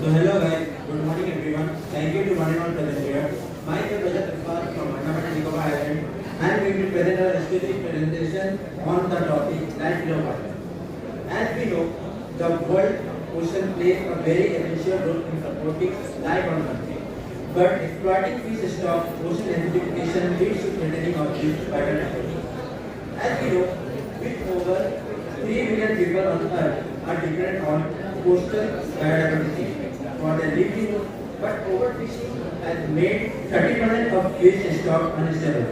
So hello guys, good morning everyone. Thank you to one and all present here. Myself is Rajat from Andaman and Nicobar Island. I am going to present our specific presentation on the topic land below water. As we know, the world ocean plays a very essential role in supporting life on Earth. But exploiting fish stock, ocean acidification leads to threatening of this vital resource. As we know, with over 3 billion people on Earth are dependent on coastal biodiversity for their livelihood, but overfishing has made 30% of fish stock unstable,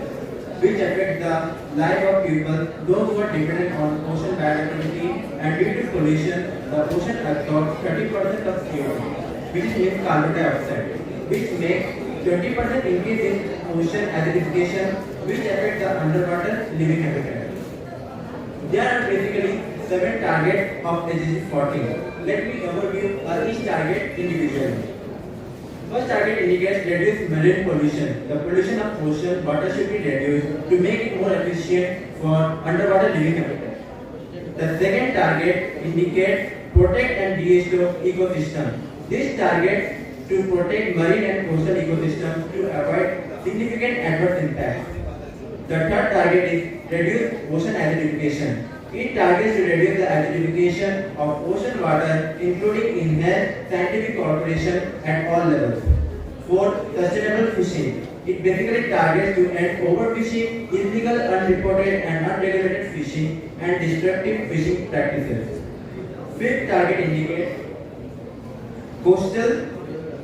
which affects the life of people, those who are dependent on ocean biodiversity, and due to pollution, the ocean absorbs 30% of CO2, which means carbon dioxide, which makes 20% increase in ocean acidification, which affects the underwater living habitat. There are basically 7 targets of Sdg 14. Let me overview each target individually. First target indicates reduce marine pollution. The pollution of ocean water should be reduced to make it more efficient for underwater living habitat. The second target indicates protect and de-restore ecosystem. This targets to protect marine and coastal ecosystems to avoid significant adverse impacts. The third target is reduce ocean acidification. It targets to reduce the acidification of ocean water, including enhanced scientific cooperation at all levels. Fourth, sustainable fishing. It basically targets to end overfishing, illegal, unreported and unregulated fishing, and destructive fishing practices. Fifth target indicates coastal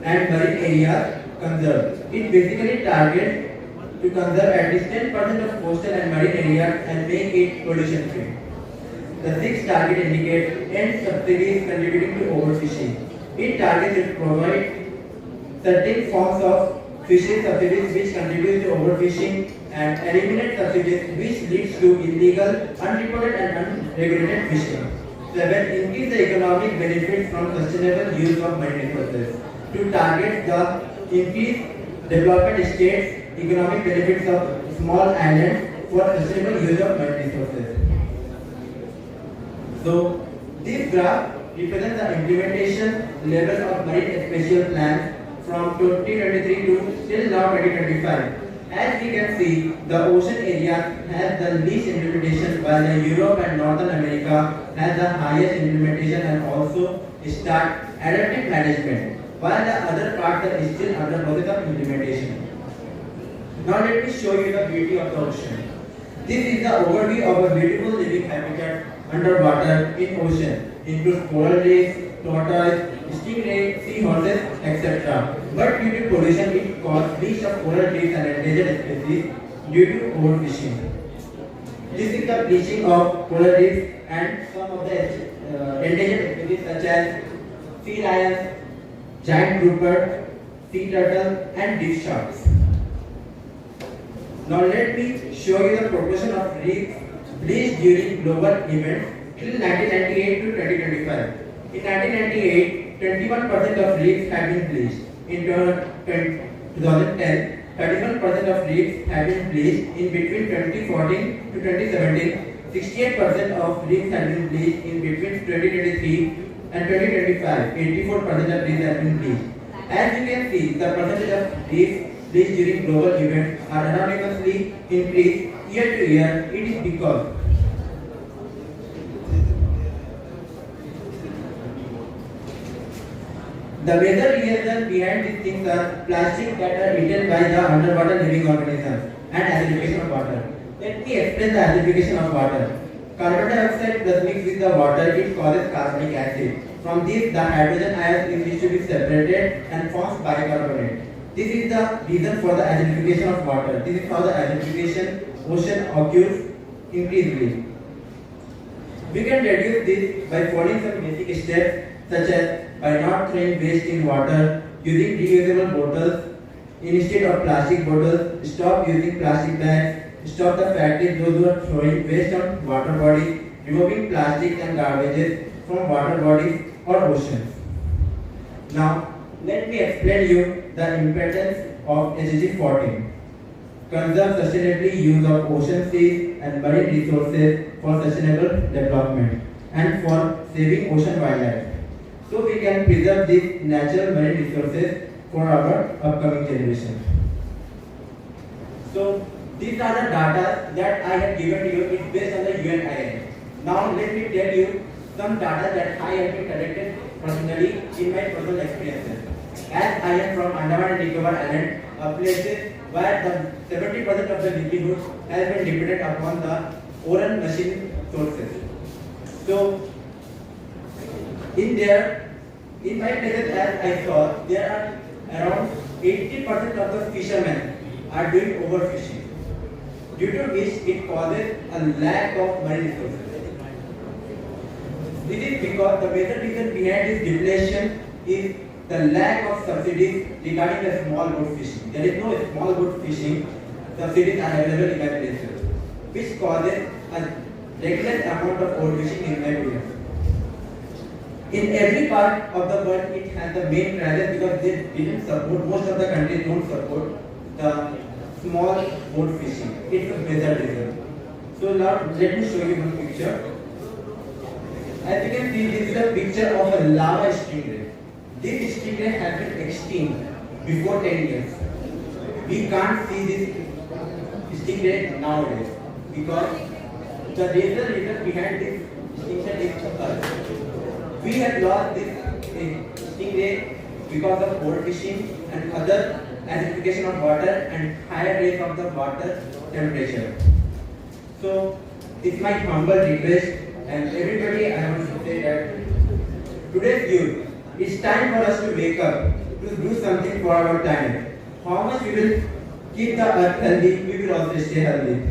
and marine areas conserved. It basically targets to conserve at least 10% of coastal and marine areas and make it pollution free. The sixth target indicates end subsidies contributing to overfishing. It targets to provide certain forms of fishing subsidies which contribute to overfishing and eliminate subsidies which leads to illegal, unreported and unregulated fishing. 7. Increase the economic benefits from sustainable use of marine resources. to target the increased development states economic benefits of small islands for sustainable use of marine resources. So, this graph represents the implementation levels of marine spatial plans from 2023 to till now 2025. As we can see, the ocean area has the least implementation, while the Europe and Northern America has the highest implementation and also start adaptive management, while the other parts are still under process of implementation. Now let me show you the beauty of the ocean. This is the overview of a beautiful living habitat underwater in ocean. Includes coral reefs, tortoise, stingray, seahorses, etc. But due to pollution, it caused bleach of coral reefs and endangered species due to overfishing. This is the bleaching of coral reefs and some of the endangered species such as sea lions, giant grouper, sea turtle, and reef sharks. Now let me show you the proportion of reefs bleached during global events till 1998 to 2025. In 1998, 21% of reefs had been bleached. In 2010, 31% of reefs had been bleached. In between 2014 to 2017, 68% of reefs had been bleached. In between 2023 and 2025, 84% of reefs had been bleached. As you can see, the percentage of reefs bleached during global events are anonymously increased year to year. It is because the major reason behind these things are plastic that are eaten by the underwater living organisms and acidification of water. Let me explain the acidification of water. Carbon dioxide plus mix with the water, it causes carbonic acid. From this, the hydrogen ions is used to be separated and forms bicarbonate. This is the reason for the acidification of water. This is how the acidification ocean occurs increasingly. We can reduce this by following some basic steps such as by not throwing waste in water, using reusable bottles instead of plastic bottles, stop using plastic bags, stop the factories those who are throwing waste on water bodies, removing plastics and garbages from water bodies or oceans. Now, let me explain you the importance of Sdg 14. Conserve sustainably use of ocean seas and marine resources for sustainable development and for saving ocean wildlife, so we can preserve these natural marine resources for our upcoming generation. So these are the data that I have given to you. It's based on the UNIN. Now let me tell you some data that I have been collected personally in my personal experiences. As I am from Andaman and Nicobar Island, places where the 70% of the livelihood has been dependent upon the oral machine sources. So in my places, as I saw, there are around 80% of the fishermen are doing overfishing, due to which it causes a lack of marine resources. This is because the major reason behind this depletion is the lack of subsidies regarding the small boat fishing. There is no small boat fishing subsidies are available in my places, which causes a reckless amount of overfishing in my places. In every part of the world, it has the main crisis because they didn't support, most of the countries don't support the small boat fishing. It's a major reason. So now let me show you one picture. As you can see, this is a picture of a lava stingray. This stingray has been extinct before 10 years. We can't see this stingray nowadays because the reason behind this extinction is us. We have lost this stingray because of overfishing and other acidification of water and higher rates of the water temperature. So it's my humble request, and everybody, I want to say that today's youth, it's time for us to wake up, to do something for our planet. How much we will keep the earth healthy, we will also stay healthy.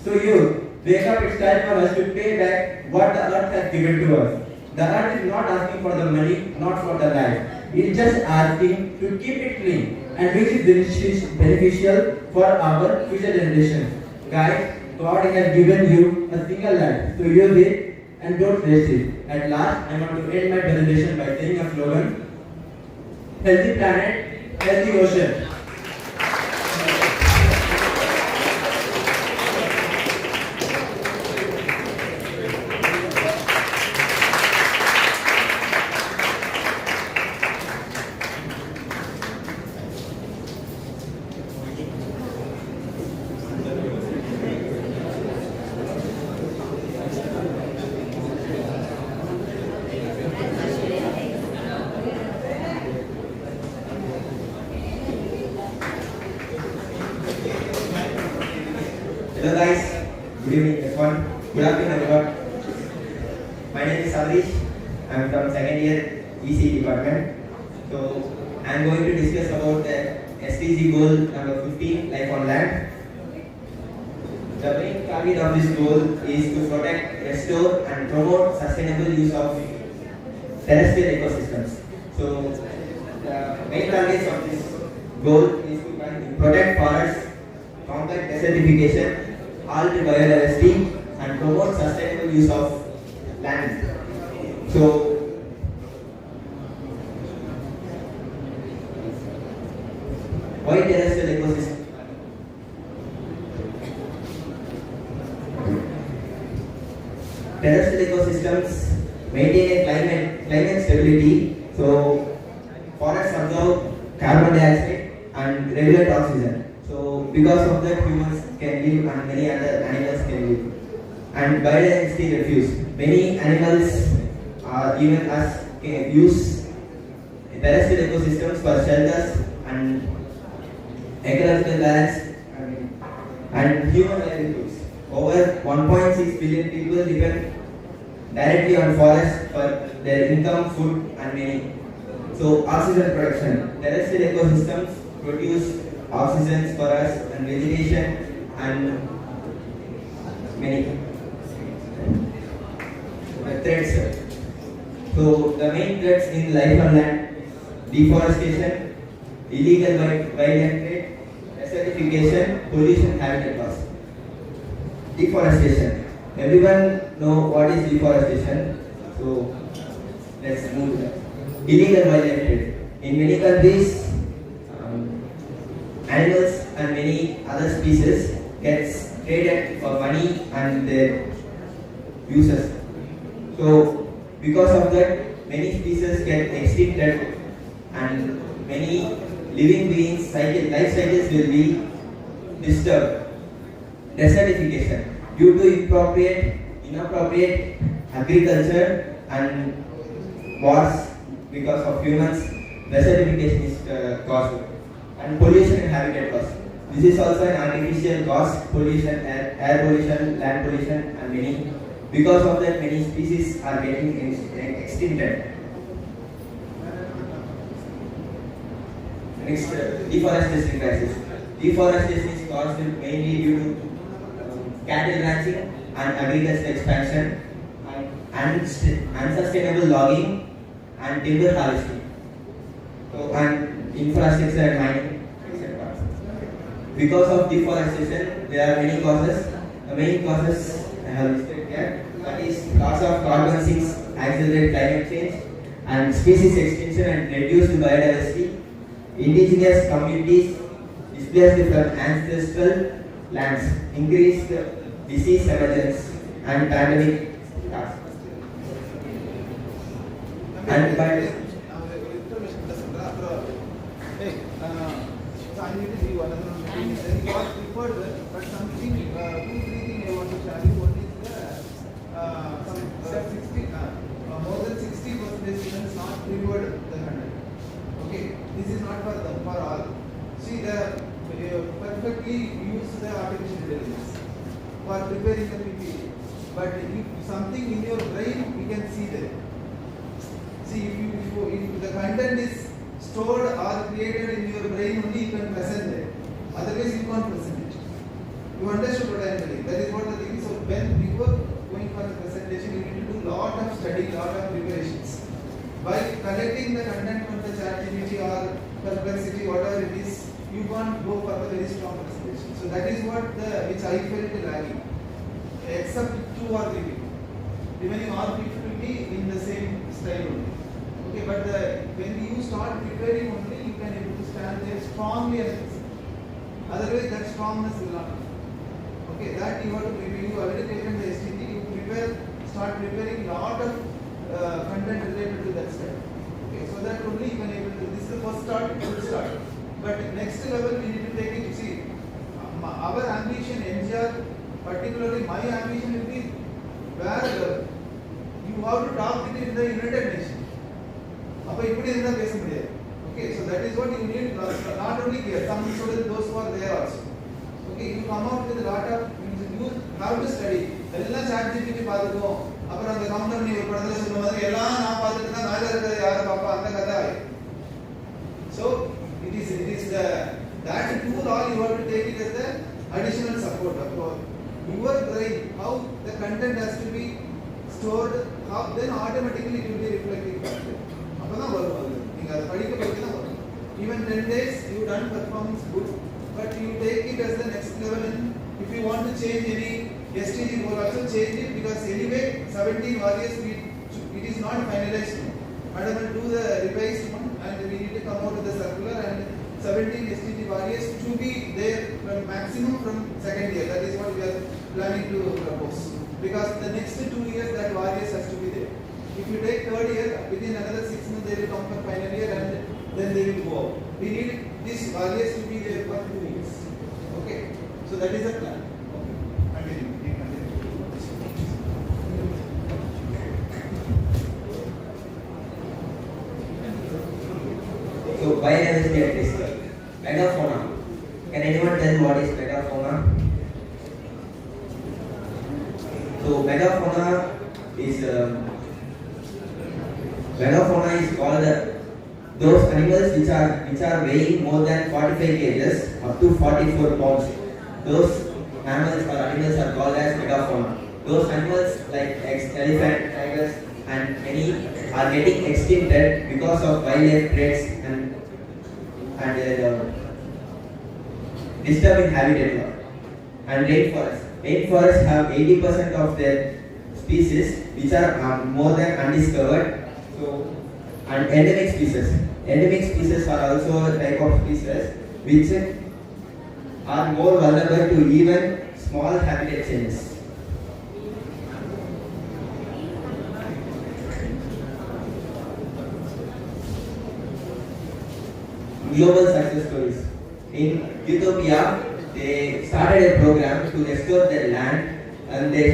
So youth, wake up, it's time for us to pay back what the earth has given to us. The earth is not asking for the money, not for the life. It is just asking to keep it clean, and which is beneficial for our future generations. Guys, God has given you a single life, so use it and don't waste it. At last, I want to end my presentation by saying a slogan. healthy planet, healthy ocean. Hello guys, good evening everyone. Good afternoon everyone. My name is Sadish. I am from second year EC department. So I am going to discuss about the SDG goal number 15, life on land. The main target of this goal is to protect, restore and promote sustainable use of terrestrial ecosystems. So the main targets of this goal is to protect forests, combat desertification, halt biodiversity and promote sustainable use of land. So why terrestrial ecosystem? Terrestrial ecosystems maintain a climate stability. So forests absorb carbon dioxide and regulate oxygen. So because of that, humans can live and many other animals can live. And biodiversity refuge. Many animals even us can use terrestrial ecosystems for shelters and ecological balance and human livelihoods. Over 1.6 billion people depend directly on forests for their income, food and many. So oxygen production. Terrestrial ecosystems produce oxygen for us and vegetation and many threats. So the main threats in life on land: deforestation, illegal wildlife trade, desertification, pollution, habitat loss. Deforestation. Everyone know what is deforestation. So let's move to that. Illegal wildlife trade. In many countries, animals and many other species gets traded for money and their uses. So because of that, many species get extincted and many living beings life cycles will be disturbed. Desertification due to inappropriate agriculture and wars because of humans. Desertification is caused. And pollution and habitat loss. This is also an artificial cause: pollution, air pollution, land pollution, and many. Because of that, many species are getting extincted. Next, deforestation crisis. Deforestation is caused mainly due to cattle ranching and agricultural expansion, and unsustainable logging and timber harvesting. So, and infrastructure and mining, etc. Because of deforestation, there are many causes. The main causes I have listed here. That is, loss of carbon sinks accelerate climate change, and species extinction and reduced biodiversity. Indigenous communities displaced from ancestral lands, increased disease emergence and pandemic tasks. And by so I need to see one another meeting. Then it was preferred, but something, 2-3 things I want to share you. One is more than 60% students not preferred the content. Okay, this is not for them, for all. See, the perfectly use the artificial intelligence for preparing the PPT. But if something in your brain, we can see that. See, if the content is stored or created in your brain, only you can present it. Otherwise, you can't present it. You understood what I am telling? That is what the thing is. So, when before going for the presentation, you need to do lot of study, lot of preparations. By collecting the content from the ChatGPT or Perplexity, whatever it is, you can't go for the very strong presentation. So that is what which I felt lagging. Except 2 or 3 people. Remaining all people will be in the same style only. Okay, but when you start preparing only, you can able to stand there strongly and fix it. Otherwise, that strongness will not come. Okay, that you have to prepare. You already taken the SDG. You start preparing lot of content related to that step. Okay, so that only you can able to. This is the first start, good start. But next level we need to take it. See, our ambition, NGR, particularly my ambition will be where you have to talk with it in the United Nations. Okay, so that is what you need, not only here, some students, those who are there also. Okay, you come out with a lot of, you have to study. Ella ChatGPT பாத்துட்டோம். அப்புறம் அந்த counter நீ ஒரு படத்துல சொல்ற மாதிரி எல்லாம் நான் பார்த்துட்டு தான் மேல இருக்கிறது யாரு பாப்பா அந்த கதை. So it is the that tool all you have to take it as the additional support. Your brain, how the content has to be stored, how then automatically it will be reflecting back. அப்பதான் வரும். நீங்க அதை படிக்க படிக்க தான் வரும். Even 10 days you done performance good, but you take it as the next level. And if you want to change any SDG goal, also change it, because anyway 17 warriors it is not finalized. Madam will do the revised one, and we need to come out with the circular and 17 SDG warriors to be there from maximum from second year. That is what we are planning to propose. Because the next 2 years that warriors has to be there. If you take third year, within another 6 months they will come for final year and then they will go out. We need these warriors to be there for 2 years. Okay, so that is the plan. Okay, continue. So biodiversity at risk. Megafauna. Can anyone tell what is megafauna? So megafauna is called those animals which are weighing more than 45 kg up to 44 pounds. Those mammals or animals are called as megafauna. Those animals like elephant, tigers and many are getting extincted because of wildlife threats and disturbing habitat loss. And rainforests have 80% of their species which are more than undiscovered. So, and endemic species are also a type of species which are more vulnerable to even small habitat changes. Global success stories. In Ethiopia, they started a program to restore their land, and they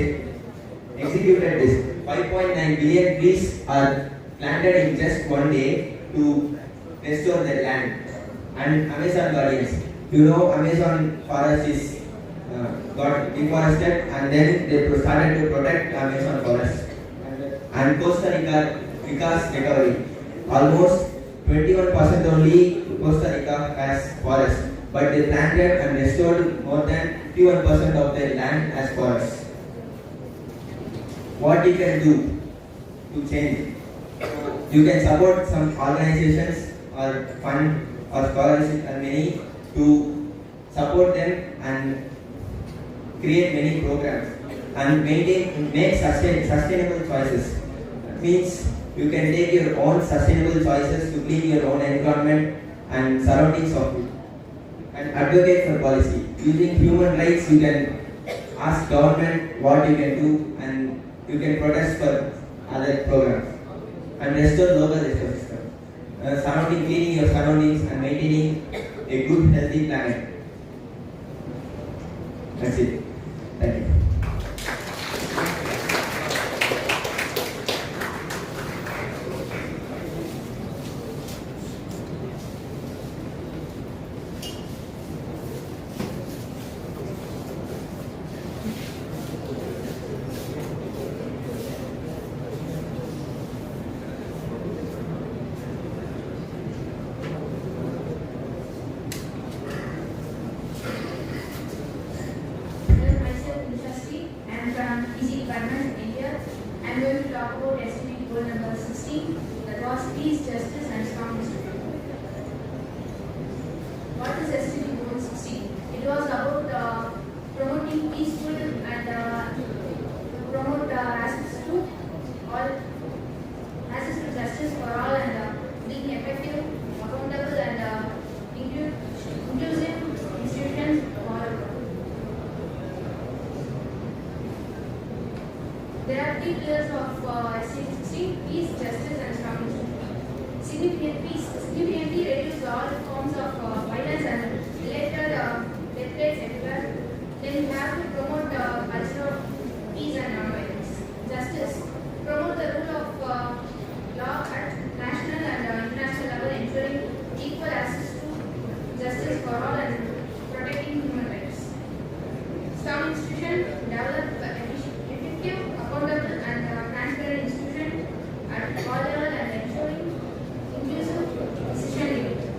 executed this. 5.9 billion trees are planted in just one day to restore their land. And Amazon guardians. You know, Amazon forest is got deforested, and then they started to protect Amazon forest. And Costa Rica's recovery. Almost 21% only Costa Rica has forest, but they planted and restored more than 51% of their land as forest. What you can do to change? You can support some organizations or fund or scholarship and many to support them and create many programs and make sustainable choices. That means you can take your own sustainable choices to clean your own environment and surroundings of you, and advocate for policy. Using human rights, you can ask government what you can do, and you can protest for other programs and restore local ecosystem. Cleaning your surroundings and maintaining a good healthy planet. That's it. Thank you. I'm going to talk about SDG goal number 16, that was peace, justice and strong distribution. What is SDG goal 16? It was about promoting peaceful and promote access to justice for all and 30 pillars of SDG, peace, justice, and strong significantly reduce all forms of violence and related death rates everywhere. Then we have to promote the culture of peace and non-violence. Justice, promote the rule of law at national and international level, ensuring equal access to justice for all and protecting human rights. Strong institution, develop effective, accountable, and transparent institution at all levels and ensuring inclusive decision making.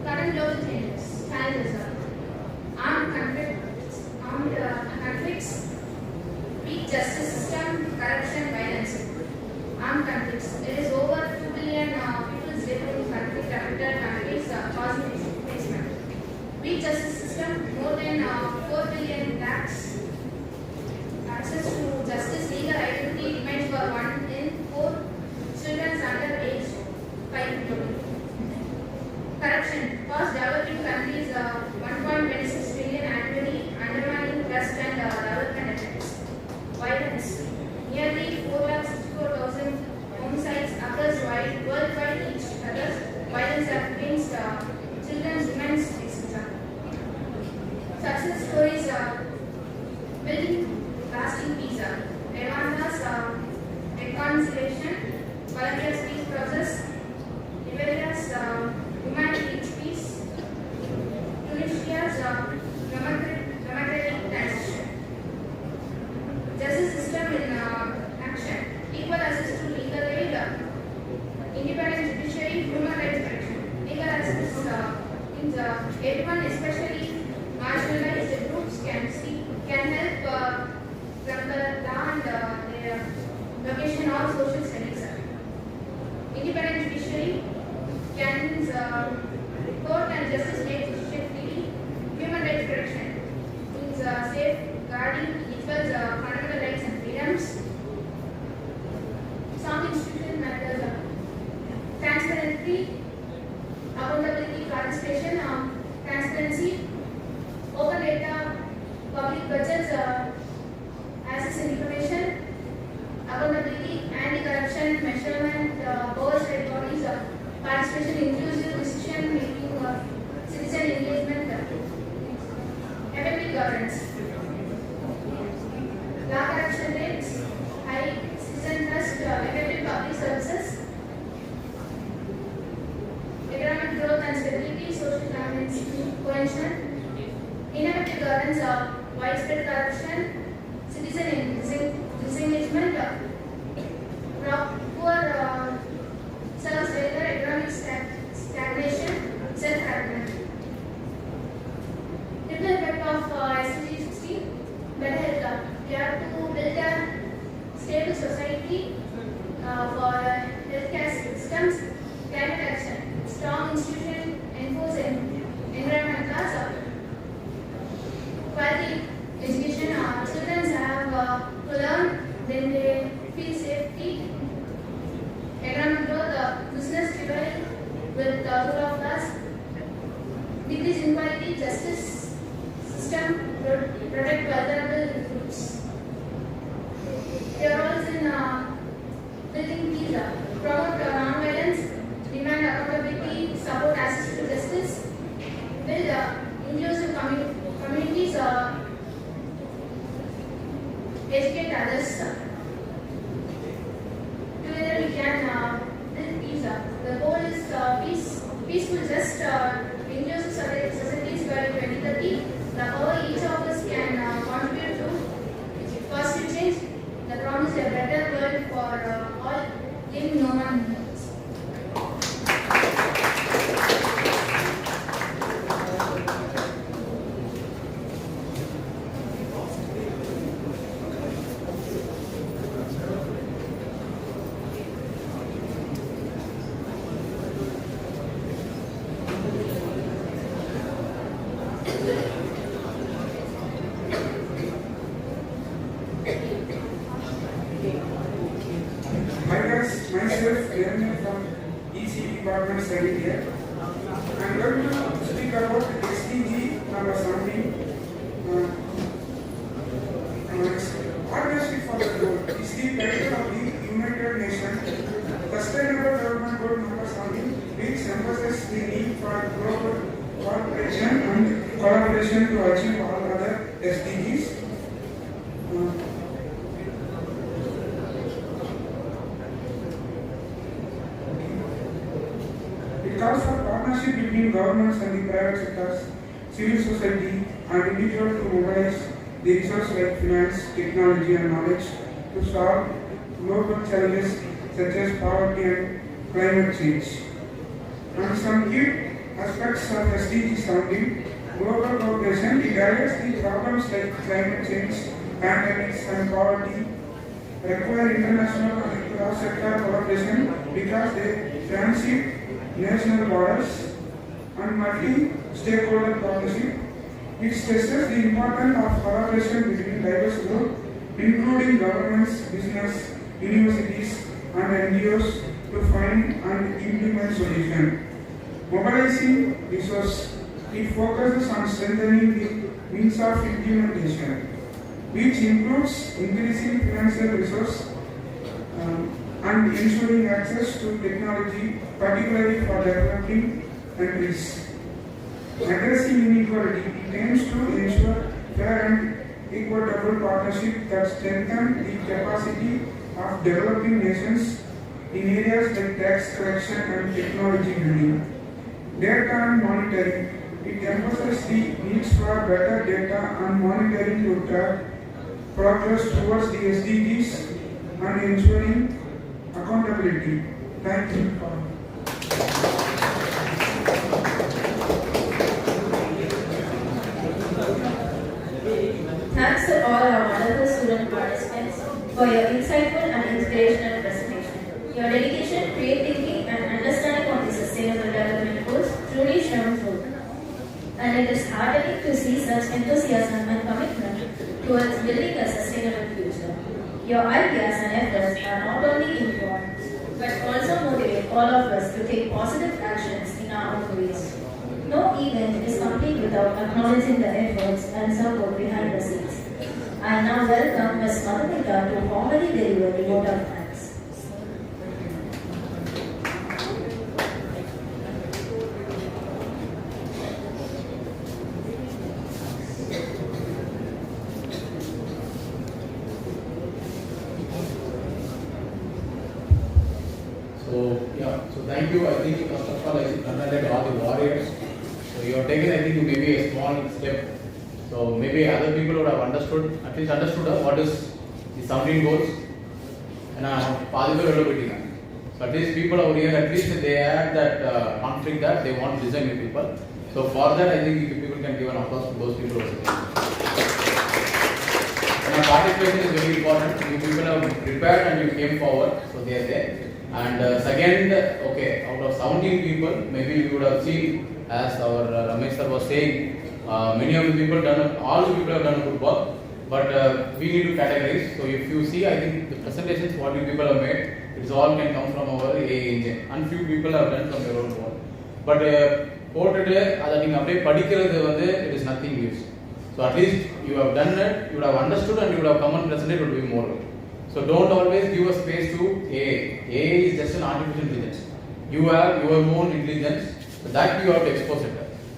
Current global challenges are armed conflicts, weak justice system, corruption, violence. Armed conflicts. There is over 2 billion people living in conflict-affected countries causing displacement. Weak justice system. More than 4 billion lacks access to justice. Legal identity remains for 1 in 4 children under age 5 to 20. Corruption. Cost developing countries 1.26 trillion annually, undermining trust and development effects. Violence. Nearly 4,64,000 homicides occurs worldwide each other. Violence against children, women, etc. Success stories building lasting peace. Rwanda's reconciliation, Colombia's peace process, Liberia's humanitarian peace, Tunisia's democratic transition. Justice system in action, equal access to legal aid, independent judiciary, human rights protection. Legal access means everyone, especially marginalized groups, can help from the law and their location or social studies. Independent judiciary can court and justice make decision freely. Human rights protection means safeguarding equals fundamental rights and freedoms. Some institutions matters transparency, accountability, participation, transparency, open data, public budgets, access and information, accountability, anti-corruption, measurement, oversight bodies, participation, inclusive decision making, citizen engagement, effective governance. Low corruption rates, high citizen trust, effective public services, economic growth and stability, social cohesion, ineffective governance, widespread corruption, citizen disengagement, poor service failure, economic stagnation, self-government. Triple effect of SDG 16, better health. We have to build a stable society for healthcare systems, climate action, strong institution, enforce environment laws, quality education. Children have to learn, then they feel safety. Economic growth, business thrive with rule of laws, decrease inequality, justice system, protect vulnerable groups. Their roles in building peace, promote non-violence, demand accountability, support access to justice, build inclusive communities, educate others. Together we can build peace. The goal is peaceful, just inclusive societies by 2030. However, each of us can contribute to positive change. The promise a better world for all, leaving no one hurts. Myself, Jeremy from EC department studied here. I'm going to speak about SDG number 17. Partnership for the Goal is the title of the United Nations Sustainable Development Goal number 17, which emphasizes the need for global cooperation and collaboration to achieve all other SDGs. It calls for partnership between governments and the private sectors, civil society, and individuals to mobilize the resources like finance, technology, and knowledge to solve global challenges such as poverty and climate change. And some key aspects of SDG 17, global cooperation, it addresses the problems like climate change, pandemics, and poverty, require international and cross-sector collaboration because they transit national borders and multi-stakeholder partnership. It stresses the importance of collaboration between diverse groups, including governments, business, universities, and NGOs to find and implement solutions. Mobilizing resources, it focuses on strengthening the means of implementation, which includes increasing financial resources and ensuring access to technology, particularly for developing countries. Addressing inequality, it aims to ensure fair and equitable partnership that strengthen the capacity of developing nations in areas like tax collection and technology building. Data and monitoring, it emphasizes the needs for better data and monitoring to track progress towards the SDGs and ensuring accountability. Thank you. Thanks to all our wonderful student participants for your insightful and inspirational presentation. Your dedication, creativity, and understanding of the Sustainable Development Goals truly shone through. And it is heartening to see such enthusiasm and commitment towards building a sustainable future. Your ideas and efforts are not only important, but also motivate all of us to take positive actions in our own ways. No event is complete without acknowledging the efforts and support behind the scenes. I now welcome Ms. Madhumita to formally deliver the vote of thanks. So thank you. I think first of all I should congratulate all the warriors. So you have taken, I think, maybe a small step. So maybe other people would have understood, at least understood what is the 17 goals. And so at least people over here, at least they have that conflict that they want to listen to people. So for that, I think people can give an applause to those people also. And participation is very important. You people have prepared and you came forward, so they are there. And second, okay, out of 17 people, maybe you would have seen, as our Ramesh sir was saying, many of the people all the people have done good work, but we need to categorize. So if you see, I think the presentations what you people have made, it's all can come from our AA engine, and few people have done from their own work. But quoted, it is nothing use. So at least you have done it, you would have understood, and you would have come and presented, it would be more. So don't always give a space to AA. AA is just an artificial intelligence. You have your own intelligence, so that you have to expose it.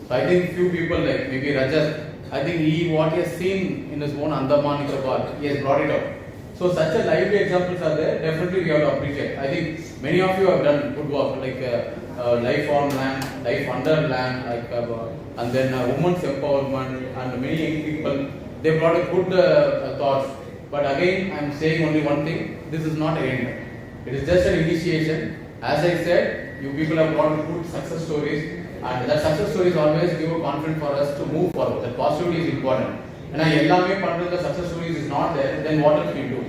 So I think few people like maybe Rajat, I think what he has seen in his own Andaman Nicobar, he has brought it up. So such a lively examples are there, definitely we have to appreciate. I think many of you have done good work, like life on land, life under land, like and then women's empowerment, and many young people, they brought a good thoughts. But again, I am saying only one thing, this is not an end. It is just an initiation. As I said, you people have brought good success stories, and that success stories always give a confidence for us to move forward. That positivity is important. And the success stories is not there, then what else we do?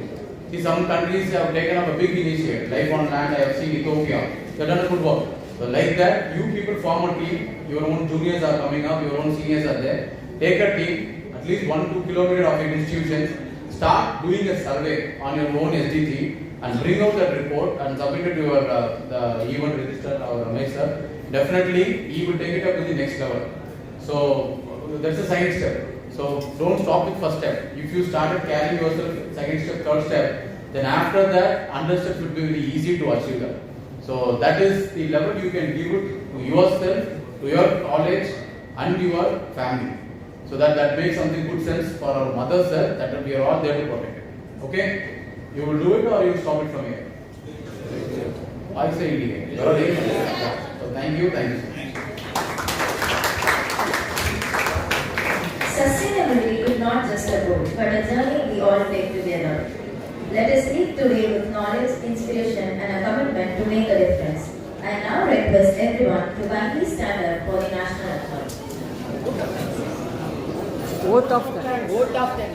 See, some countries have taken up a big initiative. Life on land, I have seen Ethiopia. They have done a good work. So like that, you people form a team, your own juniors are coming up, your own seniors are there. Take a team, at least 1-2 kilometers of institutions, start doing a survey on your own SDG and bring out that report and submit it to your the event register or Ramesh sir. definitely he will take it up to the next level. So that's the second step. So don't stop with first step. If you started carrying yourself second step, third step, then after that, 100 steps would be very easy to achieve that. So that is the level you can give it to yourself, to your college and your family. So that makes something good sense for our mothers there, that we are all there to protect it. Okay? You will do it or you will stop it from here? I say it. So thank you so much. Sustainability is not just a goal, but a journey we all take together. Let us live today with knowledge, inspiration, and a commitment to make a difference. I now request everyone to kindly stand up for the national anthem. Both of them. Both of them.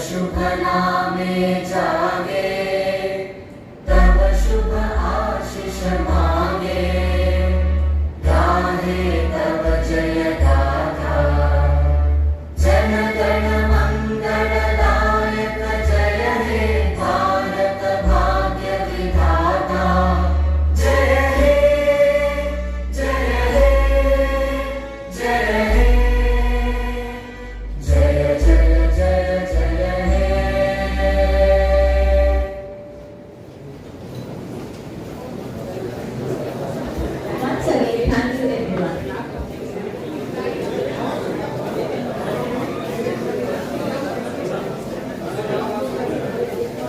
शुभ नामे जागे